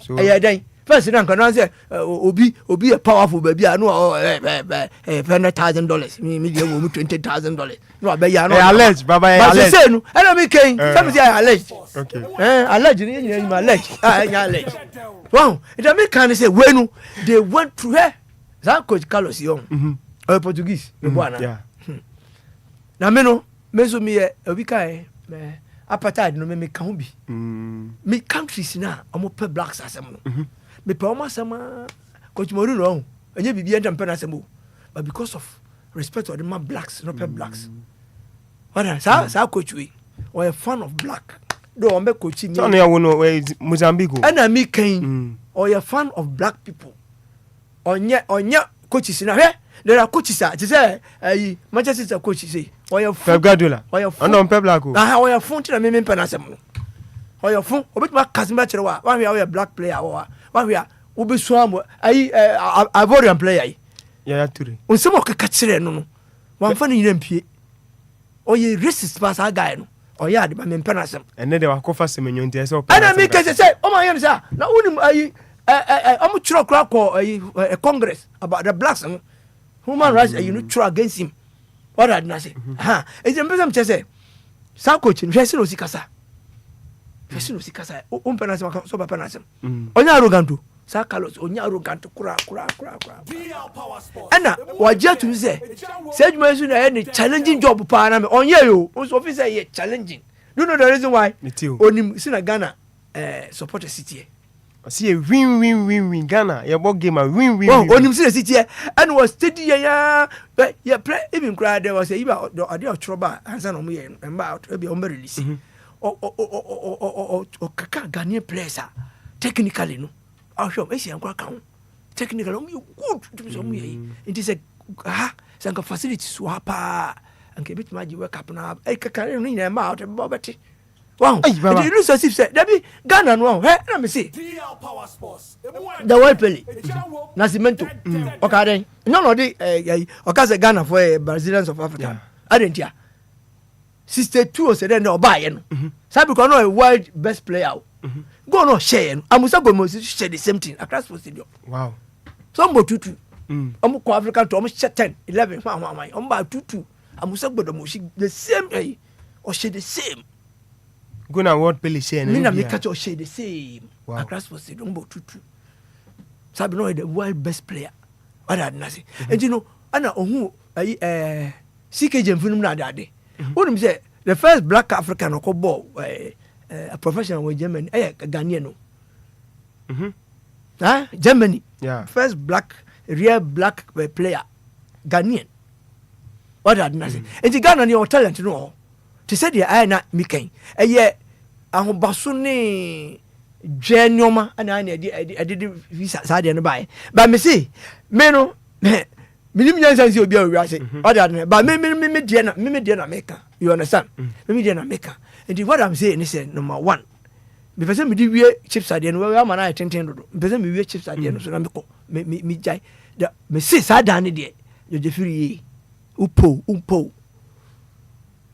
First thing I'm going to say obi a powerful baby I know $100,000. Me dey wo $20,000. No be ya no. Allege baba allege. But say no, I me ken. Some say allege. Okay. Allege ni allege. Allege. Wow, it me can say we no they went through her. That coach Carlos Young. Portuguese. Yeah. Na me no meso me obi kai me apartheid no me ka ho bi me countries na omo pe blacks asem no me pe omo asema coach Mourinho no enye bibi enta pe na asem but because of respect to the man blacks no pe blacks what sa coach we or a fan of black do o me coach ni so no no Mozambique na me kan or a fan of black people onye coaches na he there are coaches that say Manchester coach say Pep Guardiola no Pep Black o ya fun ti na me penasem no o ya fun obetuma kasimba kire wa we are black player wa we are obesu am Ivorian player ya Toure onsem o kaka kire no wan fa ni mpie o ye racist pass a guy no o ya de me penasem ene de wa kofa semenyo nti ese o ana me kese say o ma yen say na unim I'm trying to call a Congress about the blacks and human rights. You know, try against him. What did I say? It's a person to say, Sam coaching, Fesino Sikasa. Fesino Sikasa, Umpenasam, so Panasam. Onya arrogant, Sakalos, Onya arrogant, Kura. Anna, what you to say? Said you mentioned any challenging job, Panama, on you, whose officer yet challenging. You know the reason why? Only Sina Ghana support a city. See a win Ghana. Your ball game a win. Oh, on him see city and was steady ya play even cry there was a idea of trouble and son of me and about be on release. Or kaka Ghanaian players technically no. I'll show me and crack technically good to some way. It is a some facilities swapper and keep it magic work up now. I can't ring them out and Bobbetti. Wow, it looks as if said, Debbie, Ghana, no, let me see. The world play. Nascimento. Okay, no, okay, Ghana for Brazilians of Africa. I didn't hear. 62 said, no, buy. Sabi kono a world best player. Go no share. Amusa go share the same thing across the stadium. Wow. Some go 2-2. Amuko African to almost 10, 11. Amba 2-2. Amusa go the same or share the same. Go na world play share me na me catch or share the same across for say don't 2-2 sabi no the world best player what had na say and you know ana ohu CK Jemfunum na dade wonu say the first black African ko ball a professional in Germany Ghanaian no Germany first real black player Ghanaian what had na say and the Ghana your talent no to say the I na miken ahobaso ne dwanyoma ana na edi visa sa de no bai ba me see me no minim nyansa si obi a wi ase other ba me die na meka you understand me die na meka and what I'm saying is number 1 me person me di wie chips ade no we ama na tenten dodo me person me wie chips ade no so na me ko me jai me see sa da ne de yo je firi umpo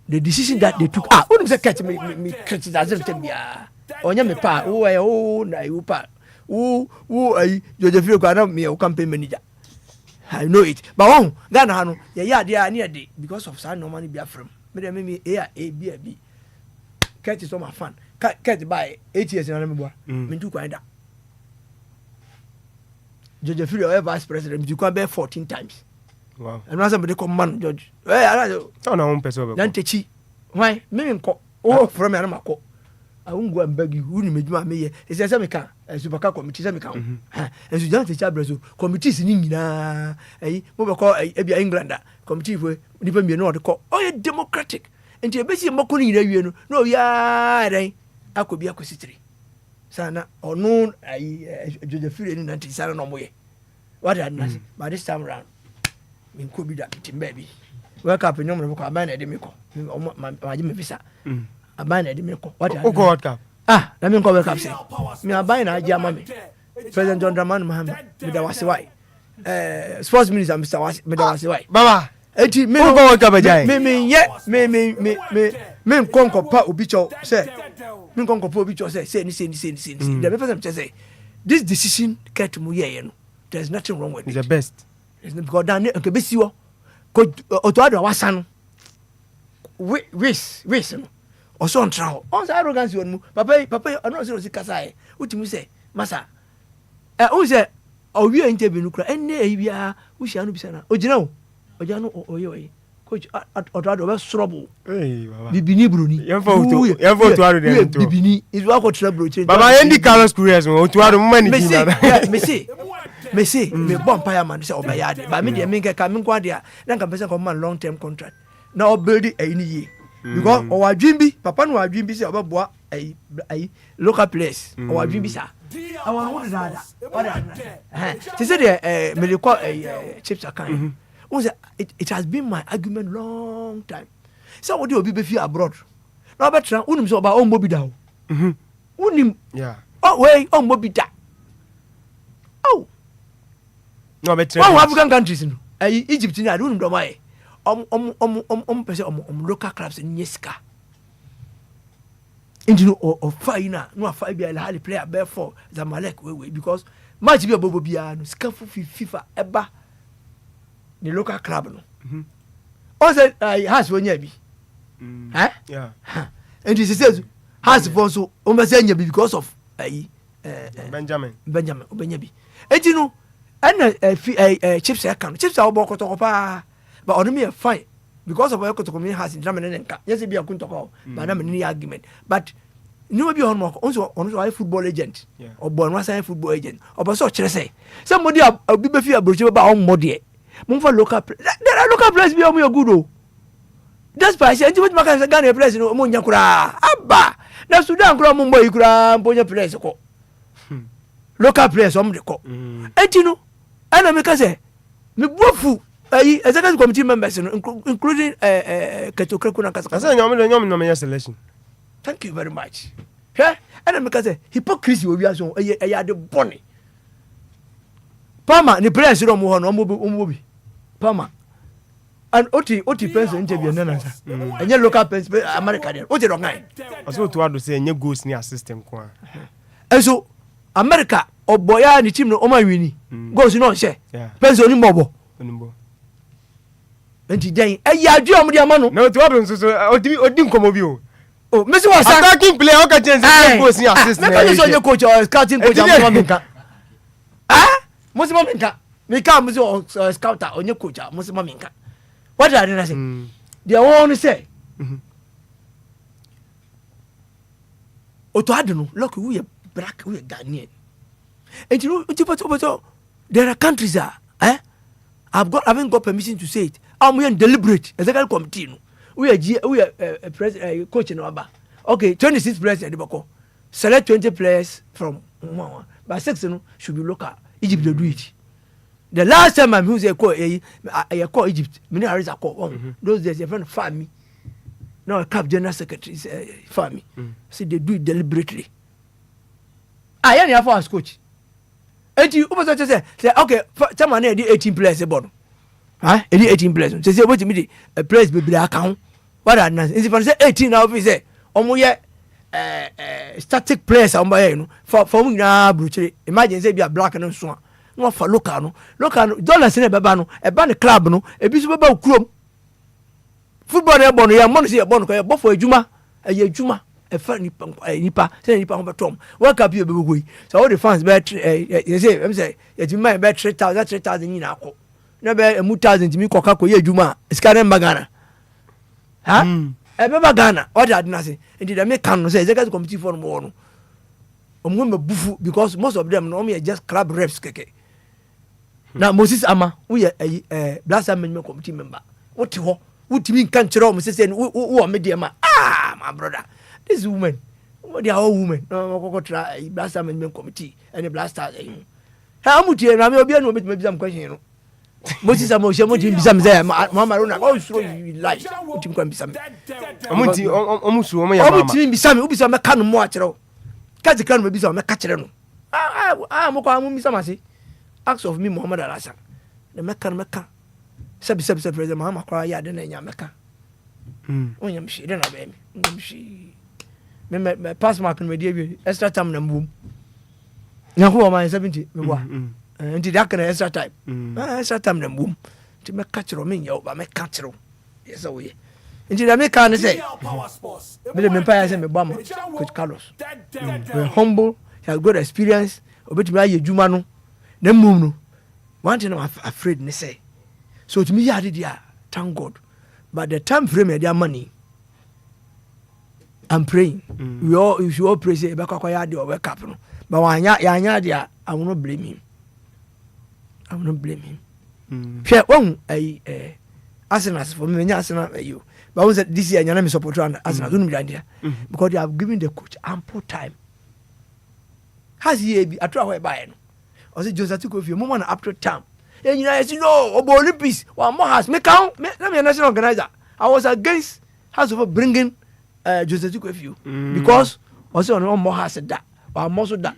the decision that they took wouldn't say catch me criticize them bia onya me pa na you pa you Joseph ko na me o campaign manager I know it. But one Ghana no, yeah, they are near day because of some no money be from. Me A. Cat is on my fan. Cat by 8 years in Anambra. Me too quite that. Judge Fury, vice president, you can bear 14 times. Wow. And now somebody come man, Judge. I don't know. Then teach. Why? Me ko. Oh, from me anamako. I won't go and beg you. Who need me? It's a semican, a super committee semican. And you don't teach Brazil. Committees in England. What we call a Englander. Committee for depend me know the call. Oh, you're democratic. And you're basically mocking you. No, yeah, I could be a cositry. Sana or known Judge Fury in 19 no way. What I done by this time around. Me could be that baby. Wake up in your book, a man at the Miko. My visa. A man at the Miko. What? Oh, God. Ah, let me go wake up. Say, me a buying a German. President John Dramani Mahama, with the Wasiwai. Sports Minister, Mr. Wasiwai. Baba, eti me go wake up a jay. Me conquer pa ubicho, say. Me conquer pa ubicho, say, the representative say, this decision get to me, there's nothing wrong with it. It's the best. It's because down and Kebisiwo. Otoado wasan wish also on trial on arrogance you papa I know say kasa utimi say masa who say o wi interview no kra enne bia wo hia no bisa na ogina o oye coach otoado be sorobo baba bibini broni yemfa otoado dem to bibini is wa ko trouble change baba endi Carlos Couriers otoado mo mani gina me say me bomb fireman say obayade ba me de me nka me kwa dia na nka pese ko man long term contract na o build any year because o wadwin bi papa no wadwin bi say obaboa ai local place o wadwin bi sa awan what that say the me dey call chips account it has been my argument long time so what do obi be fi abroad na obetra unim so oba o mbo bi da unim yeah oh wey o mbo bi da oh no better one African countries no Egypt ni adu ndo mai pese local clubs in Yeska into o faina no afa bia la hali player be for Zamalek we because match bia bobo bia no skafu FIFA eba the local club no o say has wonya bi yeah and this says has for so o me say nya bi because of Benjamin obenya bi enti no and chips chips are about Kotopa, but on me a fine because of what Kotokomi has in German and yes, it be a Kuntoko, but I'm any argument. But no be on also a football agent or born was a football agent or so say somebody a be a brochure about on Modi. Mumfa local there are local place be on your good. That's why I said, what Macan Ghana place in Munyakura. Abba, now Sudan Kura Mumbo Yukura, Boya place. Local players on the call. And you know, and I make say, me bofu, executive committee members, including Ketokrekuna Kasa selection. Thank you very much. Yeah, and I make say, hypocrisy will be as a yard of bonny. Palma, the players don't move on, Mobi. Palma. And Oti person interview nana and your local person American. What you don't mind? I saw to say any goes near system. And so America or boya ni team no oma wini goes no share person ni mobo enti den ya adu am dia ma no no to wadon so odin komo bi o oh Messi was attacking player o ka chance goes near system na so your coach or scouting coach am mo minka mo se mo minka me ka mo se scouter onye coach mo se mo minka what are they saying they want to say oto adunu look we black we Ghanaian and you know there are countries haven't got permission to say it we are deliberate executive committee no we are president coach no aba okay 26 players at the bako select 20 players from but 6 no should be local Egypt they do it the last time I'm who's call Egypt many Harris are call those days your friend family now CAF general secretary family see they do it deliberately I am here for as coach. And you say, okay, someone had 18 players about. 18 players. Say, what you mean? A place be the account. What are nice? If I say 18 now, we say, static players on by for me now, brutally. Imagine say be a black and so on. no fa local no dollars ne beba no e ba ne club no e bi so beba okurom football e bo no ya mo no se e bo no ko e bo for adwuma e adwuma e fa nipa se nipa ho betom world cup e be go yi so all the fans be you say em say e ti mai be 3000 ni na akọ na be 1000 ti mi koka ko ye adwuma iskare mbagana ha e be bagana o da na se ndi da me kan no say executive committee for no no omo me bufu because most of them no me just club reps keke na Moses Ama we blast management committee member what ho what mean kan kire o say wo me dey ma my brother this woman they are all women no ko tra blast management committee and blasters ha amutie na me obi anu obetime bizam question no Moses Ama o se mo tin bizam say mama rona o suro lie o tin kan bizam amuti omusu o mo ya mama o tin bizam o bizam me kan mo a kire kazi kan me bizam me ka kire no mo ko amu bizam ase acts of me Muhammad Alasa the meka sabi president Muhammad kwa ya de na nya meka onyam shi de na be mi ngam shi me pass mark no me dey extra time na mbum nya ko ma 70 me wa nti da kana extra time na mbum ti meka kiro me nya ba meka kiro yes o ye nti da meka ne say me pa ya say me bama coach Carlos we humble he has good experience obetimi aye djuma no na mum no one thing I'm afraid ne say so to me ya did ya thank God but the time frame their money I'm praying we should all pray say be kwa ya de wake up no but anya dia I will not blame him share one Arsenal for me Arsenal you but was this year nyana me support Arsenal don't be idea because they have given the coach ample time has he be atwa where buy no I say Joseph Kofi mo man up to time and you know no obo Olympics one more has me count me national organizer I was against has over bringing Joseph Kofi because also no more has that or more so that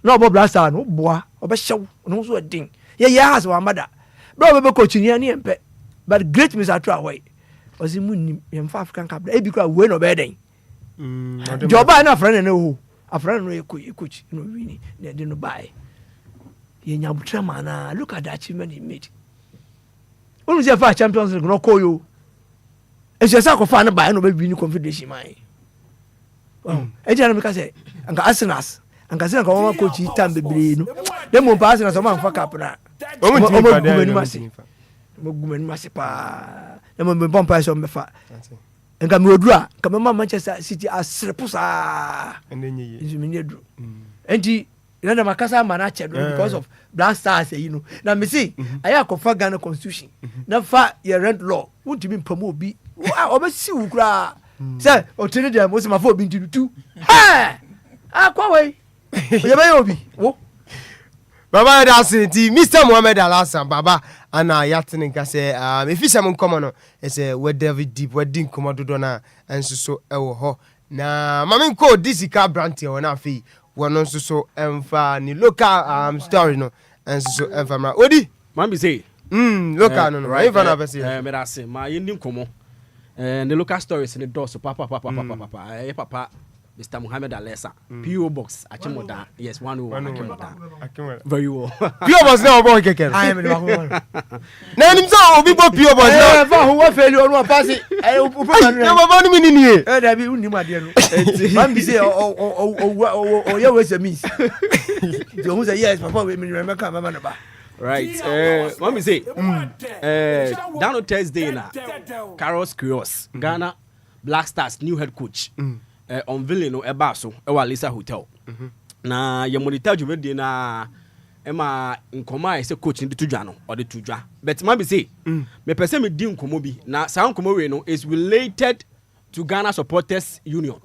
no obo blaster no boa obo show no so ding yeah has one mother bro be coach ni ani empe but great Mr. Atwa was him in African Cup e bi kwa we no be den joba na friend na ho a friend no coach no win they no buy yenya butrama na look at the achievement he made onu se fa Champions League no call you e se sa ko fa na buy no be win confederation man e jana me ka say anka Arsenal anka se ko coach itam bebre no dem mo pa Arsenal so man fa cup na mo gumenu mase pa dem mo bompa so me fa nka me odura nka me Manchester City asrepusa enenye izumini edru enti na makasa mana chedo because of black stars you know na me see aya ko fa Ghana constitution na fa your rent law won't be mpamu obi obe si wukura say o tene dem o se ma fa obi ntitu ha akwa we ye be obi wo baba da senti Mr. Muhammad Alasa baba ana yatene nka say if you some come no e say we David deep we din komododo na enso so e wo ho na mama nko disika brand e wona afi wono nso so emfa ni local story no enso so emfa ma odi man be say local no right emfa na be say me da say ma yindi komo the local stories in the door so papa Mr. Muhammad Alasa PO box Achimoda yes 101 Achimoda very well PO box na obo keke I am na nim so obi bo PO box na fa ho wa failure no pass na baba no mi ni e da bi unni ma de no man bi say o ye we say miss do who say yes papa we me remember mama na ba right let me say down on Thursday na Carlos Curios Ghana Black Stars new head coach unveiling no eba so e wa Lisa Hotel na ye monitor jumedi na ema nkoma ise coach ndi tudwa no or the tudwa but man be say me person me di nkomo bi na sa nkomo we no is related to Ghana Supporters Union.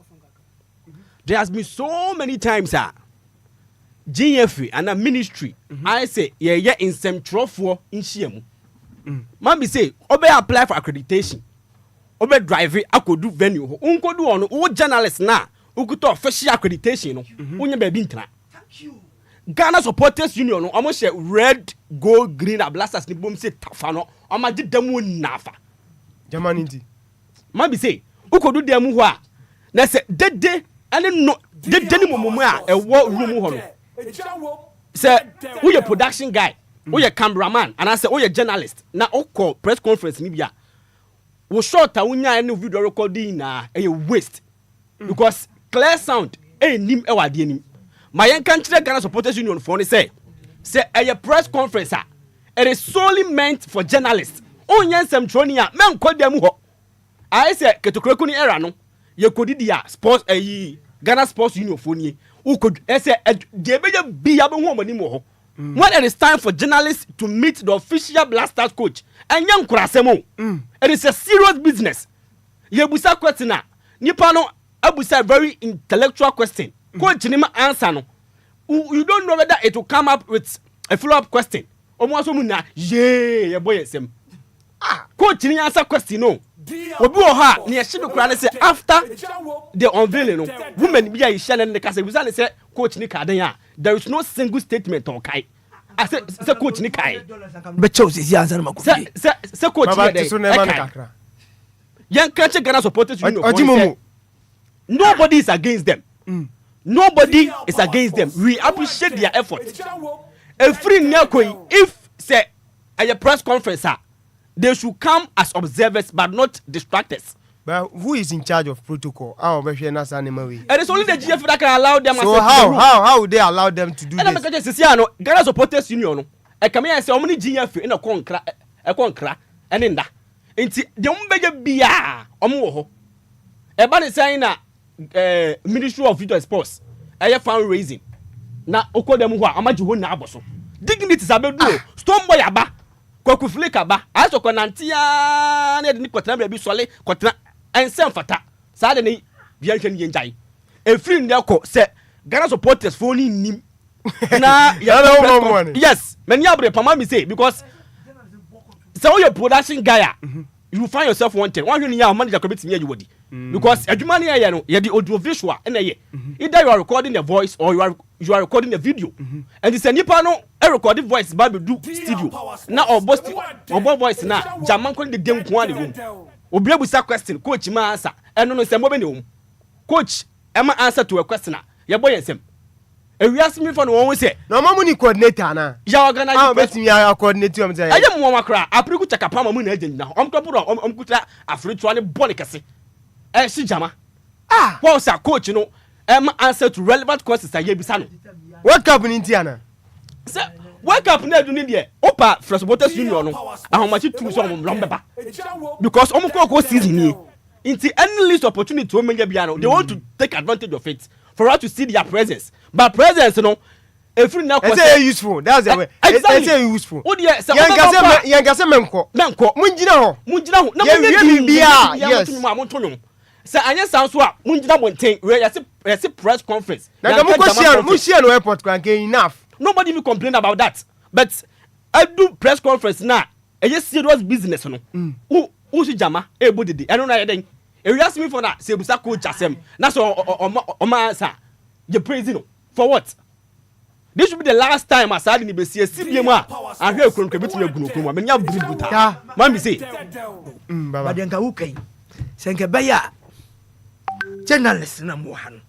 There has been so many times GFA and a ministry I say yeah in some trofo in Shiamu man be say obe apply for accreditation obe drive akodu venue ho unkodu ono wo journalist na ukuto official accreditation no unya ba bi ntra Ghana Supporters Union no omo share red gold green and blasters ni bom say tafa no omo gi damu nafa Germany ndi man be say ukodu dem ho a na say dede ane no dede ni momomu a ewo room ho no say who your production guy, who your cameraman, and I say who your journalist. Now call press conference ni bia. We short awunya any video recording na a waste because clear sound nim e wade nim. My country Ghana Supporters Union for say a press conference it is solely meant for journalists. Onye nsem tronia men ko dem ho. I say ketokreku ni era no ye kodi dia sports Ghana Sports Union for ni who could say de be ya be ho mani mo ho. When it is time for journalists to meet the official Blasters coach and young Kurasemo, it is a serious business. Yebusa question na nipa no abusa very intellectual question. Coach nima answer no. You don't know whether it will come up with a follow-up question. Omo so mu na ye boy esem. Coach ni answer question no. Obi o ha na ye shido kura say after the unveiling no women bi ya shele ne kasa busa ne say coach ni kaden ya there is no single statement on kai. I say coach ni kai. Be chose is answer ma ko. Say coach ni dey. Yan catch Ghana Supporters Union. Nobody is against them. Nobody is against them. We appreciate their effort. If say a press conference, they should come as observers but not distractors. But who is in charge of protocol? It is only the GF that can allow them. So how would they allow them to do this? Ghana Supporters Union. I come here and say how many GF in a concra and in that. Inti the umbege bia omo eba saying na Ministry of Youth and Sports fundraising na okodem ho amaji ho na aboso dignity sabedu stone boy aba kwaku flick aba aso konantia na de ni kwatena bia bi sole kwatena ensem fata sa de ni bia hwe ni njai efiri ne ko se Ghana Supporters for ni nim na yes many abre pama mi say because so your production guy you find yourself wanted one you your manager commit me you wodi because adwuma ne ya no ye the audio visual na ye either you are recording the voice or you are recording the video and this nipa no a recording voice ba be do studio na obo voice na jaman ko de game ko ane room obi abusa question coach ma answer eno no se mo be ne um coach e ma answer to a question ye boy ensem ewiase mi fa no won say no mamu ni coordinator na ya organize betimi ya coordinator am say aye mo makra apriku chakapa mamu na agenda om topuro om kuta afritu ne bone kese si jama what was a coach no answer to relevant questions aye bisa no what cup ni ntia say what cup na do ni de opa for Supporters Union no ahomachi tu so om lombeba because om ko season ni into any least opportunity to menja bia no they want to take advantage of it for us to see their presence but presence no if you now say useful that's the way exactly. Say useful o de say yanga menko munjina ho na munjina bia yes say anya sound so a munjina monten we yesi press conference na mu share no airport kan enough nobody will complain about that but I do press conference na e serious business no who si jama ebo dede eno na yeden e wi ask me for na se busa coach asem na so o ma sa you praising no for what this should be the last time asade ni be sie sibiem a ahwe ekronko betumi agunu okunu ma nya bributa mami say baba denka wukai senke beya journalists na mo han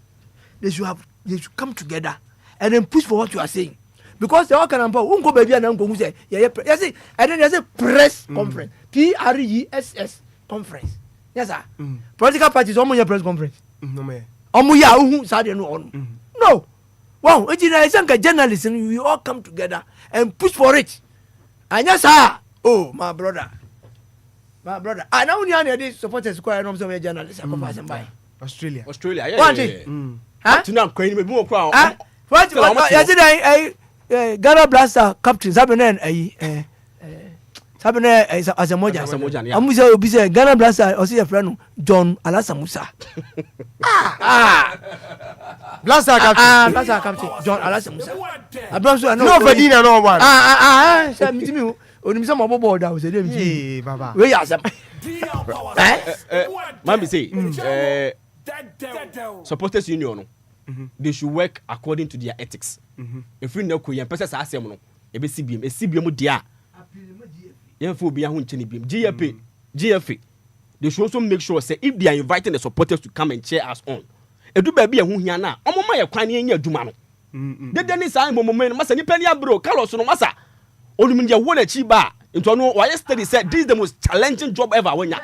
they should come together and then push for what you are saying because they all can empower unko baby na unko say yes and then there's a press conference PRESS conference yes sir political parties omo ya press conference no me omo ya hu sa de no on no wow ejina isanka journalists we all come together and push for it and yes sir oh my brother I now only dey supporters square no so journalists I come and buy Australia yeah huh to now kwani me bi mo kwa what yes dey Ghana Blaster captain sabenen sabenen asamoja amuza obi say Ghana Blaster o say your friend John Alasamusa Blaster captain John Alasamusa abranso no Ferdinand no one say mitimi onimisa mo bobo da o say dem baba we ya asam mami say Supporters Union no they should work according to their ethics if we no ko yen pese sa asem no e be sibiem dia yen fo bia ho nchene biem GFA they should also make sure say if they are inviting the supporters to come and cheer us on edu ba bia ho hia na omoma ye kwan yen aduma no Dede ni sa moment masa ni penia bro Carlos no masa onum je wona chi ba into no why study said this is the most challenging job ever wenya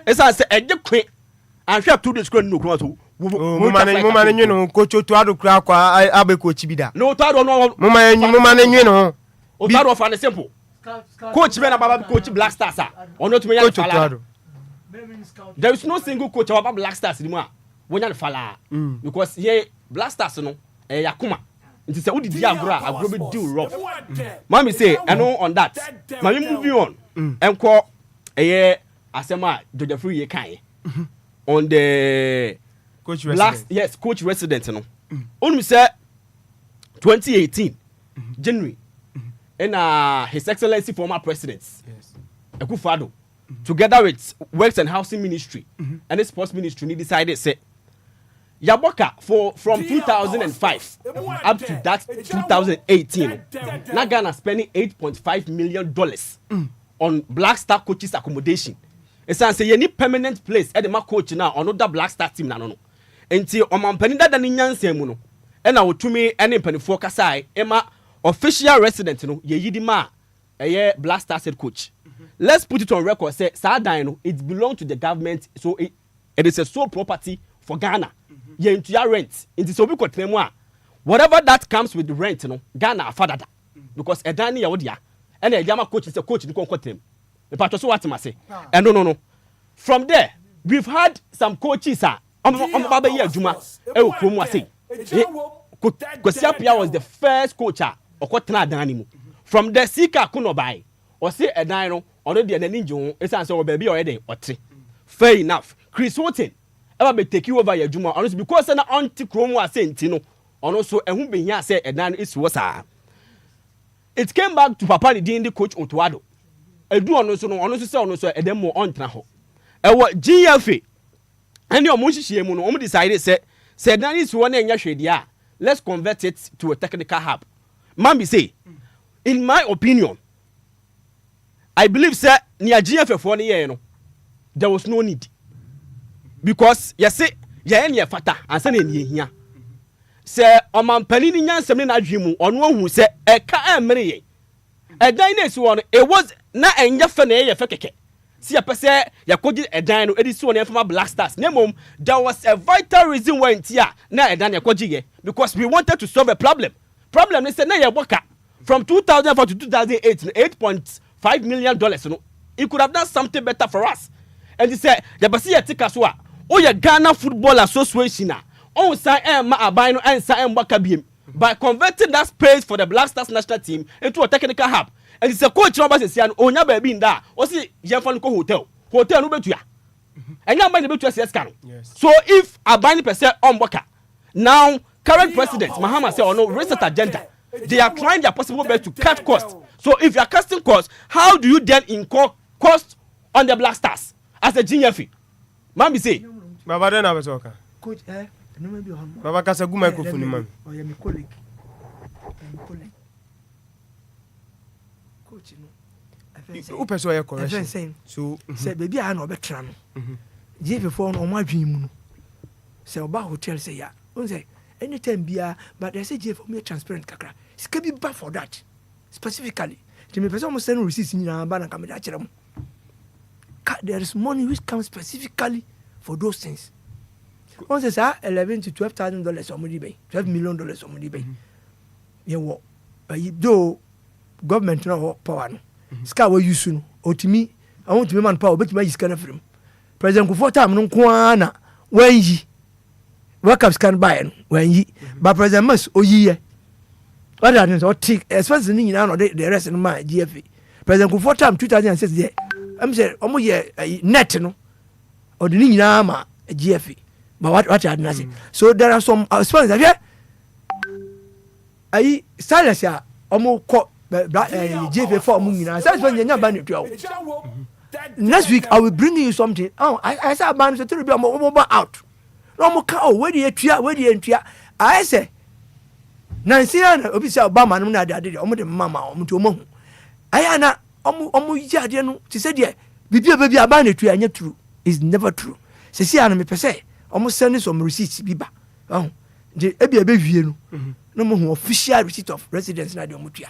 esa say eje kwe and hwe 2 days kro no kro so mo mane nyi no coach to ado kra kwa abe coach bi da no to ado no mo mane nyi no o to ado fa simple coach be na baba coach Black Stars ono to me ya fala there is no single coach about Black Stars ni mu a wonya fala because ye Black Stars no yakuma nti say udidi agro be deal rough mommy say eno on that mommy moving on enko asema Georgia Free ye kan on the coach resident yes coach resident no only say 2018 January and his excellency former president Akufo-Addo together with Works and Housing Ministry and the Sports Ministry decided say Yaboka from 2005 up to that 2018 na Ghana spending $8.5 million on Black Star coaches accommodation. It's say you need permanent place at the coach now on the Black Star team no enti omampani da ni nyanse mu no e na wotumi ene mpanifo kasai ema official resident no ye yidi ma Black Star head coach. Let's put it on record say Sadan no it belongs to the government, so it is a sole property for Ghana. Ye into your rent into so we could whatever that comes with the rent no Ghana father that because edani ya wodia and a yama coach is a coach in conquer the part so what say and no from there we've had some coaches baba ye adwuma e wo krom ase Kwesiapia was the first coach okotena adani mu from the Sika Kunobai or say edan no ono de nani njo esan say obabi oyede ote fair enough Chris Wotton ever be take you over your juma honestly because na anti chrome was sent no ono so ehun be hia say edan is wosa it came back to papa ni din the coach Otuado edu ono so say ono so edan mo ontena ho ewo GFA and your monhihie mu no om decide say edan is one enya hwede a let's convert it to a technical hub. Mambi say in my opinion I believe say near GFA for the year no there was no need because you say ye fata ansa na nie hia say omampani ni nyansem ni na adwemu ono hu say e ka emre ye edan na esi wono it was na enye fa na ye fa keke si ya pese ya koji edan no edisi wono from Black Stars nemom there was a vital reason why ntia na edan ya koji ye because we wanted to solve a problem is say na ye boka from 2004 to 2008 $8.5 million no it could have done something better for us and he said ya basi ya tika so a oye Ghana Football Association on sign ma aban no and sign mbaka biem by converting that space for the Black Stars national team into a technical hub and it's a coach no basi sia no onya ba bi nda o si je fa no hotel no betua enya ba ne betua sia ska no so if aban person on mbaka now current president Mahama say no reset agenda they are trying their possible best to cut costs. So if you are cutting costs, how do you then incur cost on the Black Stars as a GFA? Mami say Baba then I was talking. Coach, no maybe on. Baba kasa gu microphone man. Oh, yeah, my colleague. Coach, no. Who person your correction? So say baby I no betra no. GFA for no ma dwen mu no. Say oba hotel say ya. On say anytime bia but they say GFA me transparent kakra. It's can be bad for that. Specifically. To me person almost send receipts in na ba na kamera kire mu. There is money which comes specifically for those things. On says $11,000 to $12,000 somebody pay, $12 million somebody pay. You what? Though government no power no. Ska we use no. Otimi, I want to be man power, but my scan from. President Kufuor no kwana wenji. Work up scan buy no wenji. But President Mas oyi. What are things or take as far as the no the rest of my GFA. President Kufuor 2006 there. I'm say omo ye net no or the nyina ma GFA but what I didn't say so there are some sponsors here ai silence ya omo ko GFA for omo nyina say sponsors nya ban to next week I will bring you something I say ban so to be omo out no omo ka where the tua I say Nancy na obi say Obama no na ade omo de mama omo to omo ai na omo yade no ti se de bibi aba na tu anya true is never true se si ana me pese omo send some receipts biba de e bia be wie no no more official receipt of residence na de omutua.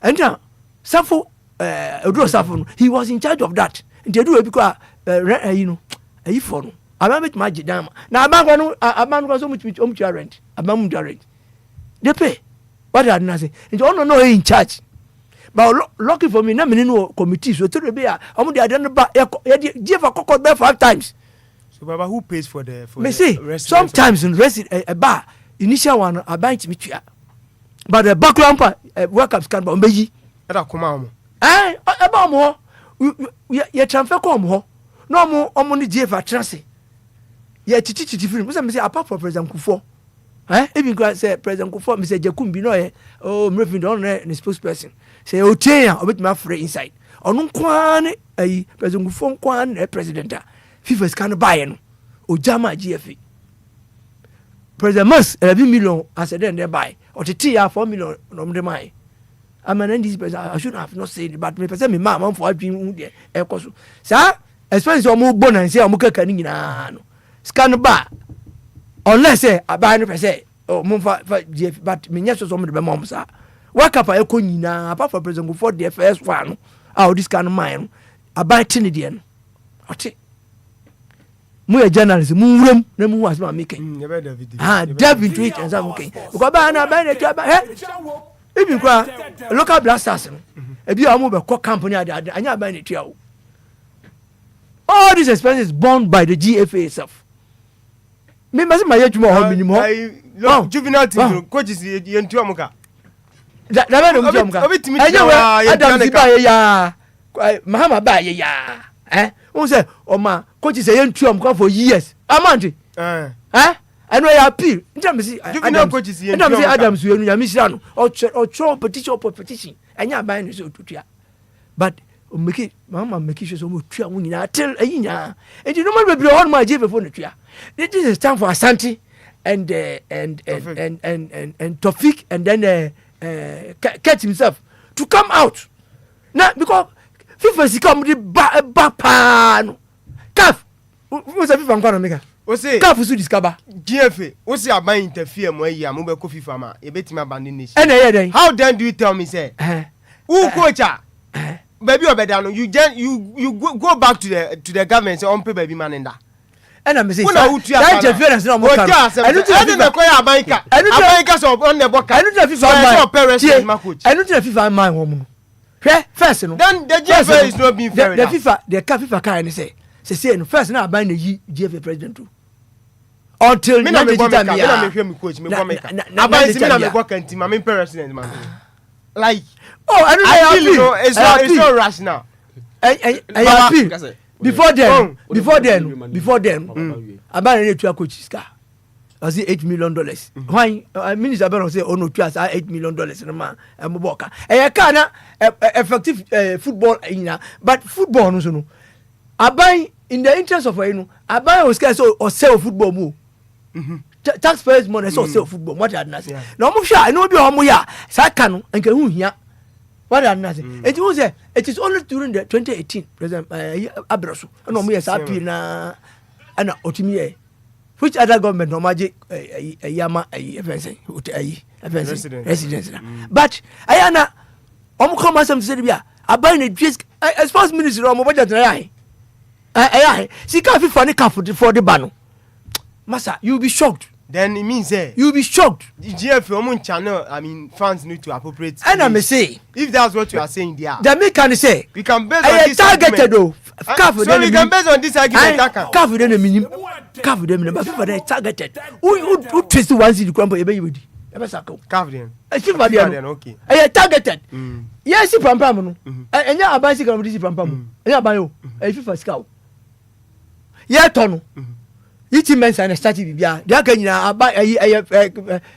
And now Safo Odro Safo, he was in charge of that. They do it because you know, a for no. I remember magic dam. Now a man was so much rent. A man rent. They pay. What I didn't say. And you don't know in charge. But lucky for me, no committee. So to be I'm the identity. Give a cocoa there 5 times. So Baba, who pays for the sometimes in a bar, initial one I buy to meet you. But the back lamp work up scan by Beji. About more. You transfer come home. No more only GF transit. Yet teach different. Say apart from President Kufo. Even say President Kufo, Mr. Jakumbi no moving down there spokesperson. Say Otea a bit my free inside. On Kwan a President Kufo Kwan a president. FIFA can buy no. Ojama GF. President Mus 11 million as a then they buy. Or the TR 4 million no the mine. I'm an this person. I should have not said, but me person me mama for being there. Ekosu. Sir, expense or more bon and say I'm cooking no. Scan bar. Unless say I buy no per se. Oh, Mumfa GF, but me yes some of the mom sir. Work up a econina apart from President for the first one. Oh, this kind of mine. I buy Trinidadian. What? Mu journalist mu room na mu was ma making. David tweet and some making. Because buy na buy the even kwa local blasters no e bi amu be call company anya buy the tua. All these expenses borne by the GFA itself. Me must my adwuma ho minimum. Juvenile team coaches yentu amuka. Da ba no muka. Adam Ziba ya Mahama ba ya. Who say Oma coaches yentu amuka for years. Amante. I know I appeal. Juvenile coaches yentu Adams you ya misrano or throw petition. Anya buy no so tutua. But make it mama make sure so mu tua mu nyina tell ayinya. And you know man be on my jefe for no tua. This is time for Asante and Tofik and then Ket himself to come out. Now because FIFA is come the back pan. Caf. What's a FIFA nkwana meka? Caf su discover. GFA. What's your mind interfere mo ya mo be ko FIFA ma. E beti ma abandon nation. How then do you tell me say? Who coacha? Baby obeda no you go back to the government say on pay baby man in that. And I'm saying that interference no more. I don't know Abanka so on the book. I don't know if I don't know if I'm my woman. First no. Then the GFA is not being fair. The FIFA can say first now buying the GFA president too. Until me na me hwe me coach me go make. Abansi me na me go kan team I'm president man. Like I know it's not rational. I appeal. Before then, about any to coach car. I see $8 million. Why? Minister Abel say, "Oh no, to us $8 million in man." I'm a boka. I can't effective football but football no no. I buy in the interest of I buy or sell football move. Taxpayers money so sell football. What I say? No, I'm sure I know be homo ya. Sakano and can here. What I'm not saying. It is only during the 2018 President Abrasu. No me happy na ana otimi. Which other government no magic yama residence. But ayana come as some say bia abai na dwes sports ministry o mo budget na ai see ka fi fani ka for the ban. Massa, you'll be shocked. Then it means you'll be shocked. The GFA channel, I mean, fans need to appropriate. And I may say, if that's what you are saying, there, the me can say we can base on this targeted though. So we can base on this argument. Carve them a minimum. Carve them a minimum. But targeted. Who twist the ones in the crumble? Carve them. Okay. I targeted. Yes, if I'm Pamano. And you are bicycle with this Pampam. And you are if you first cow. Yeah, Tono. Iti mensa na start bibia dia ka nyina aba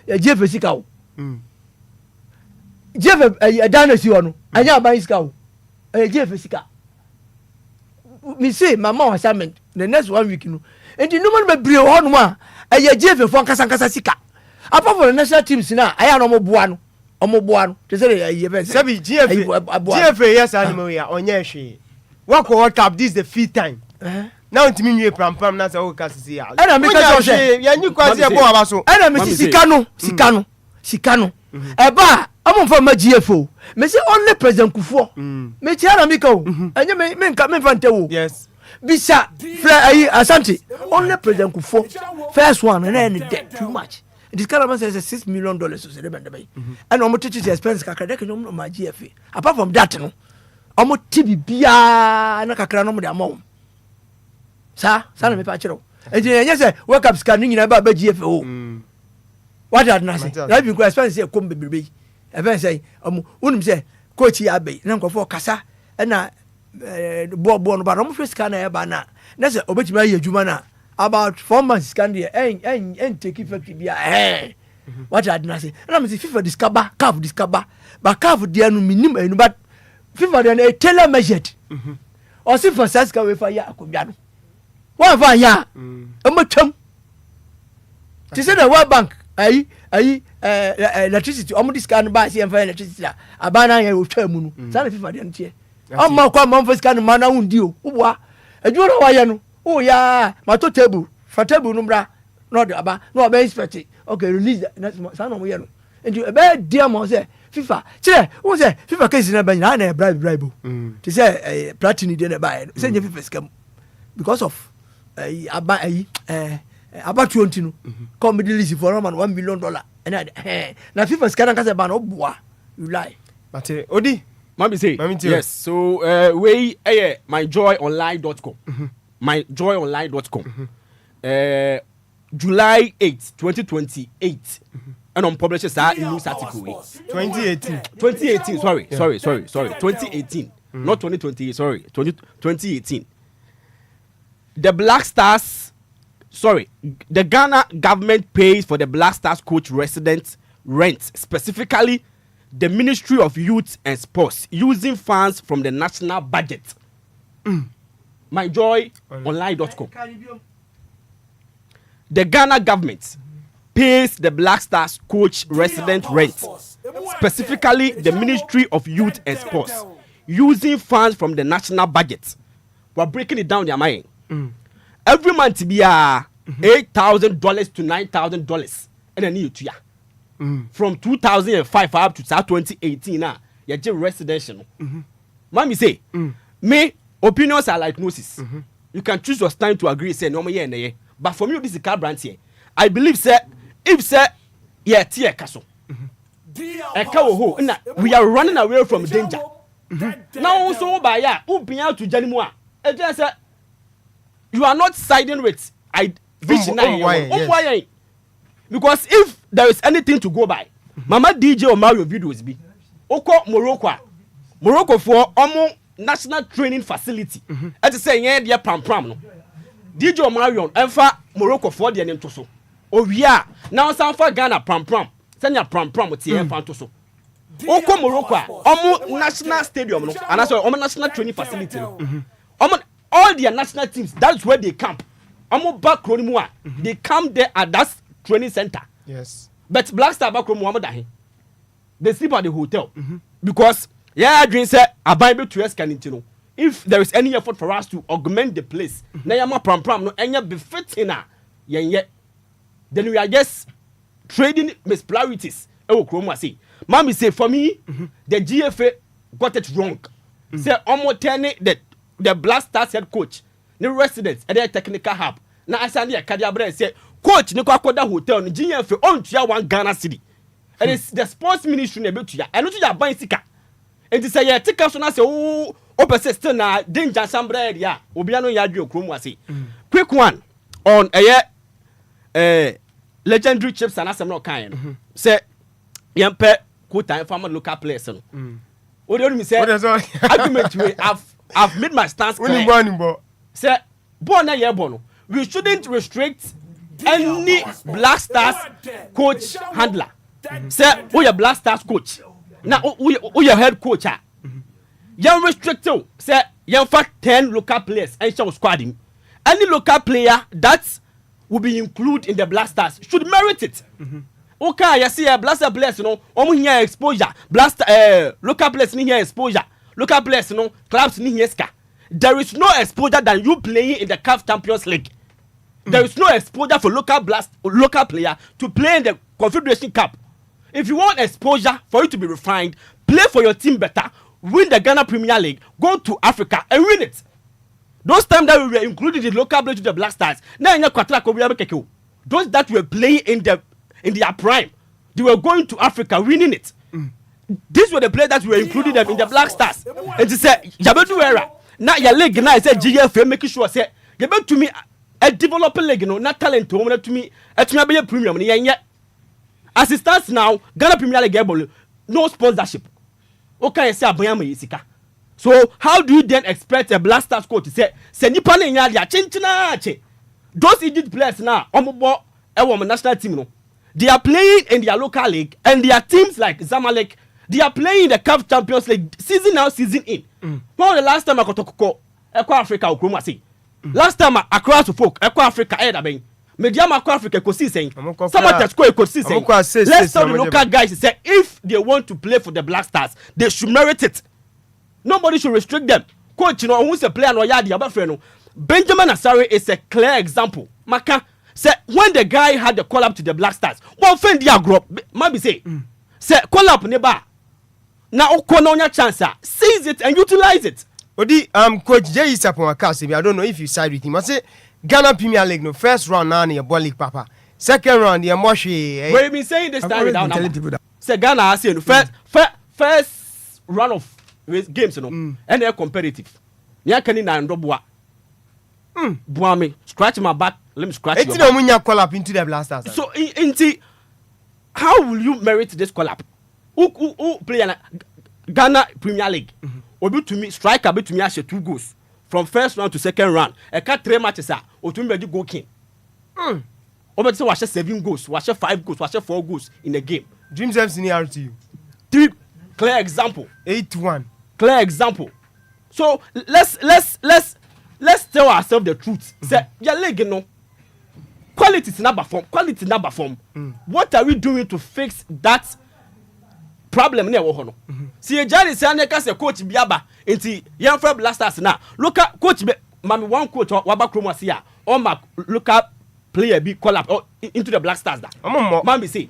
jefe sika wo jefe dana si wono anya aba sika wo jefe sika me say mama assignment the next 1 week no enti no man be bre ho no a jefe fo nkasa sika apart from the national teams na aya no mo boa no te say event sabi jefe yes animal ya onye hwe wako world cup this the 5th time now to me pram na say o ka sisi ya and I make sure ya nyi kwase e bo abaso and I me sikano sikano eba amomfa ma GFO me say only president Kufuor me tiara mi ka o enye me nka me fante wo yes bisa ayi Asante only president Kufuor first one and then debt too much this kind of man says $6 million so say dem dey and omo teach expense kakra de kenyo ma GFA apart from that no omo tibi bia na kakra no mo de amom sa na me pa chiro enye say wake up scan ni na ba GFA o what did I say na bi go expense say come bebrebe even say unim say coach ya be na nkofo kasa na bo no ba no mo scan na e ba na say obetimi aye adwuma na about 4 months scan there en take effect bia what did I say na me say FIFA discover CAF discover but CAF there no minimum enu but FIFA there a tailor measured or see for saska we for ya akobia no wa fa ya emotwam ti say the World Bank ayi electricity omo discount ba see for electricity abana ya otwa mu no sa na FIFA dey ntie amma kwa man for scan man na wundi o ubwa adwo na wa ye no o ya mato table for table no bra no de aba no be expect okay release sa na mo ye no and you be dear mo say FIFA chere o say FIFA case na ba na bribe ti say platinum dey na ba say nye FIFA scam because of about 20 no come middle east for $1 million and na FIFA scan kan say ba no boa you lie but odi mami say yes so we myjoyonline.com myjoyonline.com July 8 2028 and on publishes that news article 2018 sorry 2018 not 2020 sorry 2018 the Ghana government pays for the Black Stars coach resident rent, specifically the Ministry of Youth and Sports, using funds from the national budget. myjoyonline.com. The Ghana government pays the Black Stars coach resident rent, specifically the Ministry of Youth and Sports, using funds from the national budget. We're breaking it down, mind. Every month be $8,000 to $9,000 and I need to from 2005 up to 2018 now you just residential mommy say me opinions are like noses you can choose your stand to agree say no more but for me this is car brand here I believe say if say yeah tie kaso we are running away from danger now so by ya ubia to janimu a just say you are not siding with vision because if there is anything to go by mama DJ or Mario videos be oko Morocco for national training facility at say yeah pram no DJ or Mario enfa Morocco for the name to so owia now san for Ghana pram senya pram tie enfa to so oko Morocco national stadium no and that's national training facility no all their national teams, that's where they camp. Back they come there at that training center. Yes. But Black Star back they sleep at the hotel. Because I dream say a Bible to us can if there is any effort for us to augment the place, na pram no enya befitting then we are just trading misplarities. Say, Mommy say for me, the GFA got it wrong. Say the Black Stars head coach, the residents at their technical hub. Now I said, Kadiabre said, Coach, Nico Koda Hotel, GFA on to one Ghana city. And it's the sports ministry able to ya. And not your bicycle. And to say, take us on us, oh, persistent, danger, sombre, ya, Obiano Yadio Kromwasi. Quick one on a legendary chips and some kind. Say, Yampe, good time for local players. What do you say? Argument way, I've made my stance clear. Say, we shouldn't restrict any Black Stars coach handler. Say, who your Black Stars coach? Now, who your head coach? You restrict you. Say, you for 10 local players and show squadding. Any local player that will be included in the Black Stars should merit it. Okay, you see a Black Star players, here exposure. Local players here exposure. Local players, clubs Niheska. There is no exposure than you playing in the CAF Champions League. There is no exposure for local player to play in the Confederation Cup. if you want exposure for you to be refined, play for your team better, win the Ghana Premier League, go to Africa and win it. Those times that we were included in the local play to the Black Stars, those that were playing in their prime, they were going to Africa winning it. These were the players that were included them in the Black Stars. And they said, Yabedu era. Now your league now said GFM making sure say Yabedu to me a developing league, not talent to me be a premium. As it stands now, Ghana Premier League no sponsorship. Okay, say Abayama Isika. So how do you then expect a Black Stars coach to say nipa ne nya dia chinchina che? Those Egypt players now, national team, they are playing in their local league, and their teams like Zamalek, they are playing in the CAF Champions League season out, season in. When the last time I got to Eco Africa, last time I crossed to folk, Eco Africa, Medium Eco Africa, could see saying, someone that's going to see saying, let's tell the local guys to say if they want to play for the Black Stars, they should merit it. Nobody should restrict them. Coach, who's a player, no yard, Benjamin Asare is a clear example. Maka say when the guy had the call up to the Black Stars, one friend dia group, maybe say call up neba. Now okononya chance, seize it and utilize it. Odi coach Jay Sapon Akasi, I don't know if you side with him. I say Ghana Premier League no first round now your ball league papa. Second round your moshi. What you been saying this time without number. Say Ghana I say first round of games and they're competitive. Nya kani na ndobwa. Buame, scratch my back, let me scratch your back. Call up into the Black Stars. So, how will you merit this call up? Who play in Ghana Premier League? Obi to me, striker be to me as 2 goals from first round to second round. I cut 3 matches, or to me, go king. Obi say, watch 7 goals, watch 5 goals, watch 4 goals in a game. Dreams have senior to you. 3 clear example. 8-1. Clear example. So, let's tell ourselves the truth. Say, your leg, quality is number form. What are we doing to fix that problem? See, a Jerry Saneka, a coach Biaba, into young for blasters now. Look at coach, Mammy, one coach or Wabakromasia, or my look up player be call up into the Black Stars. Mammy say,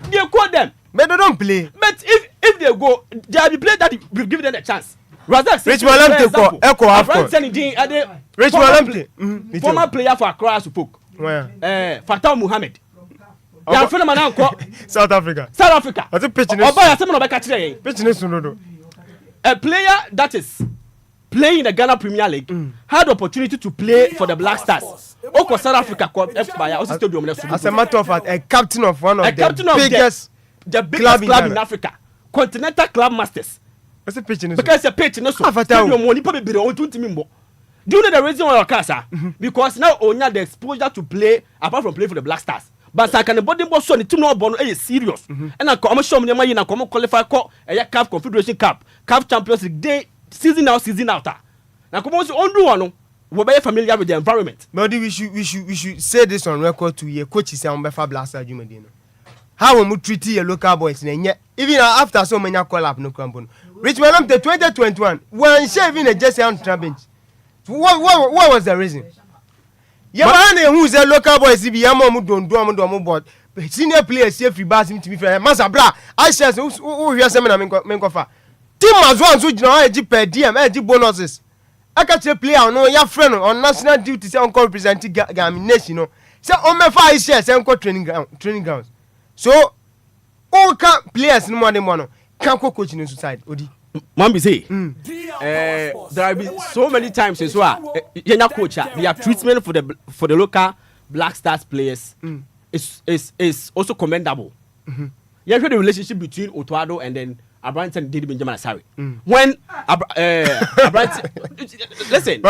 they call them, but they don't play. But if they go, they are the player that will give them a chance. Rich Malamte for Echo Afro. Rich Malamte, former player for Accra Supok. Fatah Muhammad. Your friend man South Africa. What's a pitch? A player that is playing in the Ghana Premier League had the opportunity to play for the Black Stars. Oko South Africa as a matter of fact, a captain of one of the biggest club in Africa, Continental Club Masters. What's the pitch? Because it's a pitch, no so. Do you know the reason why I can't? Because now only the exposure to play apart from playing for the Black Stars. But I can body boss on the team no born is serious. And I come show me my na come qualify call a CAF Confederation Cup, CAF Champions League day season out. Now come on do one. We're very familiar with the environment. But we should say this on record to your coaches and Befa Blaster Jumedino. How will we treat your local boys in even after so many call up no crumble. Richmond the 2021 when shaving a Jesse on bench. What was the reason? Yamane who's a local boy CB Yamo don't do board. Senior players here free bars to be fair. Masa bra. I says who hear seminar menkofa. Team as one so you per DM bonuses. I catch a player no your friend on national duty say uncle representing Ghanaian no. Say on me 5 shares uncle training grounds. So all players no more than one. Can't coach in society. Odi. Mambi say, there have been so many times as well. Your coach, their treatment for the local Black Stars players is also commendable. You have the relationship between Otuado and then Abranton Didi Benjamin Asare. When Abranton, listen,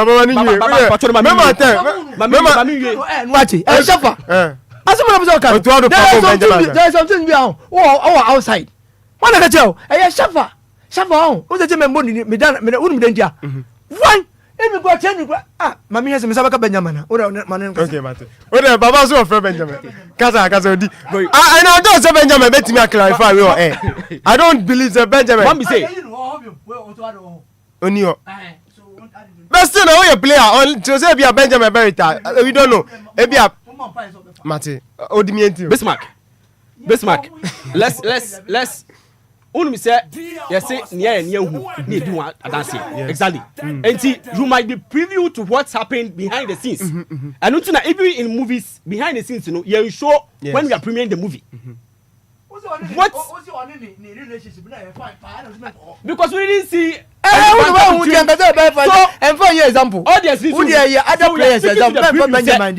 there's something beyond outside. One I tell, Shafa. Who's the member? One, and go tell me, Mammy has a Misabaka Benjamin. Okay, Martin. What Baba's of Benjamin? Kaza, I know those Benjamin, let me clarify your air. I don't believe the Benjamin. Mammy say, on your best still a player on Joseph Benjamin Berita. We don't know. Ebia Martin, Odimienti Bismark. let's Unum say yes near who need one dance exactly. And see you might be preview to what's happened behind the scenes. And even in movies behind the scenes, you know, you show when we are premiering the movie. What? Because we didn't see. And for your example, audience is other players example. Benjamin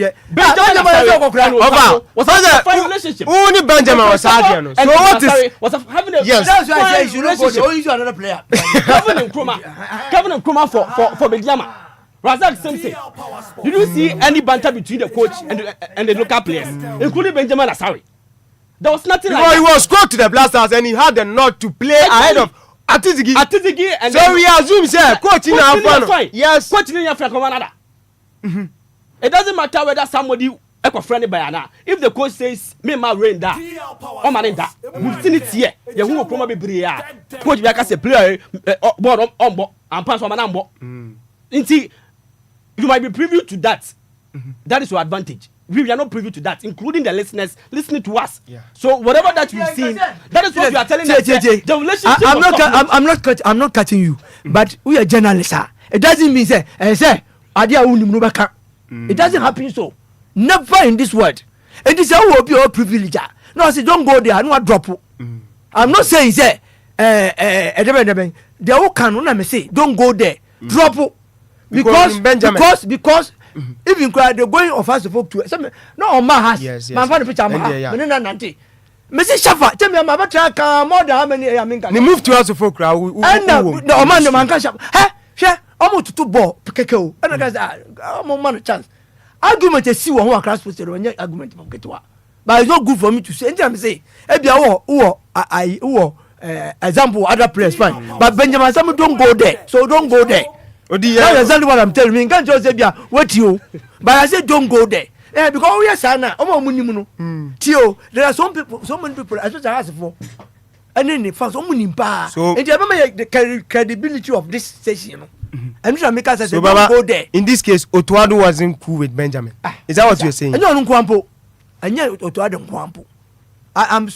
only Benjamin was Adrian. So what is having a that's why I say you don't go to another player. Kevin Nkrumah for Benjamin. Razak same thing. Did you see any banter between the coach and the local players, including Benjamin Asari? There was nothing like that. He was called to the Blasters and he had the nod to play ahead of Atizigi, and so we assume say coach in our fine. Yes, coach in your friend another. It doesn't matter whether somebody echo friendly by ana. If the coach says me ma rain that or man that, we've seen it here. You who come be bria. Coach be say player board on and pass on manambo. You might be privy to that. That is your advantage. We are not privy to that, including the listeners listening to us. Yeah. So whatever that we've seen, that is what you are telling us. The relationship. I'm not cutting you, but we are journalists. It doesn't mean say it doesn't happen so. Never in this world. It is our privilege. No, I say don't go there. No, drop. I'm not saying say the whole canon. I say don't go there. Drop. Because even they're going of us to folk to some no on my house. Yes. My father picture nanti. Mrs. Shafa, tell me I'm about to more than how many I mean. They move to us to folk crowd. And the man can shop. Hey, share almost to ball keko. And I guess I'm man a chance. Argument is see one who class with the argument of Ketua. But it's not good for me to say. I'm say, example other players fine. But Benjamin Samu don't go there. So don't go there. That's exactly what I'm telling you. Can't just say, what you? But I said, don't go there. Because we are sana. Tio, there are some people, so many people. I just asked for, and then for so many bar. So, and the credibility of this station. I'm trying to make us say, don't go there. In this case, Otuado wasn't cool with Benjamin. Is that what you're saying? No, Nkwampo. And yet Otuado Nkwampo. I'm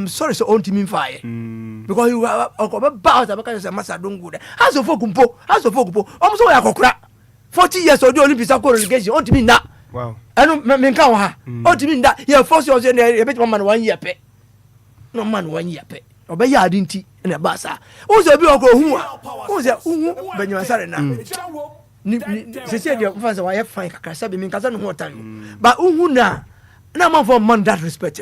sorry, so on to me fire because you are about a master don't go there. As a folk, almost like a crack 40 years of the Olympics relegation on to me now. Wow, I don't mean, on to me that you force yourself a bit of man 1 year pay. No man 1 year pay. Or by ya didn't tea in a bassa. Who's a bill who's a when you are sorry now? They said your father, I have fine Kasabi, mean Kazan time. But Uhuna, no man for man that respect.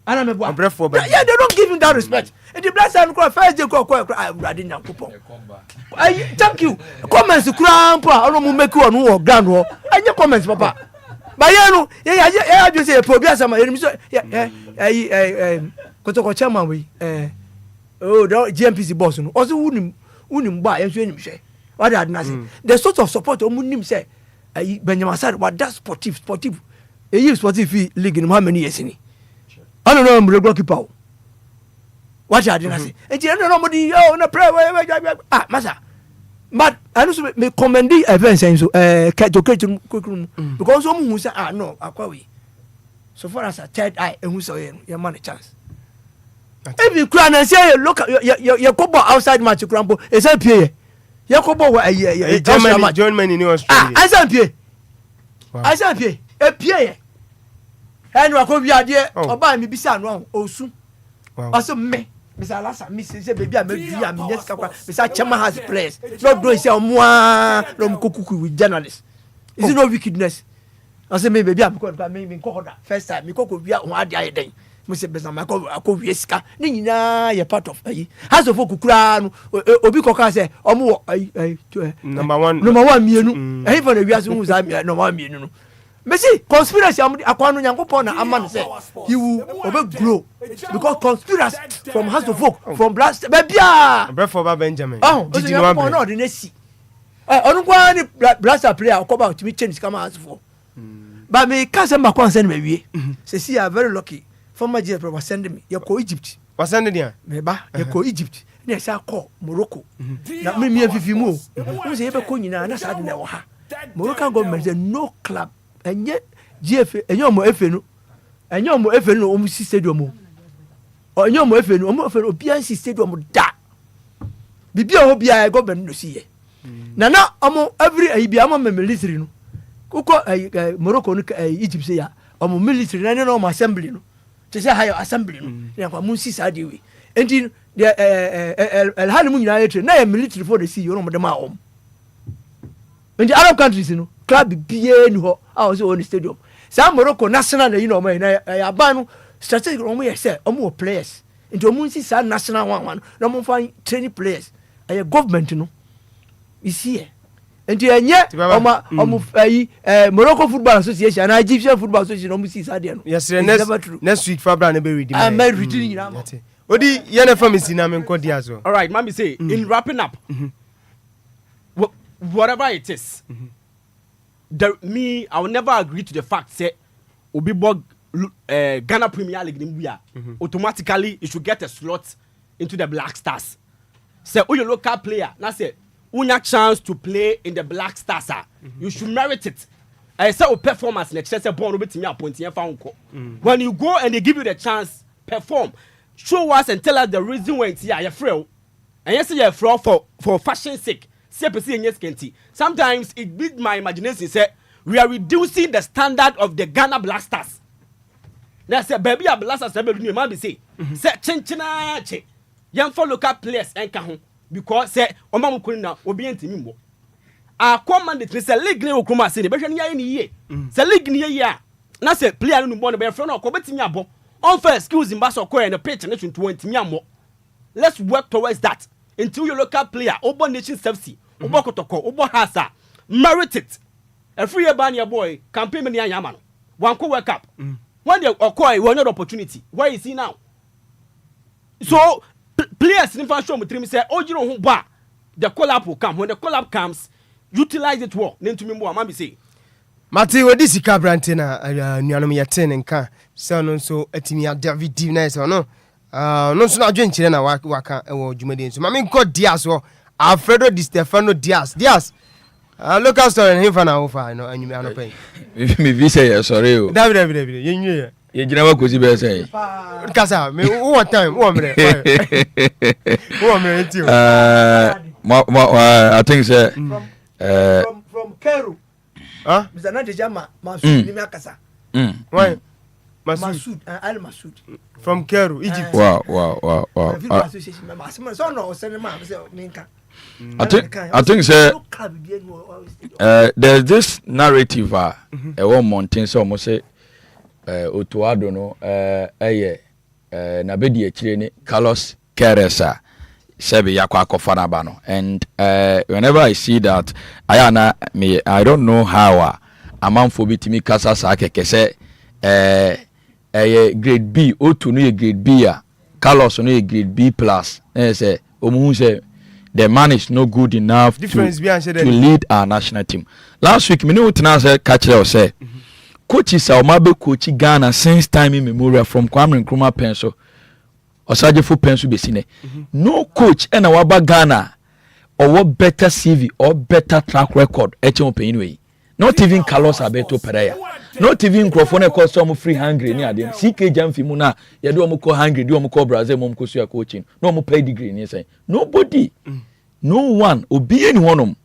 And I'm a breath for they don't give him that respect. And the black and cry first they call I didn't know. Thank you. Comments to crown, I don't make you on who grand war. And your comments, papa. But you know, I just say, Probia, some Kotoko Chairman, we GMPC boss, also wouldn't buy and him say. What I did the sort of support Munim say, Benjamin said, what does sportive? A year sportive league in how many years in it? I don't know, I'm regular keeper. What I didn't say. And you know, nobody, no prayer. Massa. But I also may commend the events and so, because some who say, no, Aquawi. So far as a third eye, and who saw your money chance. If you cry and say, look at your couple outside match, you crumble, it's a PA. Your couple, a German in Australia. I said, PA. I said, PA. A PA. And we are going to or buy me beside wrong, oh, soon. Also, me, Miss Alassa, Mrs. Baby, I'm Mr. Chama has place. Not doing so more from Kuku with journalists. Is it no wickedness? I say, maybe I'm going to make me call that first time. Me could be out one day. Mr. Besama, I call Yeska. Nina, you're part of a house of Okukran, Obikoka say, or more, number one, million. Even if you are no 1 million. Messi conspiracy akwanu nyankopon na aman say he will grow because conspiracy from house of folk from blast bebia Breford Benjamin did you know no the nesi onu kwa ni blaster player okoba to change come house for but me can say makon send me wie say see are very lucky former GF was sending me you go Egypt was sending you me ba you go Egypt na say call Morocco na me fifi mu o say e be ko nyina na sa de na wo ha Moroccan government say no club enye GF enye omo efe no omo si stadium onyo mo efe no mo efe obia nsi stadium da bibia ho bia government no siye na omo every bia mo military no kuko Morocco no Egypt say ya omo military na no omo assembly no te say higher assembly no na kwa mun si sa de we enti el hanu mu nyina yetre na military for the see you no mo dem a om enti Arab countries no club bia ni ho a o say on stadium sa Morocco national na you know man na ya ban no strategic omo ye say omo players enti omo si sa national one na omo fan training players government no is here enti enye omo Morocco Football Association na Egyptian Football Association omo si sa de no yes next week Fabra na be ready I'm ready you know odi yene family na me nkodi aso all right mami say in wrapping up whatever it is I will never agree to the fact say obi bog Ghana Premier League nimbuya automatically you should get a slot into the Black Stars. Say your local player na say unya chance to play in the Black Stars you should merit it. I say o performance next say born obetimi appoint yen fa unko. When you go and they give you the chance perform, show us and tell us the reason why it's here you frail. And yes you frail for fashion sake. Say person yes kenti. Sometimes it beat my imagination say we are reducing the standard of the Ghana Black Stars. Now say baby a Black Stars be man be say chenchina che yam for local players enka ho because say omam kunu na obi antimi mbo a command it say league ne okuma say ne be hwe ne yaye ne yie say league ne yaye a na say player no mbo no be hwe na okobetimi abo on first skills in baso ko and pitch ne tuntu antimi amo. Let's work towards that until your local player obo nation FC obo kotoko obo hasa merit it every year ban your boy campaign me yama no wan ko work up when they occur one opportunity where is he now so players in fashion with three say ojiro ho ba the collab will come when the collab comes utilize it well nentu me mo am say Mati wodi sika brante na nuanom yete ne nka se no so atimi a David nice no no so na adwenkyere na waka ewo dwumade nso mame nko Diaz wo Alfredo Di Stefano Diaz local story him fa na wo fa no anyumi anopai me vi say yes sorry o David yenwie ye gina wa kozi be say kasa me one time one minute tio I think say from Cairo Mr. Nadejama Masud Nimi Akasa why Masud Al Masud from Cairo Egypt wow I think say there's this narrative one mountain so almost say Otuado no na bedi akire ni Carlos Keresa Sebi yakwa akofana ba no and whenever I see that I don't know how amanfo bitimi kasa sa keke se grade B Otu no grade B Carlos no grade B plus say omuhu say the man is not good enough to lead our national team. Last week me no tena say catch say coaches are mabe coach Ghana since time in memorial from Kwame Nkrumah penso Osajefo penso be sine. No coach and waba Ghana or what better CV or better track record anyway. Not even Carlos Alberto Pereira. Not even Crofone call some free hungry ni ade. CK Jamfi mu na ye do mo call hungry, do mo call Brazil mo ko so coaching. No mo pay degree ni say. Nobody. No one obi any one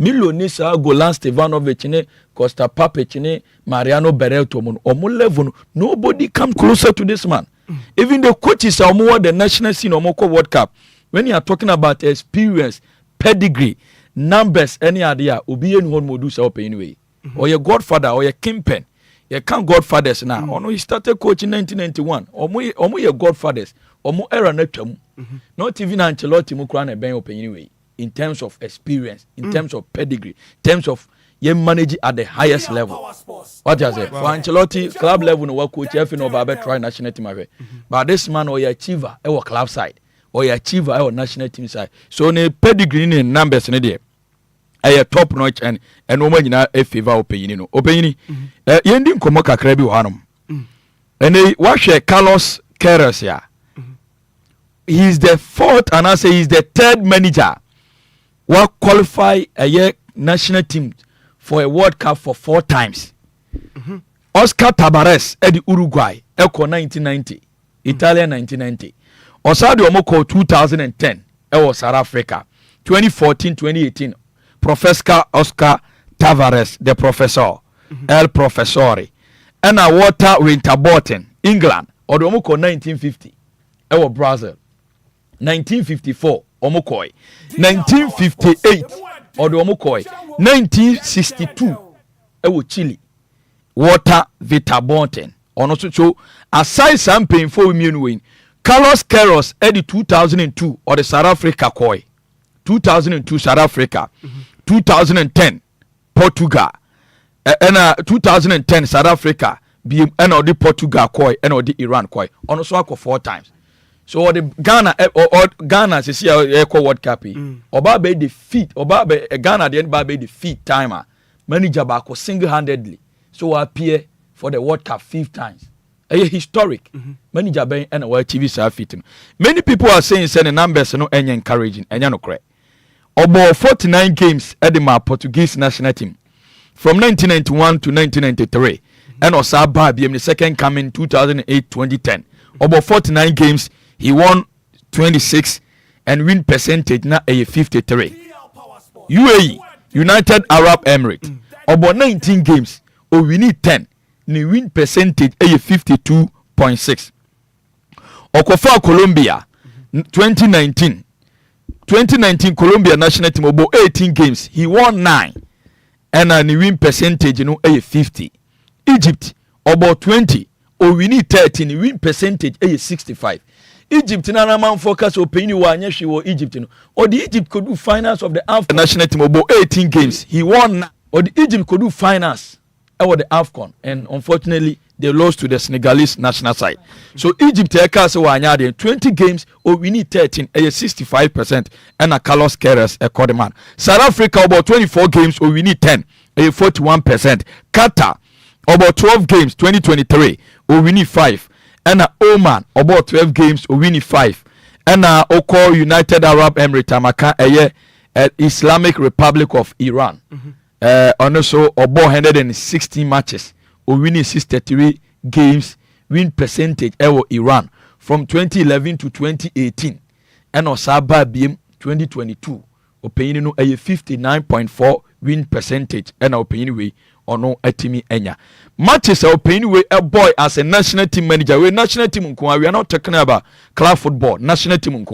Miloni sa Golan Stevanovic ne Costa Papic ne Mariano Berelto omo level nobody come closer to this man. Even the coaches are more the national scene or more World Cup. When you are talking about experience, pedigree, numbers, any idea, obi any one modu sa open anyway. Or your godfather or your kingpin. You can't godfathers now. Or no, he started coaching in 1991. Or your godfathers. Or more era netwam. Not even Ancelotti Mukran and Ben open anyway. In terms of experience, in terms of pedigree, in terms of you manage at the highest level. What you say? For Ancelotti, club level no work coach, if you know about try national team. But this man or your achiever, our club side, or your achiever, our national team side. So ne pedigree in numbers in there. A top notch and no one in a favor opinion. Opinion. Yending Komoka Krebi Hanum. And they watch Carlos Keres here. He's the fourth, and I say he's the third manager. What qualify a year national team for a World Cup for 4 times. Oscar Tabares at the Uruguay, Echo 1990. Italian 1990. Osadi omoko 2010 ewo South Africa. 2014-2018 Professor Oscar Tavares, the professor, El Professori. And a Walter Winterbourne, England, or the omoko 1950 ewo Brazil. 1954 omokoi. 1958 or the omokoi. 1962 ewo Chile. Walter Winterbourne. Ono so aside some painful immune win. Carlos Queiroz Eddie 2002 or the South Africa koi. 2002 South Africa. 2010 Portugal. And 2010 South Africa. And or the Portugal koi and or the Iran koi. Ono so 4 times. So the Ghana or Ghana se see echo World Cup. Oba be defeat. Oba be Ghana the end be defeat timer. Manager back single-handedly. So appear for the World Cup 5 times. A historic. Manager ben and a TV fit. Many people are saying the numbers no any encouraging and no correct. About 49 games at the Portuguese national team from 1991 to 1993 and Osaba BM the second coming 2008-2010. About 49 games he won 26 and win percentage na a 53. UAE United Arab Emirates about 19 games or we need 10 ni win percentage a 52.6. Okofa Colombia 2019 Colombia national team about 18 games he won 9 and ni win percentage a 50. Egypt about 20 or we need 30 ni win percentage a 65. Egypt na man focus opinion wa anya hwe Egypt no or the Egypt could do finals of the AFCON national team about 18 games he won or the Egypt could do finals over the AFCON and unfortunately they lost to the Senegalese national side. So Egypt eka se wa anya 20 games or we need 13 a 65% and a Carlos Queiroz a Codeman. South Africa about 24 games or we need 10 a 41%. Qatar about 12 games 2023 or we need 5. And Oman about 12 games or winning 5. And Oko United Arab Emirates Amaka Islamic Republic of Iran. And also about 160 matches or winning 63 games win percentage ever Iran from 2011 to 2018. And Osaba BM 2022 opinion no 59.4 win percentage and opinion way or no etimi enya matches are opinion way a boy as a national team manager we national team we are not talking about club football national team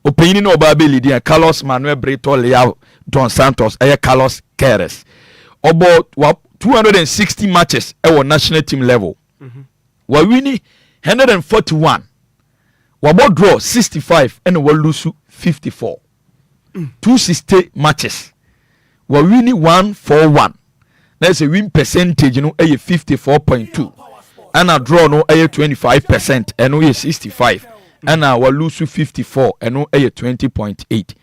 opinion no ba leader Carlos Manuel Brito Leao Don Santos Carlos Queiroz about 260 matches at national team level we winning 141 we about draw 65 and we lose 54 260 matches we winning 141. That's a win percentage, a 54.2. And a draw no a 25%, and we 65. And our lose 54, and no a 20.8.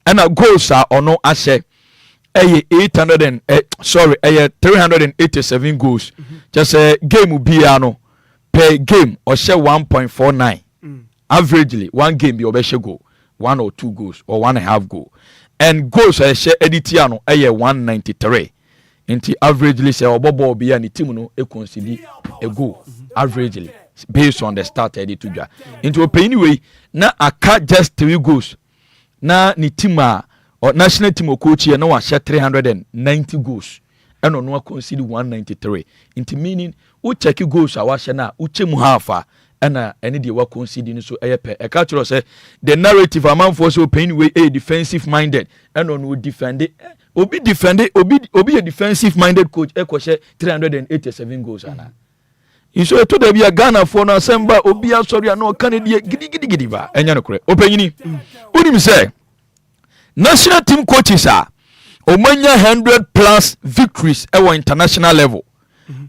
And our goals are or no ashe a 387 goals. Just a game will be per game or share 1.49. Averagely, one game be obeshe goal, 1 or 2 goals or 1.5 goal. And goals I share editiano a 193. Inti averagely say obobo be any team no e consider a goal averagely based on the start edit to ja. Into a anyway na aka just 3 goals. Na ni team or national team coach here no share 390 goals. And no consider 193. Into meaning u check goals a wa share na u chemu half and any day work considering so a cultural say the narrative among for so pain way a defensive minded and on would defend it obi a defensive minded coach share 387 goals ana in so to there be a Ghana for no December obi sorry no Canada gidi ba enya no kure openyini unim say national team coaches are omanya 100+ victories at international level.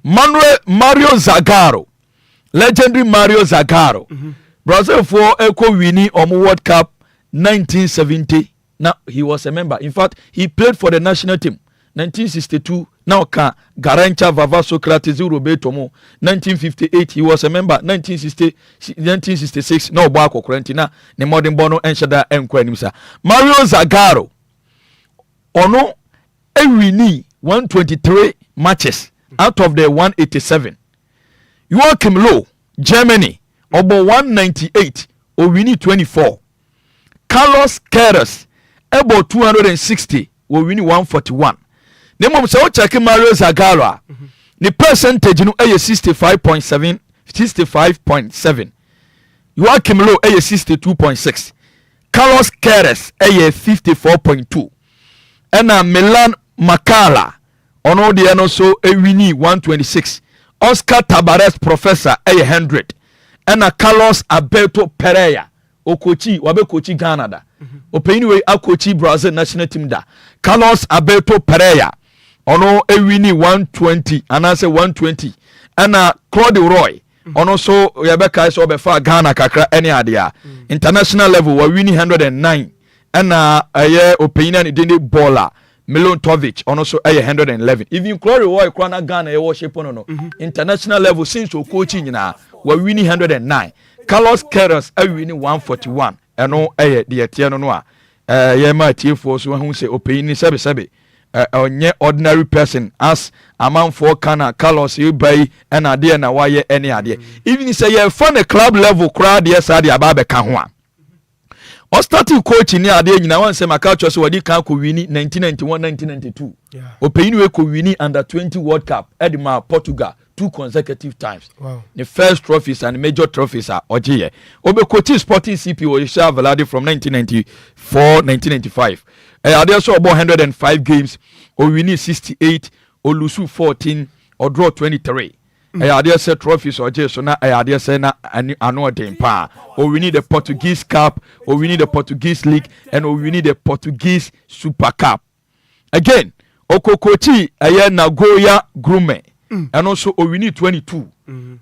Mario Zagallo, legendary Mario Zagallo, Brazil for Eco winning on World Cup 1970. Now he was a member. In fact, he played for the national team 1962. Now Garancha Vava Socrates Roberto Mo 1958. He was a member 1966. No Bako Quarantina. Ne modern Bono and Shada Enquires. Mario Zagallo ono winning 123 matches out of the 187. Joachim Low, Germany, obo 198 owini 24 Carlos Keres ebo 260 owini 141 nemom se o check Mario Zagallo ni percentage no eye 65.7 Joachim Low eye 62.6 Carlos Keres eye 54.2 ena Milan Makala ono de no so ewini 126 Oscar Tabares Professor eye 100 ena Carlos Alberto Pereira okochi wabe kochi Ghana da opeyini we akochi Brazil national team da Carlos Alberto Pereira ono ewini 120 anase 120 ena Claude Roy ono so yabeka so obefa Ghana kakra ene adea international level wa wini 109 ena aye opeyini ni dende baller Milontovic ono so aye 111 even Claude Roy kwana Ghana ye worship no international level since o coaching nyina wa wini 109 Carlos Keres awini 141 eno aye de tie no no a ye ma tiefo so hu se opeyini sebe onye ordinary person as amount for kana Carlos you buy and ade na waye any ade even say you for the club level crowd yes ade ababe ka ho a o starting coach ni ade nyina wan say makacho so wadi kan ko wini 1991-1992 opeyini we ko wini under 20 World Cup edma Portugal 2 consecutive times. Wow. The first trophies and major trophies are Ojiye. Obe coach Sporting CP Oisha Valade from 1994-1995. They also about 105 games. Or win 68. Or lose 14. Or draw 23. They say trophies Ojiye. So now they say na annual day pa. Or we need the Portuguese Cup. Or we need the Portuguese League. And or we need the Portuguese Super Cup. Again, Okokochi aye Nagoya Grume. And also Owini 22.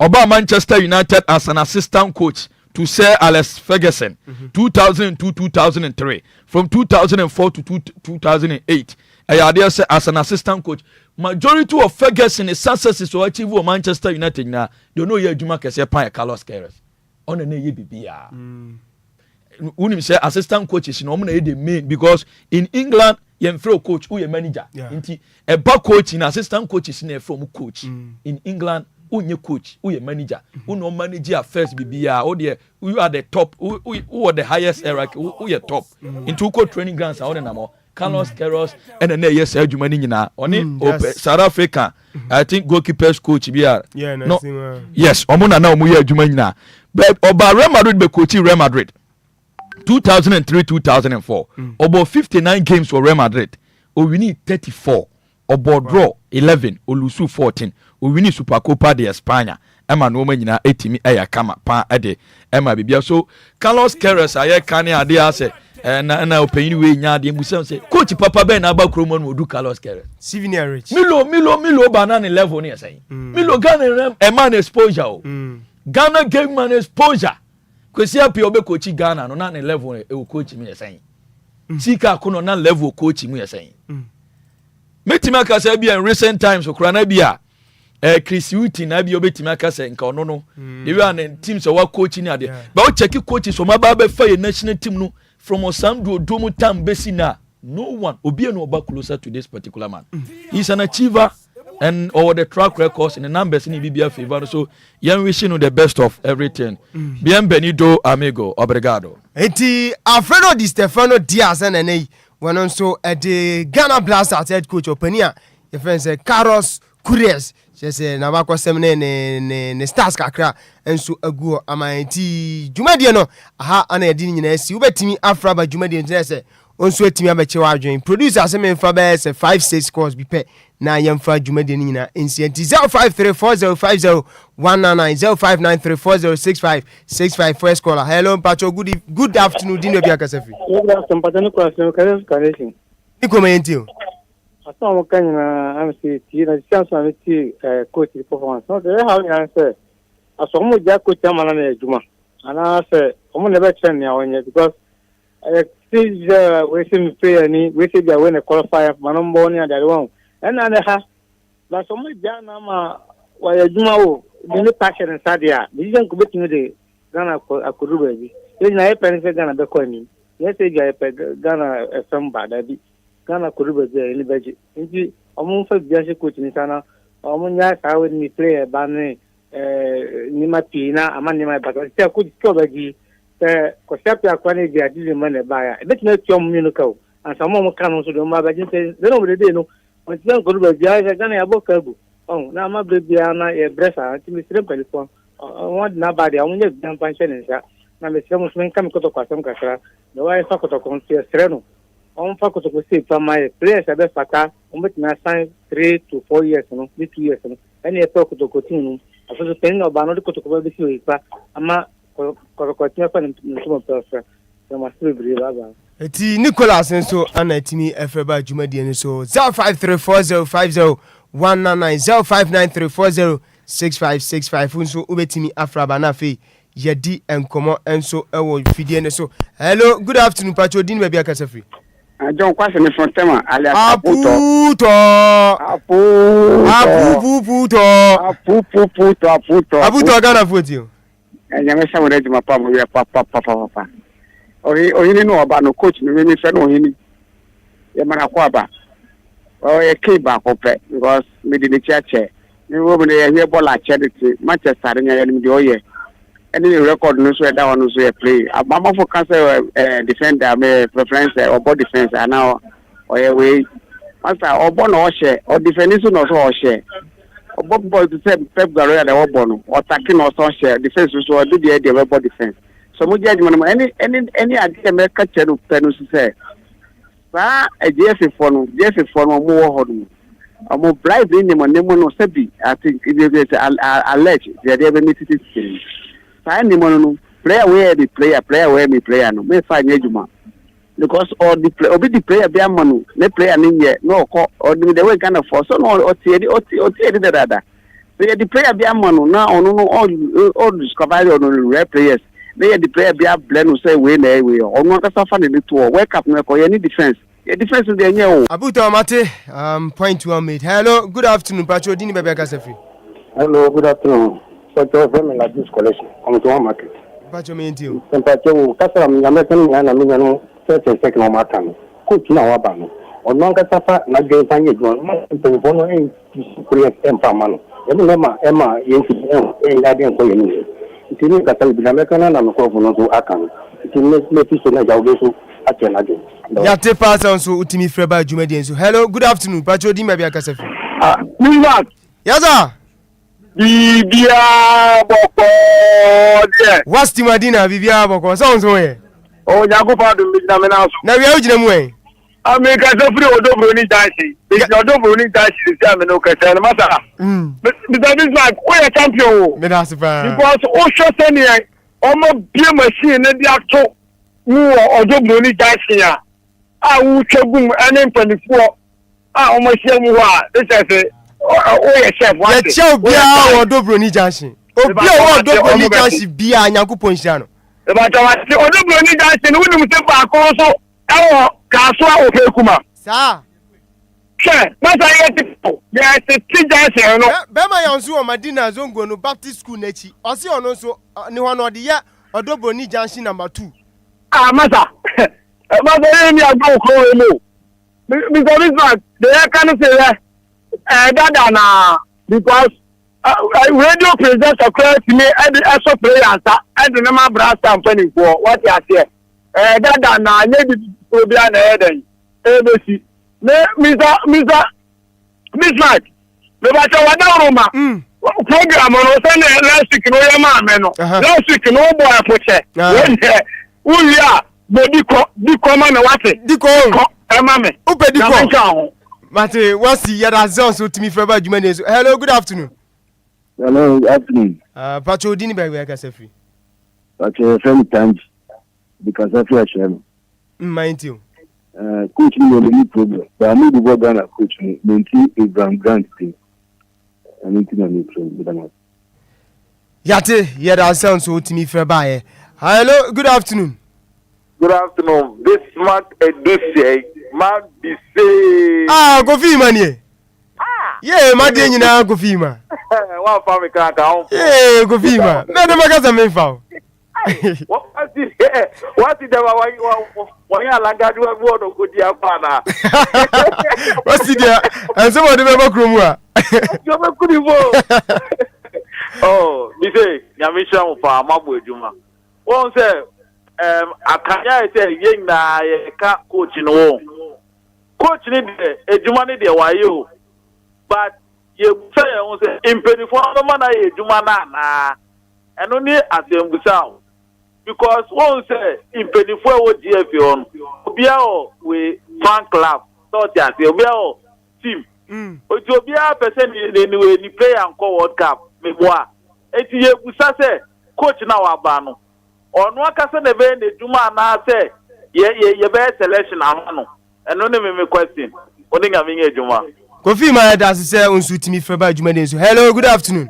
Oba Manchester United as an assistant coach to Sir Alex Ferguson 2002-2003. From 2004 to 2008. As an assistant coach. Majority of Ferguson is successes to achieve for Manchester United now. They know ye Juma Kese Pan Carlos Keres. On the ye bibia. Unim say assistant coaches no na the main because in England yemfro coach who ye manager inti a back coach in assistant coaches in from coach in England unye coach who ye manager who no manager first bibia or there you are the top who are the highest hierarchy who ye top into coach training grounds all na mo Carlos Keres and then yes adwuma ni nyina oni South Africa I think goalkeepers coach bia no yes omuna na omu ye adwuma nyina but oba Real Madrid be coach Real Madrid 2003-2004 about 59 games for Real Madrid we need 34 about draw 11 or lose 14 we need Supercopa de España Emma no man nyina etimi eya kama pa ede Emma bibia so Carlos Keres aye kan ade ase na opeyini we nya de mbusa say coach papa ben na ba kromo no do Carlos Keres Senior rich Milo banana level ne say Milo Ghana a man exposure Ghana gave man exposure kwesi api obe coach Ghana no na level e coach me yesen sika kono na level coach me yesen metima ka say bia in recent times okura na bia Chris Uti na bia obetima ka say nka ono no the way an teams so wa coach ni ade but o check coach so ma ba be fa national team no from Osamdo Domu Tam Besina no one obi no oba closer to this particular man he's an achiever and over the track records and the numbers in BBF favor so yan wishing you the best of everything bienvenido amigo obrigado enti Alfredo Di Stefano Diaz and nei when also at the Ghana Blasters head coach openia your friend say Carlos Enquires just say na bakwa semne ne stars kakra enso aguo amanti dwumade no aha ana edi nyina asi ubetimi afra ba dwumade nyina say onso etimi abeche wa adwen producer say me fa be say 5-6 scores bi pe na yemfa dwumade nyina ensienti 0534050199 0593406565 first caller hello pacho good afternoon dino bia kasafi good afternoon patano question kareshi ikomenti Asa mo kanyina amsi ti na chance na ti coach performance no dey how you answer aso mo ja coach amana na ejuma ana say omo never train ya onye because see we see me play ni we see dia when qualify manombo ni ada one na na ha na so mo ja na ma wa ejuma o ni passion inside dia dijan ko betimi de Ghana akuru baby ye na e pense Ghana be ko ni ye say dia e Ghana FM bada bi Ghana Kuruba ni beji. Inji omun fa biya she coach ni sana. Omun ya sa we ni play ba ni nima pina ama nima ba se ko baji ko sapia kwa ne dia di man ba ya bet na tiom mi no ka and some mo kan so do ma ba jin se no mo de no on ti ko ba dia ga Ghana ya bo ka bu na ma be bia na e bresa ti mi sire pelifon on na ba dia on ye dan panche ne sha na me sire mo so kan ko to kwa sam kakra no wa fa ko to kon se sire no on fa ko to ko se pa mai players be fata on bet na sign 3 to 4 years no 2 years no any e to ko to ko tin no aso pen no ba no ko to ko be si o ipa ama ko tia fa no perfect so ma sire bri ba ba eti Nicholas nso anatimi efeba dwumadi ni so 0534050199 0593406565 nso ubetimi afraba na fe yedi enkomo enso ewo fidie ne so. Hello, good afternoon Pacho din be bia kasa free. John kwase me from tema ali aputo Ghana footio nyame sa wona juma pa mo ya papa oyini no oba no coach me fe no oyini e mara kwa ba o e ke ba ko pe because me di chache ni wo me ye ball a charity Manchester nya ni di oye any record no so e da one so e play abama for cancel defender me preference or body defense and now oye we master obo no share or defense no so share obo boy to say Pep Guardiola the obo no attacking no so share defense so do the body defense so mo judge man any idea me ka cheru penu say sa JF for no mo ho no amo bribe ni mo nemo no sabi I think it is alleged they be meet it sa ni mo no player where the player where me player no me fa nyejuma because all the player be amanu ne player ni ye no ko or the way kind of force so no oti dada so the player be amanu na onu no all discovery on rare players the player be a blend say we na we onu ka safa ne to wake up no ko ye ni defense defense dey nye o abuto mate point one made. Hello, good afternoon Pacho dini bebe kasa free. Hello, good afternoon Pacho from la this collection come to market Pacho me ntio Pacho kasa mi American na mi no se no mata no coach na wa ba no onu ka safa na ge fanye jo no telephone en kuri empa mano ema yensi en la den ko yeni tini ka tabi na American na ko no so akan tini me fiso na jawo so atena jo ya te pass so utimi freba dwumadi nso. Hello, good afternoon Pacho dini bebe kasa free. Bismark yaza bibia boko de what's the madina bibia boko sounds we o nyago fa do mi na me na so na wi agina mu en America so free odobro ni dansi bi odobro ni dansi se am no kese na masa Bismark o ya champion o me na super because o show seni o mo bie machine na dia to mu odobro ni dansi ya a wu twagum ene mpanifo a o mo hia mu ho a se o ye chef wa ye chef bia odobro ni dansi obi o odobro ni dansi bia Nyankopon hia no e ba ta wa odobro ni dansi ni wonu mte pa ko so ewo kaso a okekuma sa che masa ye tipo ye ti dansi no be ma yanzu o Madina Zongo no Baptist school nechi o se ono so ni ho no de ye odobro ni dansi number 2 masa masa ni agbo ko we no mi so Bismark de ya kan say dada na because radio presenter correct me so player anta and the number brass company for what you say dada na nye bi obia na eden ebesi me Mr. Bismark me ba cha wada roma program no say na last week no yama me no last week no boy apoche we ya diko ma me wate diko ema me upe diko Mate, what's the other zone so to me for about Jumane? Hello, good afternoon. Hello, good afternoon. Pacho dini by where I free. Pacho from Tanj because of your channel. Mind you. Coach me on the program. But I need to go Ghana coach me. Maintain a grant thing. I need to know program. Yate, yada sound so to me for by. Hello, good afternoon. Good afternoon. Bismark Edusei. Man be say go fi man ye yeah ma de nyina go fi ma wa fa me kan ka on go fi ma me de magaza me fa what is the wa ya langa du wo no go di apa na what's the and somebody me bakro mu a yo me kudi bo Oh, me say, Yamisha Mupa, Mabu Juma. One say, I say, yen na ka coach in home. Coach need a Jumani de Wayo. But you say, I say, in 24 man, I Jumana, and only at the sound. Because one say, in 24 what GF on, Obiao, we fan club, thought that the Obiao team. But you be a person anyway, you play and call World Cup. Me boa. Eti ye busa se coach na wa ba no. Onu aka se ne be ne djuma na se ye be selection amano. Eno ne me question. Oni nga me djuma. Kofi ma da se unsu timi fe ba djuma den so. Hello, good afternoon.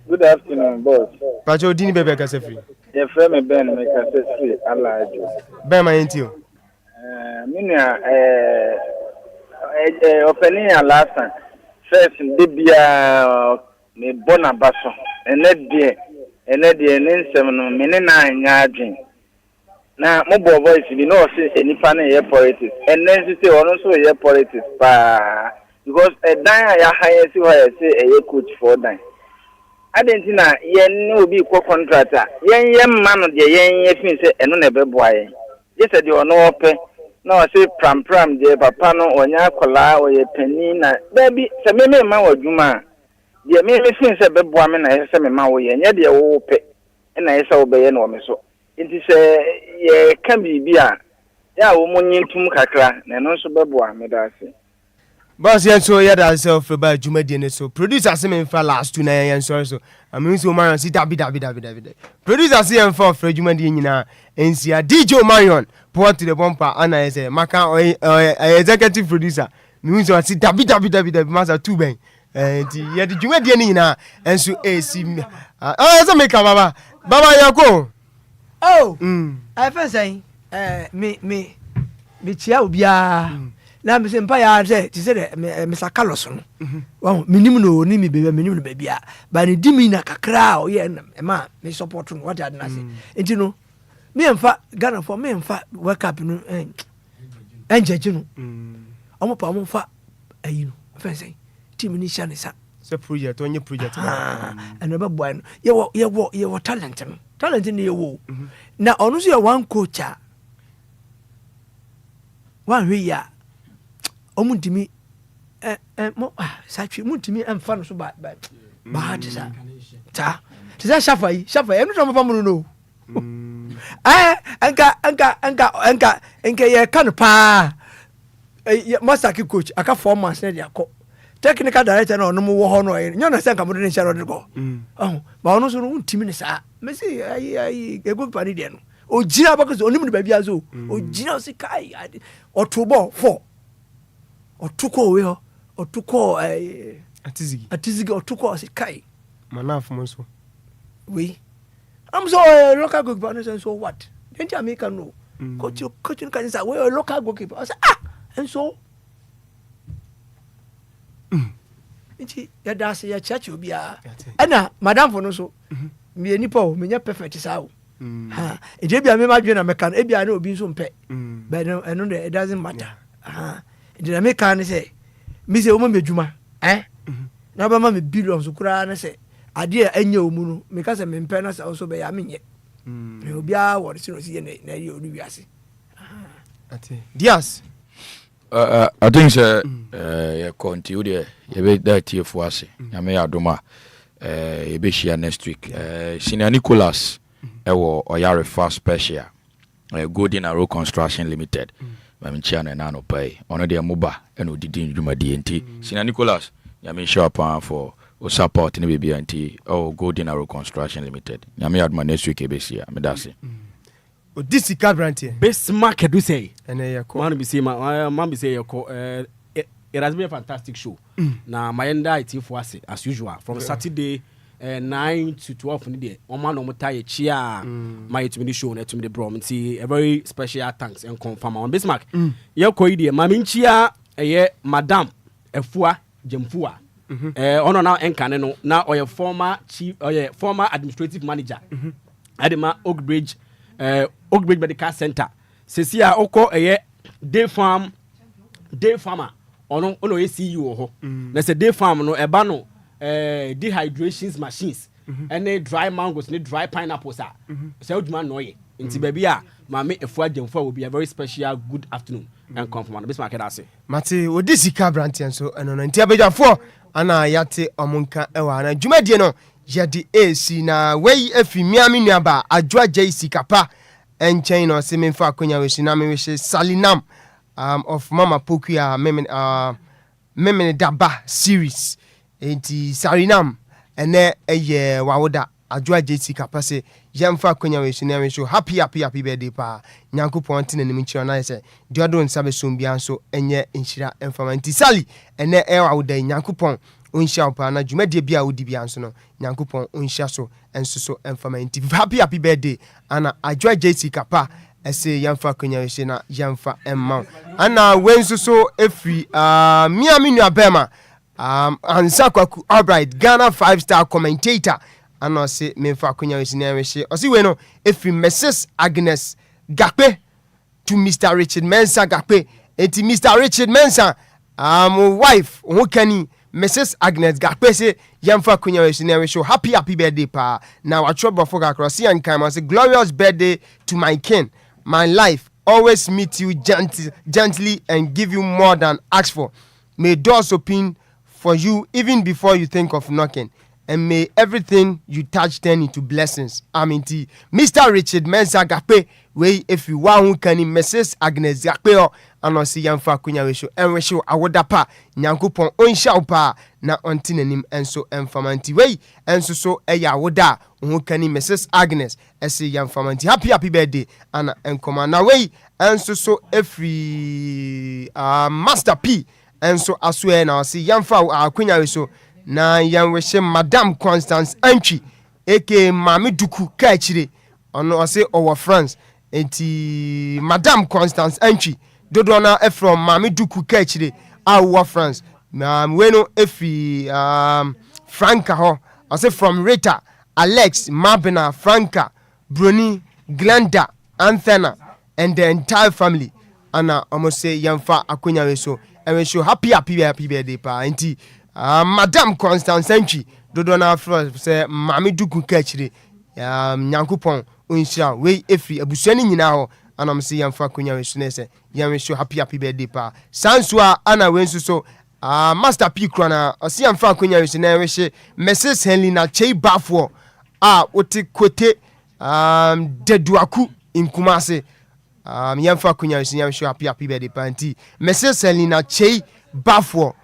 Good afternoon, boss. Pacho dini bebe ka se free. Ye frɛ me Ben me ka se free alajo. Ben ma yenti o. Minia opening last time. First debia me bona baso. Ene die ne nsem no me ne na anya adwen. Na mo bo voice bi no say enipa na ye politics. Ene nsi say ono so ye politics pa. Because dan ya hire si ho say ye coach for dan. Adentina yen no bi ko contractor. Yen ma no de yen ye fin say eno na be boa yen. Je say de ono ope na o say pram de papa no onya kola o ye pani na baby se me ma wadwuma. Ye me fin say be boa me na ye say me ma wo ye nya de wo pe na ye say wo be ye no me so. Nti say ye ka bibia ya wo munyintum kakra na no so be boa me da se. Boss yen so ya da self ba djuma die ne so. Producer se me fa last two na yen so so. I mean so Marion si dabi. Producer se yen fa fra djuma die nyina ensia DJ Marion point to the bumper ana say maka executive producer. Me so si dabi masa two ben. Nti ye di djuma die nyina enso AC so make baba yako. Oh I first say me chia obia na me sempa ya say ti say me Carlos no wo minim no ni me bebe minim no bebia ba ne dimi na kakra o ye ma me support no what I na say enti no me emfa Ghana for me emfa wake up no enjeje no omo pa omo fa ayi no fa say team ni sha ne sa se project onye project and be boy no ye wo talent ni ye wo na onu so ye one coach one we ya omundimi mo satwe mundimi emfa no so ba tisa shafa enu so mpa mu no anka ye kan pa master coach aka 4 months na dia ko technical director na onu wo ho no ye nyona se nka mo de nsharo de ko ba onu so no ntimi ni sa me say ai ego pa ni de no o jira ba ko so onimu ba bia so o jira o si kai otobo 4 otuko we ho otuko atizigi otuko si kai manaf mo so we I'm so local goalkeeper so what didn't America no coach can say we local goalkeeper I say and so nti ya das ya church obia na madam for no so me nipa o me nya perfect sa o ha e je bia me ma dwe na me kan e bia na obi so mpe but no it doesn't matter the American say me say o ma medjuma na ba ma me billions kura na say ade anya omu no me ka say me mpe na say so be ya menye me obi a wo si no si na ye onu wiase ati Dias I think you continue there you be that here for us ya me adoma you be share next week Senior Nicholas ewo oyare fast special Golden Arrow Construction Limited mamchia na no pay ono de moba eno didi nduma DNT Senior Nicholas ya me show up for support ni bibia nti Golden Arrow Construction Limited ya me adma next week ebesia me dase Odisi Cabranti Bismark Edusei ene yako man be say man be say yako it has been a fantastic show na mayenda it for us as usual from Saturday 9 to 12 in the day on man no tie chia my to me show na to me the bro see a very special thanks and confirm on Bismark yako ide maminchia madam efua jemfua ono na enkane no na oye former chief former administrative manager adema Oakbridge Medical Center sesia oko day farmer ono ye CEO ho na se day farm no eba no dehydrations machines any dry mangoes, any dry pineapples. So man no ye. Inti baby a mama efua jemfo will be a very special good afternoon and come from Bismark Edusei. Mate odisika brantian so eno no nti abejafo ana yate omunka ewa na dwumadie no yede AC na wei afi miami nuaba adwa JC kapa enchen no se memfa akonya we na me we Salinam of Mama Pokuya Memene Daba series enti Salinam ene eye wawoda adwa JC kapa se yemfa akonya we na me show happy birthday pa nyankopon tene nim nchiro na se diodo nsabe sombia so enye nhyira emfama enti Sali ene wawoda nyankopon onhia pa na dwumadie bia wodi bia nso no nyankopon onhia so enso so emfama enti happy birthday ana adwa JC kapa ese yamfa konya we na yamfa emma ana wenso so efri miami nuabema ansa kwaku albright Ghana 5-star commentator ana se memfa konya we na we osi we no efri Mrs Agnes Gakpe to Mr Richard Mensah Gakpe enti Mr Richard Mensah wife who kani Mrs Agnes Gakpe se yamfa kunya we na we show happy birthday pa na wa trouble for across Enquires say glorious birthday to my king, my life always meet you gently and give you more than ask for. May doors open for you even before you think of knocking, and may everything you touch turn into blessings. Aminti Mr Richard Mensah Gakpe we if you want who can Mrs Agnes Gakpe ano si yamfa kunya we show and we show awoda pa nyankopon onhia pa na ontinenim enso emfamanti we enso so eya awoda who can Mrs Agnes esi yamfamanti happy birthday ana enkoma na we enso so every Master P enso aswe na si yamfa kunya we so na yan we she Madam Constance Antwi eke Mami Duku Kachire ono ase owo France enti Madam Constance Antwi dodona from Mami Duku Kachire awo France we no efi Franca ho ase from Rita Alex Mabena Franca Bruni Glenda Anthena and the entire family ana almost say yamfa akonya we so and we show happy birthday pa enti Madam Constance Antwi dodona from say Mami Duku Kachire nyankopon onhia we efi abusuani nyina ho ana mse yamfa konya we sunese yam show happy birthday pa sansua ana wensu so Master P krona osi yamfa konya we sunese we she Mrs Helena Chei Bafo oti kote deduaku inkumase yamfa konya we sunese show happy birthday pa anti Mrs Helena Chei Bafo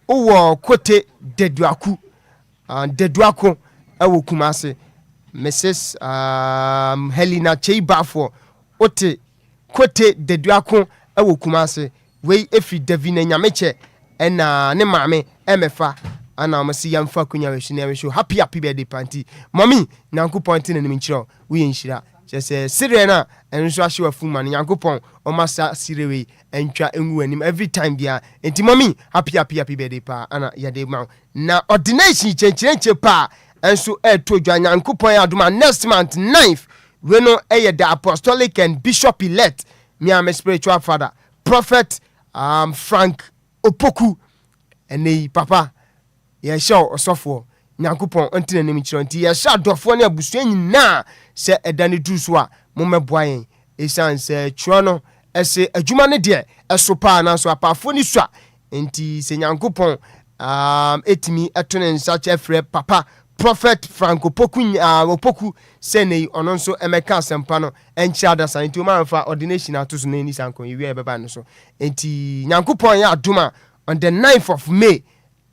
owo kote deduaku deduako ewo kumase Mrs Helena Chei Bafo ote kote deduako ewo kumase we efi Davina Nyameche ena ne maame emefa ana amasi yamfa kunya we shine we show happy birthday party mommy nyankopon tin na nimchiro we nhira chese sire na enso ahwe afuma na nyankopon o masa sirewe entwa enwu anim every time bia enti mommy happy birthday pa ana yade ma na ordination chenche pa enso to dwa nyankopon adoma next month 9th we no the apostolic and bishop elect me am spiritual father prophet Frank Opoku ene papa ye show osofo nyankopon antine nim chironti ye sha dofo na abusuan nyina se edane duso a momeboa yen esan se chuano ese adwuma ne de esopa na so apafo ni so enti se nyankopon etimi etone nsa chefre papa prophet Frank Opoku Opoku sene ono nso emeka sempa no enchia da san enti o manfa ordination atoso na ni sanko yiwe beba no so enti nyankopon ya adoma on the 9th of May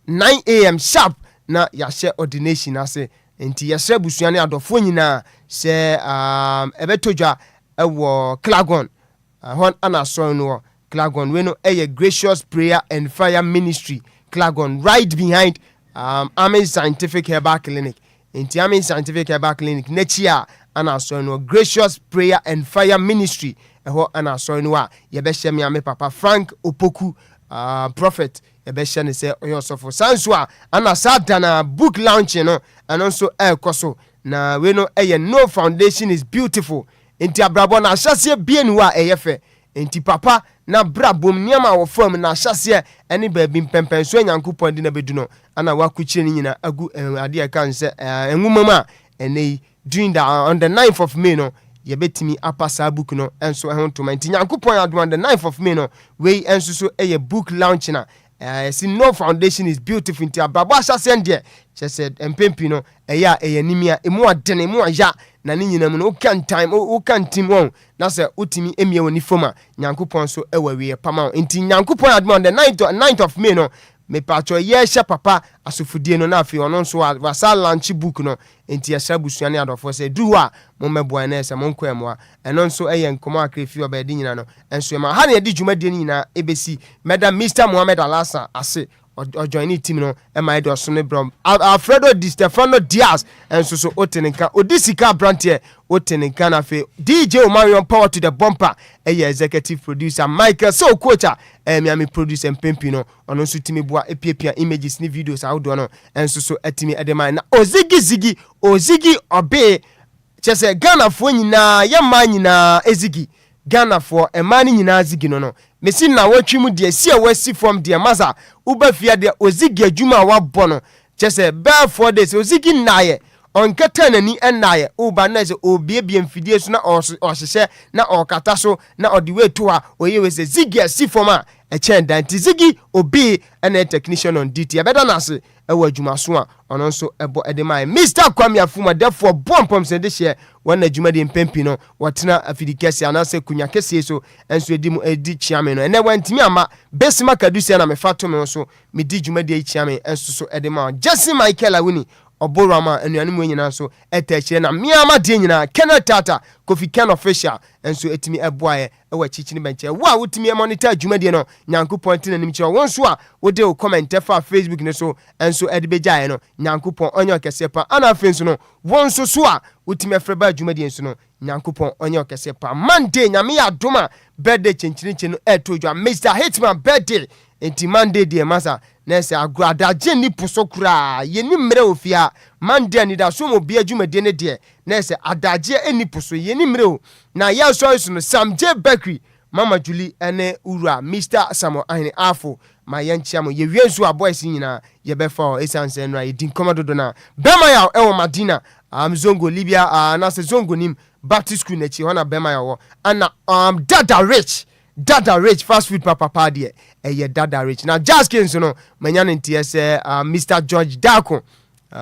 9 a.m. sharp na ya share ordination ase enti ya share busuane adofo nyina se ebetojwa ewo Klagon hon ana so no Klagon we no gracious prayer and fire ministry Klagon right behind Army Scientific Herbal Clinic. Enti Army Scientific Herbal Clinic nechia ana so no gracious prayer and fire ministry eho ana so no a yebehye me ame papa Frank Opoku prophet yebehye ne se oyosofo sansua ana sadana book launching no and also ekoso na we no no foundation is beautiful enti abrabo na asase bienu a eyefe enti papa na bra bom niama wo fam na hyase ene baabi mpempen so Nyankopɔn de na bedu no ana wakuchire ni nyina agu ade ya kan se enwumama ene during on the 9th of May no yebetimi apasa book no enso ho ntoma nti Nyankopɔn adom on the 9th of May no we enso so book launch na see no foundation is beautiful nti abrabo hyase ndie said empempi no nimia emu adene emu aya na ne nyinam no kan time o kan team won na se utimi emie woni foma Nyankopɔn so ewawie pama nti Nyankopɔn adom on the 9th of May no me pacho ye papa asofudie no na afi ono nso wasa launch book no enti yesa busuane adofo se du a mo meboa na ese mo nkoamoa eno nso nkomo akrefi obedi nyina no enso ma ha na yedi dwumadie nyina ebesi Madam Mr Mohammed Alasa ase o join team no e ma edo so ne brom Alfredo Di Stefano Diaz enso so otenenka odisika brantie otenenka na fe DJ Omarion Power to the Bumper executive producer Michael so coacher miami producer Mpempi no ono nso timi boa epiapia images ni videos audio no enso so etimi edema na ozigi obe chese Ghana fo nyina yema nyina ezigi Ghana for emani nyina zigi no mesi na watwi mu de si awasi from de maza ubafia de ozigi adwuma wa bono chese be 4 days ozigi naye onkata nani enaye uba na se obiebie mfidie so na ohyehyɛ na okata so na odi wetu a oyewe se zigi asi from a echenda nti zigi obi ene technician on duty abeda na se ewa adwuma so a ono nso ebo edemai Mr Kwame Afuma therefore bompom se de hye wana adwuma de Mpempi no watena afidikesi anase kunya kesi so enso edi chiame no ene wantimi ama Bismark Edusei na mefato me so medi adwuma de chiame enso so edema Jesse Michael Awuni oborama anuanu mu nyina so etachire na miama de nyina Kenneth Tata Kofi Ken official enso etimi eboaye ewa chichini benche wa wotimi monitor adwumadie no Nyankopɔn tina nim kire won so a wode o comment fa Facebook ne so enso edibejaye no Nyankopɔn onye okese pa ana fenso no won so a wotimi afreba adwumadie nso no Nyankopɔn onye okese pa Monday nyame ya doma birthday chenchirinche no etojwa Mr Hitman birthday enti Monday de masa nese agrada jeni pusokura yeni mre ofia Monday ni da so mo bia adwumadie ne de nese adaje eni puso yeni mre na ya so no Sam J Bakery Mama Julie ene ura Mr Samo ahine afo ma yanchia mo ye wiensu a boys nyina ye befa esanse no ye din komadodo na bema ya ewo Madina Zongo Libya na se Zongo nim Baptist school na chi hona bema ya wo ana Dada Rich fast food papa de Dada Rich na Jaskins no manyane ntie se Mr George Dako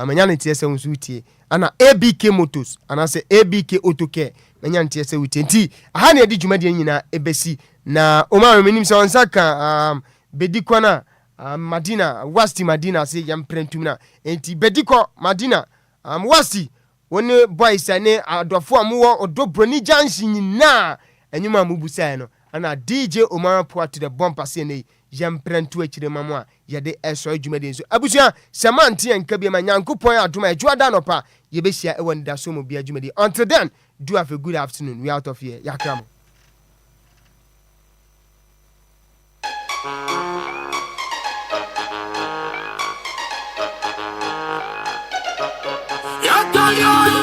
manyane ntie se unsutie ana ABK Motors ana se ABK Autocare manyane ntie se utie nti aha na edi dwumade nyina ebesi na oma menim se onsaka bediko na Madina Wasti Madina se yamprentum na enti bediko Madina Wasti woni boys ane adofo amwo odobroni junction nyina enyuma mubusa no ana DJ Omar Power to the Bumper say ne yamprentu akire mamu a yede eso adwumade nso abusua semanti enka bi ma Nyankopɔn adoma adwada no pa yebehia e woni da so mo bi adwumade until then do have a good afternoon we out of here yakram yo